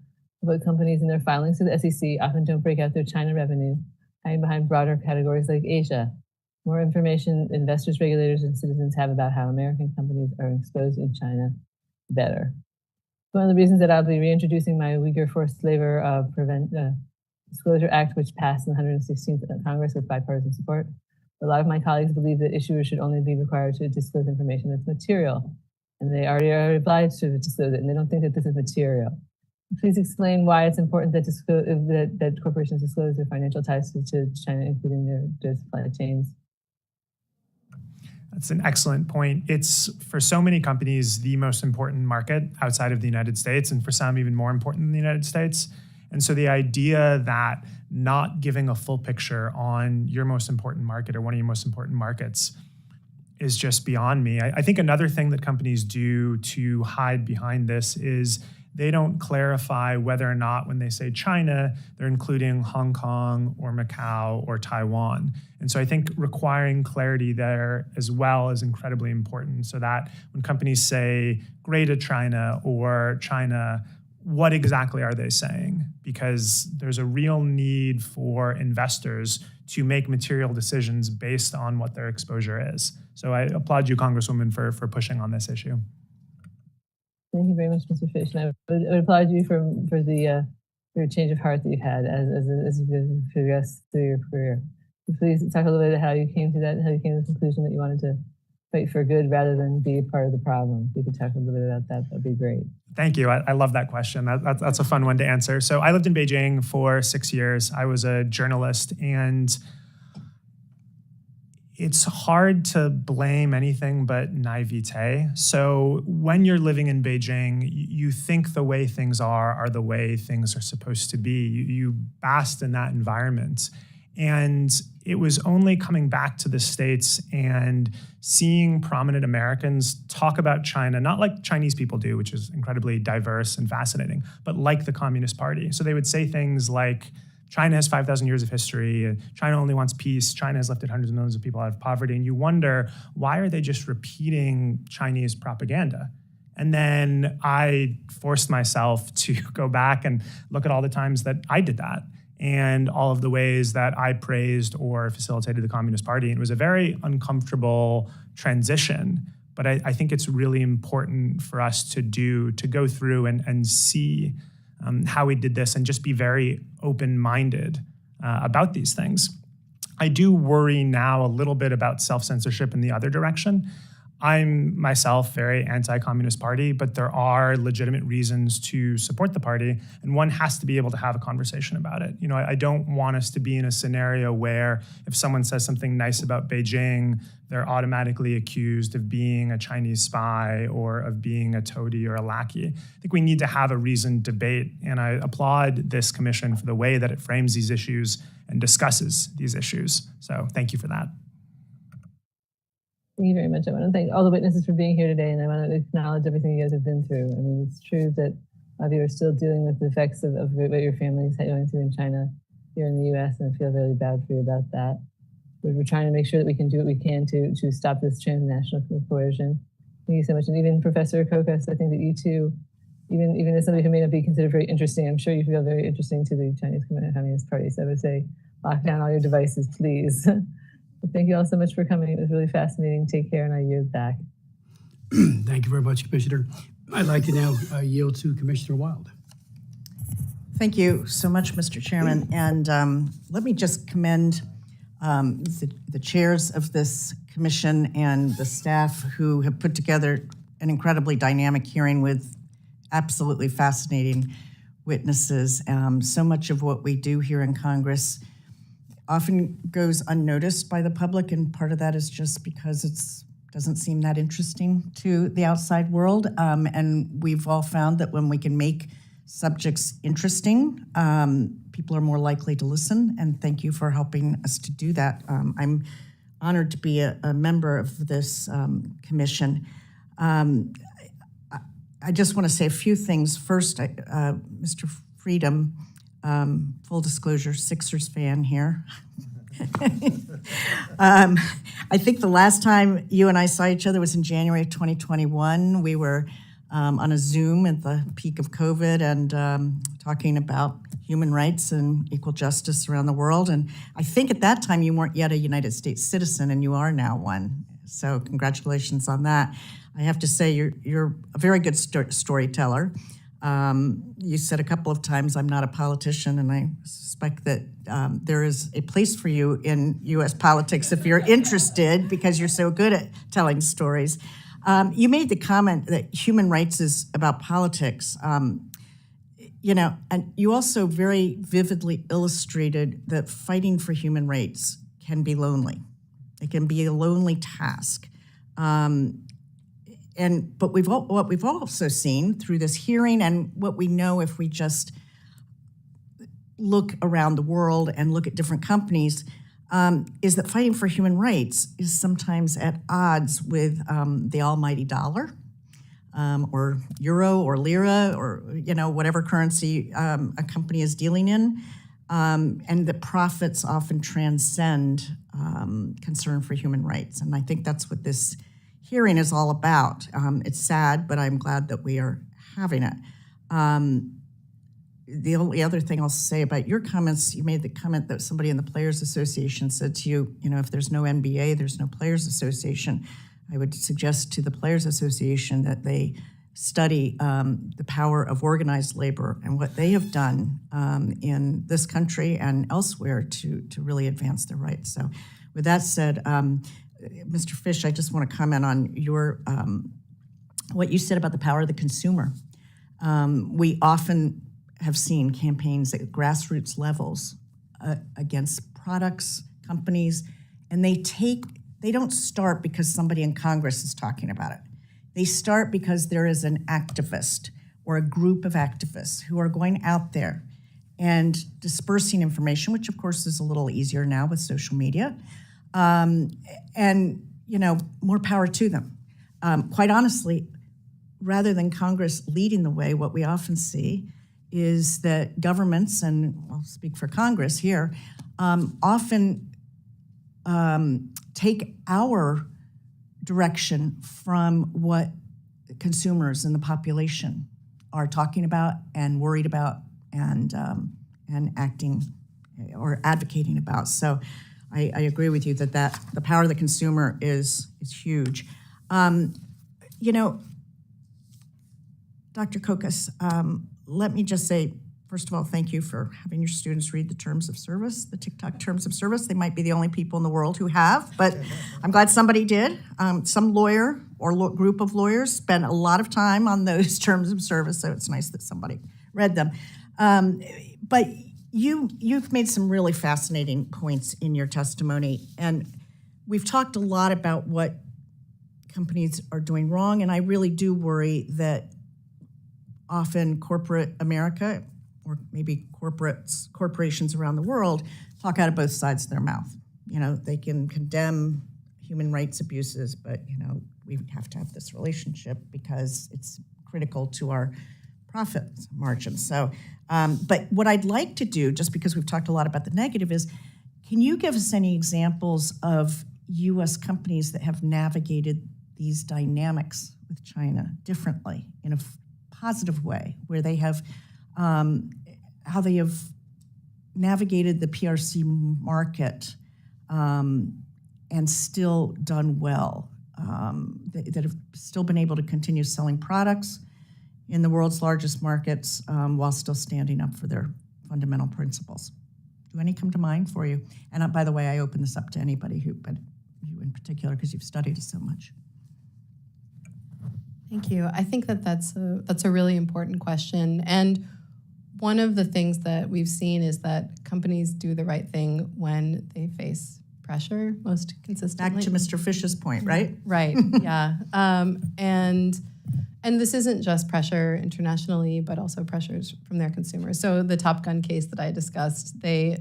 But companies in their filings to the SEC often don't break out their China revenue, hiding behind broader categories like Asia. More information investors, regulators, and citizens have about how American companies are exposed in China, the better. One of the reasons that I'll be reintroducing my Uyghur Forced Labor Disclosure Act, which passed in the 116th Congress with bipartisan support. A lot of my colleagues believe that issuers should only be required to disclose information that's material, and they already are obliged to disclose it, and they don't think that this is material. Please explain why it's important that, that corporations disclose their financial ties to China, including their supply chains. That's an excellent point. It's, for so many companies, the most important market outside of the United States, and for some even more important than the United States. And so the idea that not giving a full picture on your most important market or one of your most important markets is just beyond me. I think another thing that companies do to hide behind this is they don't clarify whether or not when they say China, they're including Hong Kong or Macau or Taiwan. And so I think requiring clarity there as well is incredibly important, so that when companies say Greater China or China, what exactly are they saying? Because there's a real need for investors to make material decisions based on what their exposure is. So I applaud you, Congresswoman, for pushing on this issue. Thank you very much, Mr. Fish. And I would applaud you for your change of heart that you've had as you progressed through your career. Please talk a little bit about how you came to that, how you came to the conclusion that you wanted to fight for good rather than be a part of the problem. If you could talk a little bit about that, that'd be great. Thank you. I love that question. That's a fun one to answer. So I lived in Beijing for 6 years. I was a journalist, and it's hard to blame anything but naivete. So when you're living in Beijing, you think the way things are the way things are supposed to be. You bask in that environment. And it was only coming back to the States and seeing prominent Americans talk about China, not like Chinese people do, which is incredibly diverse and fascinating, but like the Communist Party. So they would say things like, China has 5,000 years of history, China only wants peace, China has lifted hundreds of millions of people out of poverty, and you wonder, why are they just repeating Chinese propaganda? And then I forced myself to go back and look at all the times that I did that, and all of the ways that I praised or facilitated the Communist Party. And it was a very uncomfortable transition, but I think it's really important for us to go through and see how we did this and just be very open-minded about these things. I do worry now a little bit about self-censorship in the other direction. I'm myself very anti-Communist Party, but there are legitimate reasons to support the party, and one has to be able to have a conversation about it. You know, I don't want us to be in a scenario where if someone says something nice about Beijing, they're automatically accused of being a Chinese spy or of being a toady or a lackey. I think we need to have a reasoned debate, and I applaud this commission for the way that it frames these issues and discusses these issues. So thank you for that. Thank you very much. I want to thank all the witnesses for being here today, and I want to acknowledge everything you guys have been through. I mean, it's true that a lot of you are still dealing with the effects of what your family is going through in China, here in the U.S., and I feel really bad for you about that. We're trying to make sure that we can do what we can to stop this transnational coercion. Thank you so much. And even Professor Kokos, I think that you too, even as somebody who may not be considered very interesting, I'm sure you feel very interesting to the Chinese Communist Party. So I would say, lock down all your devices, please. Thank you all so much for coming. It was really fascinating. Take care, and I yield back. Thank you very much, Commissioner. I'd like to now yield to Commissioner Wild. Thank you so much, Mr. Chairman. And let me just commend the chairs of this commission and the staff who have put together an incredibly dynamic hearing with absolutely fascinating witnesses. So much of what we do here in Congress often goes unnoticed by the public, and part of that is just because it doesn't seem that interesting to the outside world. And we've all found that when we can make subjects interesting, people are more likely to listen, and thank you for helping us to do that. I'm honored to be a member of this commission. I just want to say a few things. First, Mr. Freedom, full disclosure, Sixers fan here. I think the last time you and I saw each other was in January of 2021. We were on a Zoom at the peak of COVID and talking about human rights and equal justice around the world. And I think at that time you weren't yet a United States citizen, and you are now one. So congratulations on that. I have to say you're a very good storyteller. You said a couple of times, I'm not a politician, and I suspect that there is a place for you in U.S. politics if you're interested, because you're so good at telling stories. You made the comment that human rights is about politics. You know, and you also very vividly illustrated that fighting for human rights can be lonely. It can be a lonely task. But what we've also seen through this hearing, and what we know if we just look around the world and look at different companies, is that fighting for human rights is sometimes at odds with the almighty dollar. or euro or lira or whatever currency a company is dealing in, and that profits often transcend concern for human rights. And I think that's what this hearing is all about. It's sad, but I'm glad that we are having it. The only other thing I'll say about your comments, you made the comment that somebody in the Players Association said to you, if there's no NBA, there's no Players Association. I would suggest to the Players Association that they study the power of organized labor and what they have done in this country and elsewhere to really advance their rights. So with that said, Mr. Fish, I just want to comment on your what you said about the power of the consumer. We often have seen campaigns at grassroots levels against products, companies, and they don't start because somebody in Congress is talking about it. They start because there is an activist or a group of activists who are going out there and dispersing information, which of course is a little easier now with social media. And more power to them. Quite honestly, rather than Congress leading the way, what we often see is that governments, and I'll speak for Congress here, often take our direction from what consumers and the population are talking about and worried about and acting or advocating about. So I agree with you that the power of the consumer is huge. Dr. Kokas, let me just say, first of all, thank you for having your students read the terms of service, the TikTok terms of service. They might be the only people in the world who have, but I'm glad somebody did. Some lawyer or group of lawyers spent a lot of time on those terms of service, so it's nice that somebody read them. But you've made some really fascinating points in your testimony, and we've talked a lot about what companies are doing wrong, and I really do worry that often corporate America, or maybe corporations around the world, talk out of both sides of their mouth. They can condemn human rights abuses, but we have to have this relationship because it's critical to our profit margins. So, but what I'd like to do, just because we've talked a lot about the negative, is can you give us any examples of U.S. companies that have navigated these dynamics with China differently in a positive way, where they have, how they have navigated the PRC market and still done well, that have still been able to continue selling products in the world's largest markets while still standing up for their fundamental principles. Do any come to mind for you? And by the way, I open this up to anybody but you in particular, because you've studied it so much. Thank you. I think that's a really important question. And one of the things that we've seen is that companies do the right thing when they face pressure most consistently. Back to Mr. Fish's point, right? Right, yeah. And this isn't just pressure internationally, but also pressures from their consumers. So the Top Gun case that I discussed, there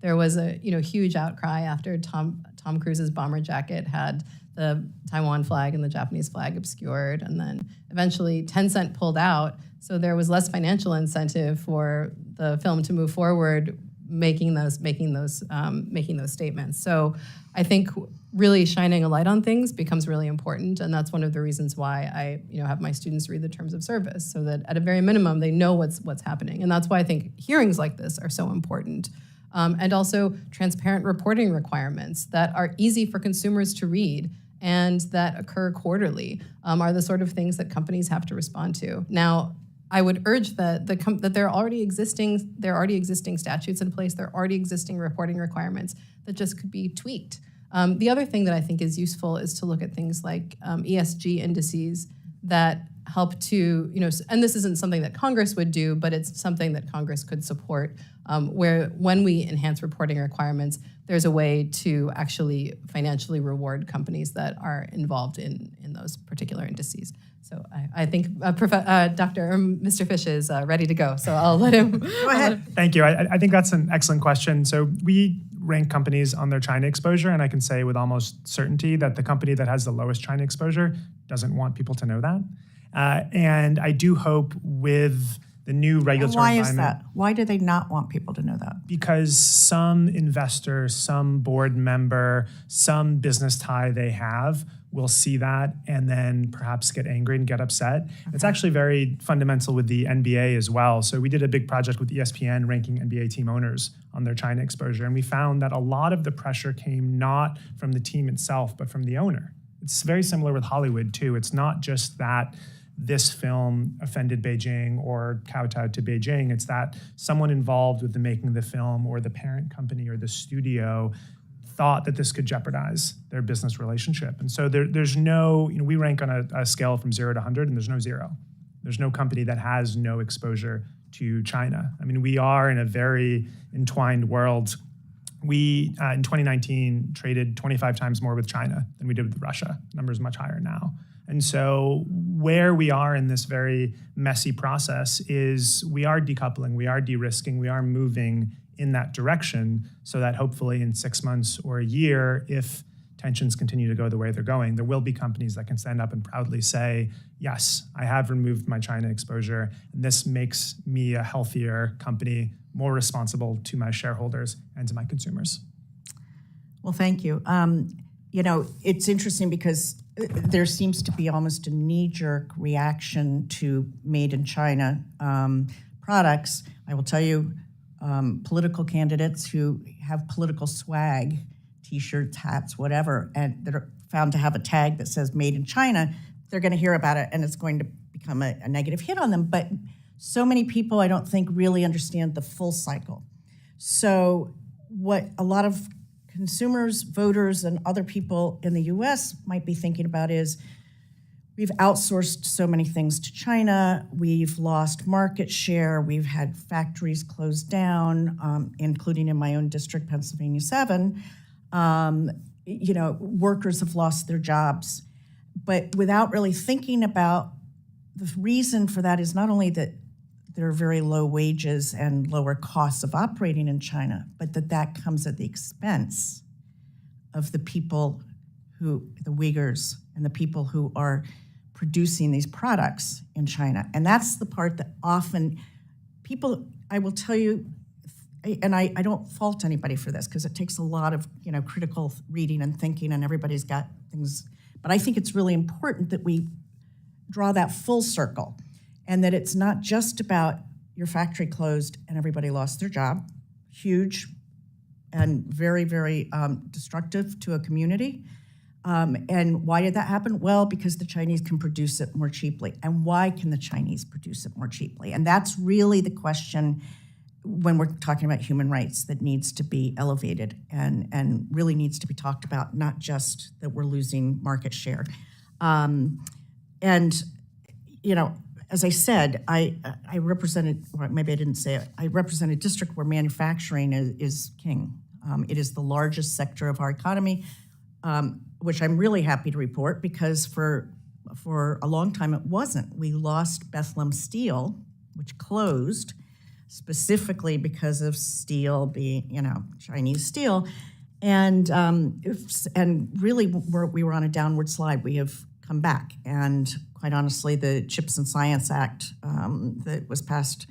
was a huge outcry after Tom Cruise's bomber jacket had the Taiwan flag and the Japanese flag obscured, and then eventually Tencent pulled out. So there was less financial incentive for the film to move forward, making those statements. So I think really shining a light on things becomes really important, and that's one of the reasons why I have my students read the terms of service, so that at a very minimum they know what's happening, and that's why I think hearings like this are so important. And also transparent reporting requirements that are easy for consumers to read and that occur quarterly are the sort of things that companies have to respond to. Now, I would urge that that there are already existing statutes in place, there are already existing reporting requirements that just could be tweaked. The other thing that I think is useful is to look at things like ESG indices that help to, and this isn't something that Congress would do, but it's something that Congress could support, where when we enhance reporting requirements, there's a way to actually financially reward companies that are involved in those particular indices. So I think Mr. Fish is ready to go, so I'll let him. Go ahead. Thank you. I think that's an excellent question. So we rank companies on their China exposure, and I can say with almost certainty that the company that has the lowest China exposure doesn't want people to know that. And I do hope with the new And regulatory why is environment, that? Why do they not want people to know that? because some investor, some board member, some business tie they have will see that and then perhaps get angry and get upset. It's actually very fundamental with the NBA as well. So we did a big project with ESPN ranking NBA team owners on their China exposure, and we found that a lot of the pressure came not from the team itself, but from the owner. It's very similar with Hollywood too. It's not just that this film offended Beijing or kowtowed to Beijing. It's that someone involved with the making of the film or the parent company or the studio thought that this could jeopardize their business relationship. And so there's no, we rank on a scale from 0 to 100, and there's no 0. There's no company that has no exposure to China. I mean, we are in a very entwined world. We, in 2019, traded 25 times more with China than we did with Russia. The number is much higher now. And so where we are in this very messy process is we are decoupling, we are de-risking, we are moving in that direction so that hopefully in 6 months or a year, if tensions continue to go the way they're going, there will be companies that can stand up and proudly say, yes, I have removed my China exposure, and this makes me a healthier company, more responsible to my shareholders and to my consumers. Well, thank you. It's interesting because there seems to be almost a knee-jerk reaction to made in China products. I will tell you, political candidates who have political swag, T-shirts, hats, whatever, and that are found to have a tag that says made in China, they're going to hear about it and it's going to become a negative hit on them. But so many people, I don't think, really understand the full cycle. So what a lot of consumers, voters, and other people in the US might be thinking about is we've outsourced so many things to China, we've lost market share, we've had factories closed down, including in my own district, Pennsylvania 7. Workers have lost their jobs. But without really thinking about the reason for that is not only that there are very low wages and lower costs of operating in China, but that comes at the expense of the people the Uyghurs, and the people who are producing these products in China. And that's the part that often people, I will tell you, and I don't fault anybody for this because it takes a lot of critical reading and thinking, and everybody's got things, but I think it's really important that we draw that full circle. And that it's not just about your factory closed and everybody lost their job, huge and very, very destructive to a community. And why did that happen? Well, because the Chinese can produce it more cheaply. And why can the Chinese produce it more cheaply? And that's really the question when we're talking about human rights that needs to be elevated and really needs to be talked about, not just that we're losing market share. As I said, I represented, or maybe I didn't say it, I represent a district where manufacturing is king. It is the largest sector of our economy, which I'm really happy to report because for a long time it wasn't. We lost Bethlehem Steel, which closed specifically because of steel being, Chinese steel. And really we were on a downward slide. We have come back. And quite honestly, the Chips and Science Act that was passed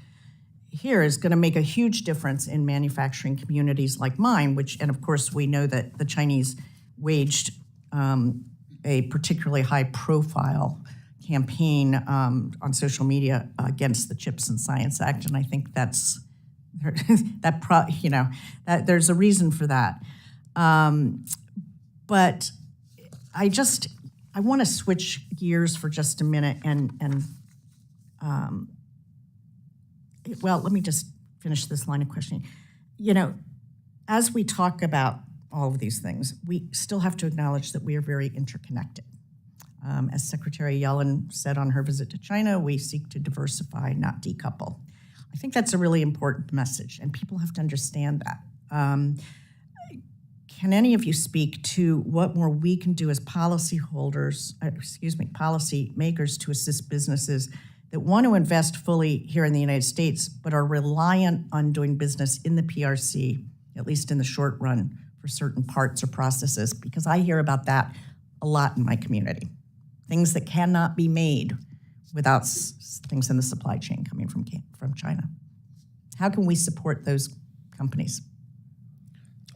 here is going to make a huge difference in manufacturing communities like mine, and of course we know that the Chinese waged a particularly high profile campaign on social media against the Chips and Science Act. And I think there's a reason for that. But I want to switch gears for just a minute let me just finish this line of questioning. As we talk about all of these things, we still have to acknowledge that we are very interconnected. As Secretary Yellen said on her visit to China, we seek to diversify, not decouple. I think that's a really important message, and people have to understand that. Can any of you speak to what more we can do as policymakers to assist businesses that want to invest fully here in the United States, but are reliant on doing business in the PRC, at least in the short run, for certain parts or processes? Because I hear about that a lot in my community. Things that cannot be made without things in the supply chain coming from China. How can we support those companies?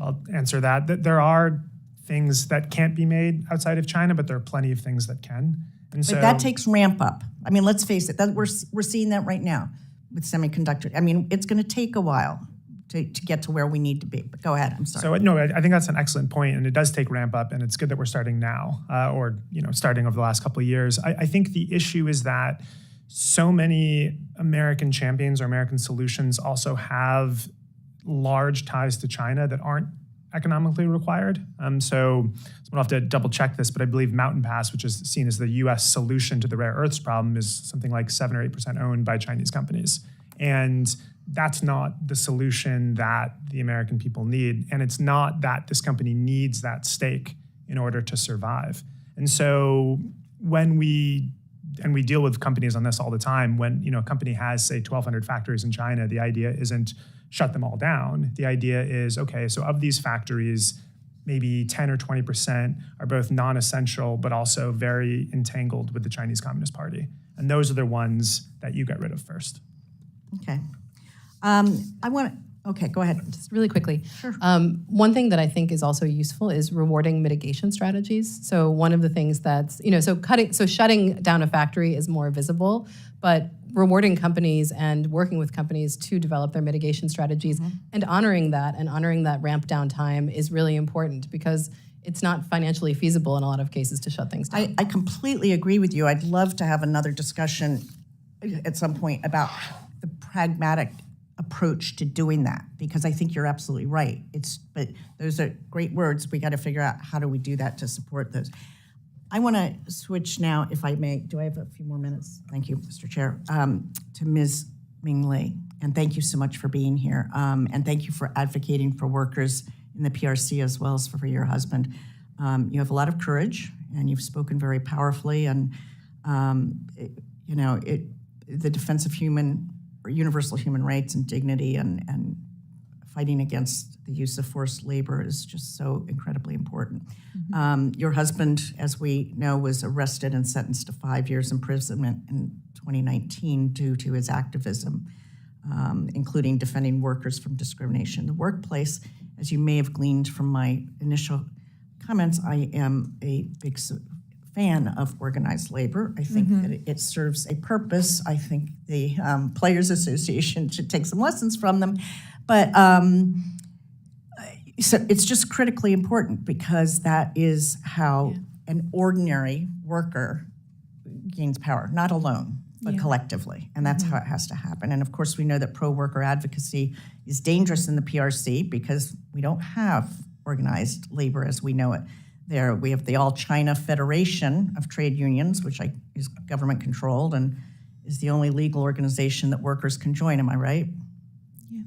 I'll answer that. There are things that can't be made outside of China, but there are plenty of things that can. And so But that takes ramp up. I mean, let's face it, we're seeing that right now with semiconductor. I mean, it's going to take a while to get to where we need to be. But go ahead, I'm sorry. So no, I think that's an excellent point, and it does take ramp up, and it's good that we're starting now, or starting over the last couple of years. I think the issue is that so many American champions or American solutions also have large ties to China that aren't economically required. So we'll have to double check this, but I believe Mountain Pass, which is seen as the U.S. solution to the rare earths problem, is something like 7 or 8% owned by Chinese companies. And that's not the solution that the American people need. And it's not that this company needs that stake in order to survive. And so when we deal with companies on this all the time, when a company has, say, 1,200 factories in China, the idea isn't shut them all down. The idea is, okay, so of these factories, maybe 10 or 20% are both non-essential, but also very entangled with the Chinese Communist Party. And those are the ones that you get rid of first. Okay. Okay, go ahead. Just really quickly. Sure. One thing that I think is also useful is rewarding mitigation strategies. So one of the things that's, so shutting down a factory is more visible, but rewarding companies and working with companies to develop their mitigation strategies and honoring that ramp down time is really important, because it's not financially feasible in a lot of cases to shut things down. I completely agree with you. I'd love to have another discussion at some point about the pragmatic approach to doing that, because I think you're absolutely right. But those are great words. We got to figure out how do we do that to support those. I want to switch now, if I may. Do I have a few more minutes? Thank you, Mr. Chair. To Ms. Ming Lee, and thank you so much for being here. And thank you for advocating for workers in the PRC as well as for your husband. You have a lot of courage, and you've spoken very powerfully. And the defense of universal human rights and dignity and fighting against the use of forced labor is just so incredibly important. Your husband, as we know, was arrested and sentenced to 5 years imprisonment in 2019 due to his activism, including defending workers from discrimination in the workplace. As you may have gleaned from my initial comments, I am a big fan of organized labor. I think that it serves a purpose. I think the Players Association should take some lessons from them. But so it's just critically important, because that is how an ordinary worker gains power, not alone, but collectively. And that's how it has to happen. And of course, we know that pro-worker advocacy is dangerous in the PRC because we don't have organized labor as we know it. There, we have the All China Federation of Trade Unions, which is government controlled and is the only legal organization that workers can join. Am I right? Yeah.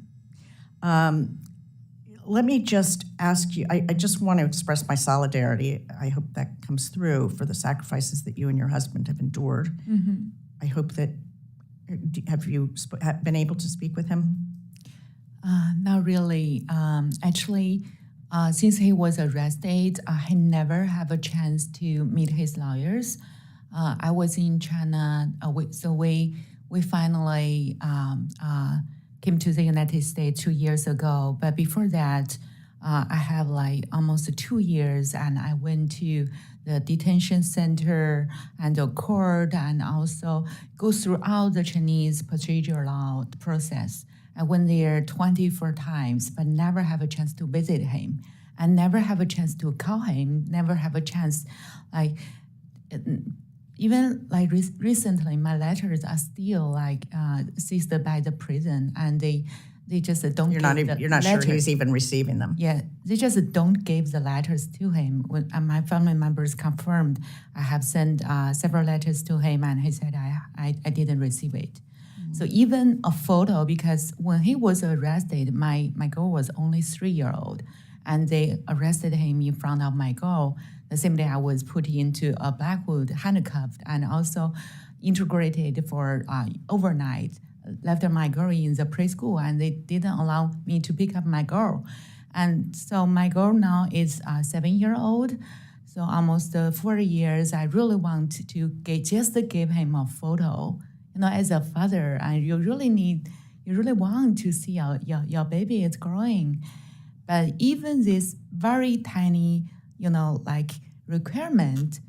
Let me just ask you, I just want to express my solidarity. I hope that comes through for the sacrifices that you and your husband have endured. I hope that, have you been able to speak with him? Not really. Actually, since he was arrested, he never have a chance to meet his lawyers. I was in China, so we finally came to the United States 2 years ago. But before that, I have like almost 2 years, and I went to the detention center and the court, and also go throughout the Chinese procedural law process. I went there 24 times, but never have a chance to visit him, and never have a chance to call him, never have a chance, like, even like recently, my letters are still like seized by the prison, and they just don't. You're not sure he's even receiving them. Yeah, they just don't give the letters to him. When my family members confirmed, I have sent several letters to him, and he said I didn't receive it. So even a photo, because when he was arrested, my girl was only 3-year-old, and they arrested him in front of my girl. The same day I was put into a Blackwood, handcuffed, and also integrated for overnight. Left my girl in the preschool, and they didn't allow me to pick up my girl. And so my girl now is 7-year-old. So almost 4 years, I really want to give him a photo. As a father, you really want to see your baby is growing. But even this very tiny, requirement,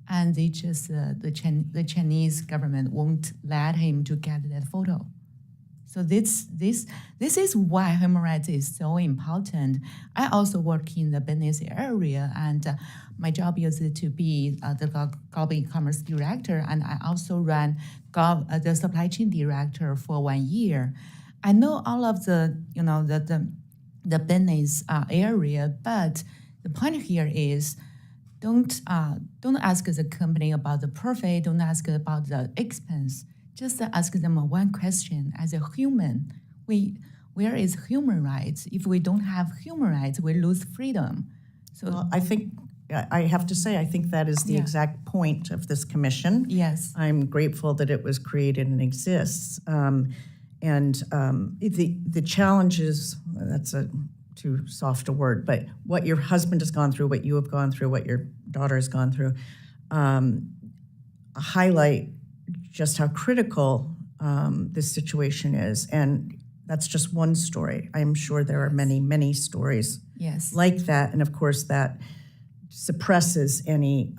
and they just the Chinese government won't let him to get that photo. So this is why human rights is so important. I also work in the business area, and my job is to be the global e-commerce director, and I also run the supply chain director for 1 year. I know all of the the business area, but the point here is don't ask the company about the profit, don't ask about the expense. Just ask them one question. As a human, where is human rights? If we don't have human rights, we lose freedom. So Well, I think, I have to say, I think that is the Yeah. exact point of this commission. yes, I'm grateful that it was created and exists. The challenge is, that's too soft a word, but what your husband has gone through, what you have gone through, what your daughter has gone through, highlight just how critical this situation is. And that's just one story. I am sure there are many, many stories yes. like that. And of course, that suppresses any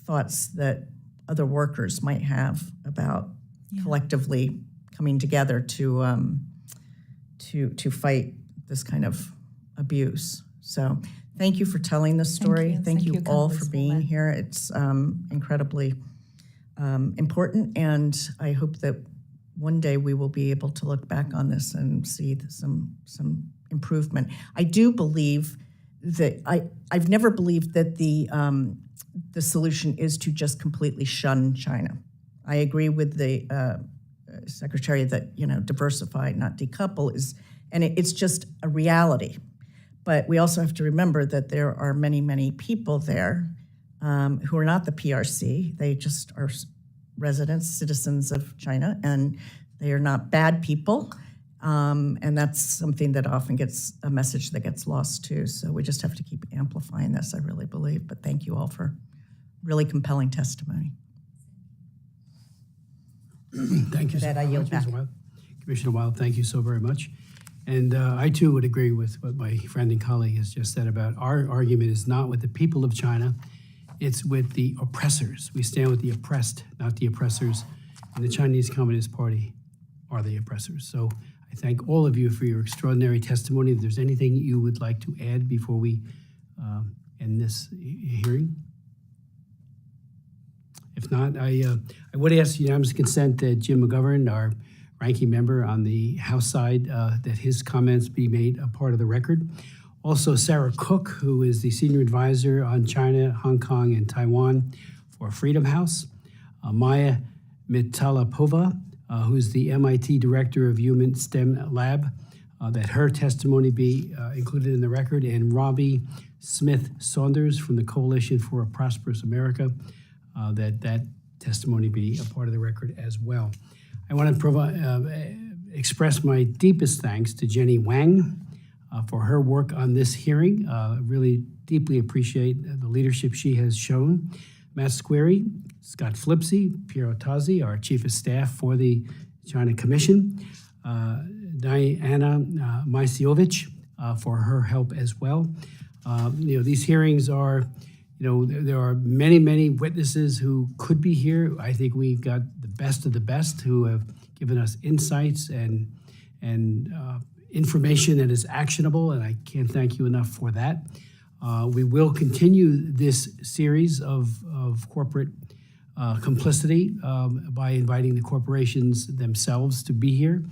thoughts that other workers might have about collectively coming together to fight this kind of abuse. So thank you for telling this story. you. Thank Thank you you, all for being Congresswoman. here. It's incredibly important, and I hope that one day we will be able to look back on this and see some improvement. I do believe that I've never believed that the solution is to just completely shun China. I agree with the secretary that diversify, not decouple and it's just a reality. But we also have to remember that there are many, many people there who are not the PRC. They just are residents, citizens of China, and they are not bad people. And that's something that often gets a message that gets lost too. So we just have to keep amplifying this, I really believe. But thank you all for really compelling testimony. Thank you so that, I yield much, Ms. back. Wild. Commissioner Wild, thank you so very much. And I too would agree with what my friend and colleague has just said about our argument is not with the people of China, it's with the oppressors. We stand with the oppressed, not the oppressors. And the Chinese Communist Party are the oppressors. So I thank all of you for your extraordinary testimony. If there's anything you would like to add before we end this hearing? If not, I would ask unanimous consent that Jim McGovern, our ranking member on the House side, that his comments be made a part of the record. Also, Sarah Cook, who is the senior advisor on China, Hong Kong, and Taiwan for Freedom House. Maya Mitalapova, who's the MIT Director of Human STEM Lab, that her testimony be included in the record. And Robbie Smith-Saunders from the Coalition for a Prosperous America, that testimony be a part of the record as well. I want to express my deepest thanks to Jenny Wang for her work on this hearing. Really deeply appreciate the leadership she has shown. Matt Squeri, Scott Flipsy, Piero Tazzi, our Chief of Staff for the China Commission, Diana Majsiowicz for her help as well. These hearings are, there are many, many witnesses who could be here. I think we've got the best of the best who have given us insights and information that is actionable, and I can't thank you enough for that. We will continue this series of corporate complicity by inviting the corporations themselves to be here,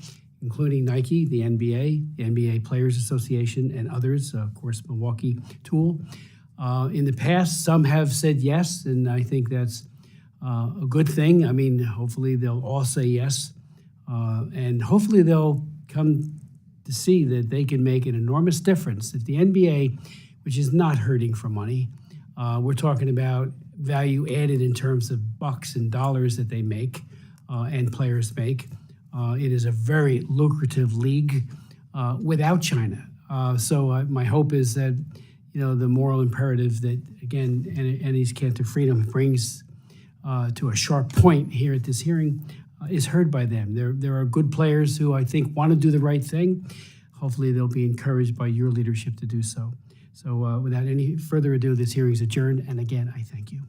including Nike, the NBA Players Association, and others, of course, Milwaukee Tool. In the past, some have said yes, and I think that's a good thing. I mean, hopefully they'll all say yes, and hopefully they'll come to see that they can make an enormous difference. If the NBA, which is not hurting for money, we're talking about value added in terms of bucks and dollars that they make and players make. It is a very lucrative league without China. So my hope is that the moral imperative that, again, Annie's Cant to Freedom brings to a sharp point here at this hearing is heard by them. There are good players who I think want to do the right thing. Hopefully they'll be encouraged by your leadership to do so. So without any further ado, this hearing is adjourned, and again, I thank you.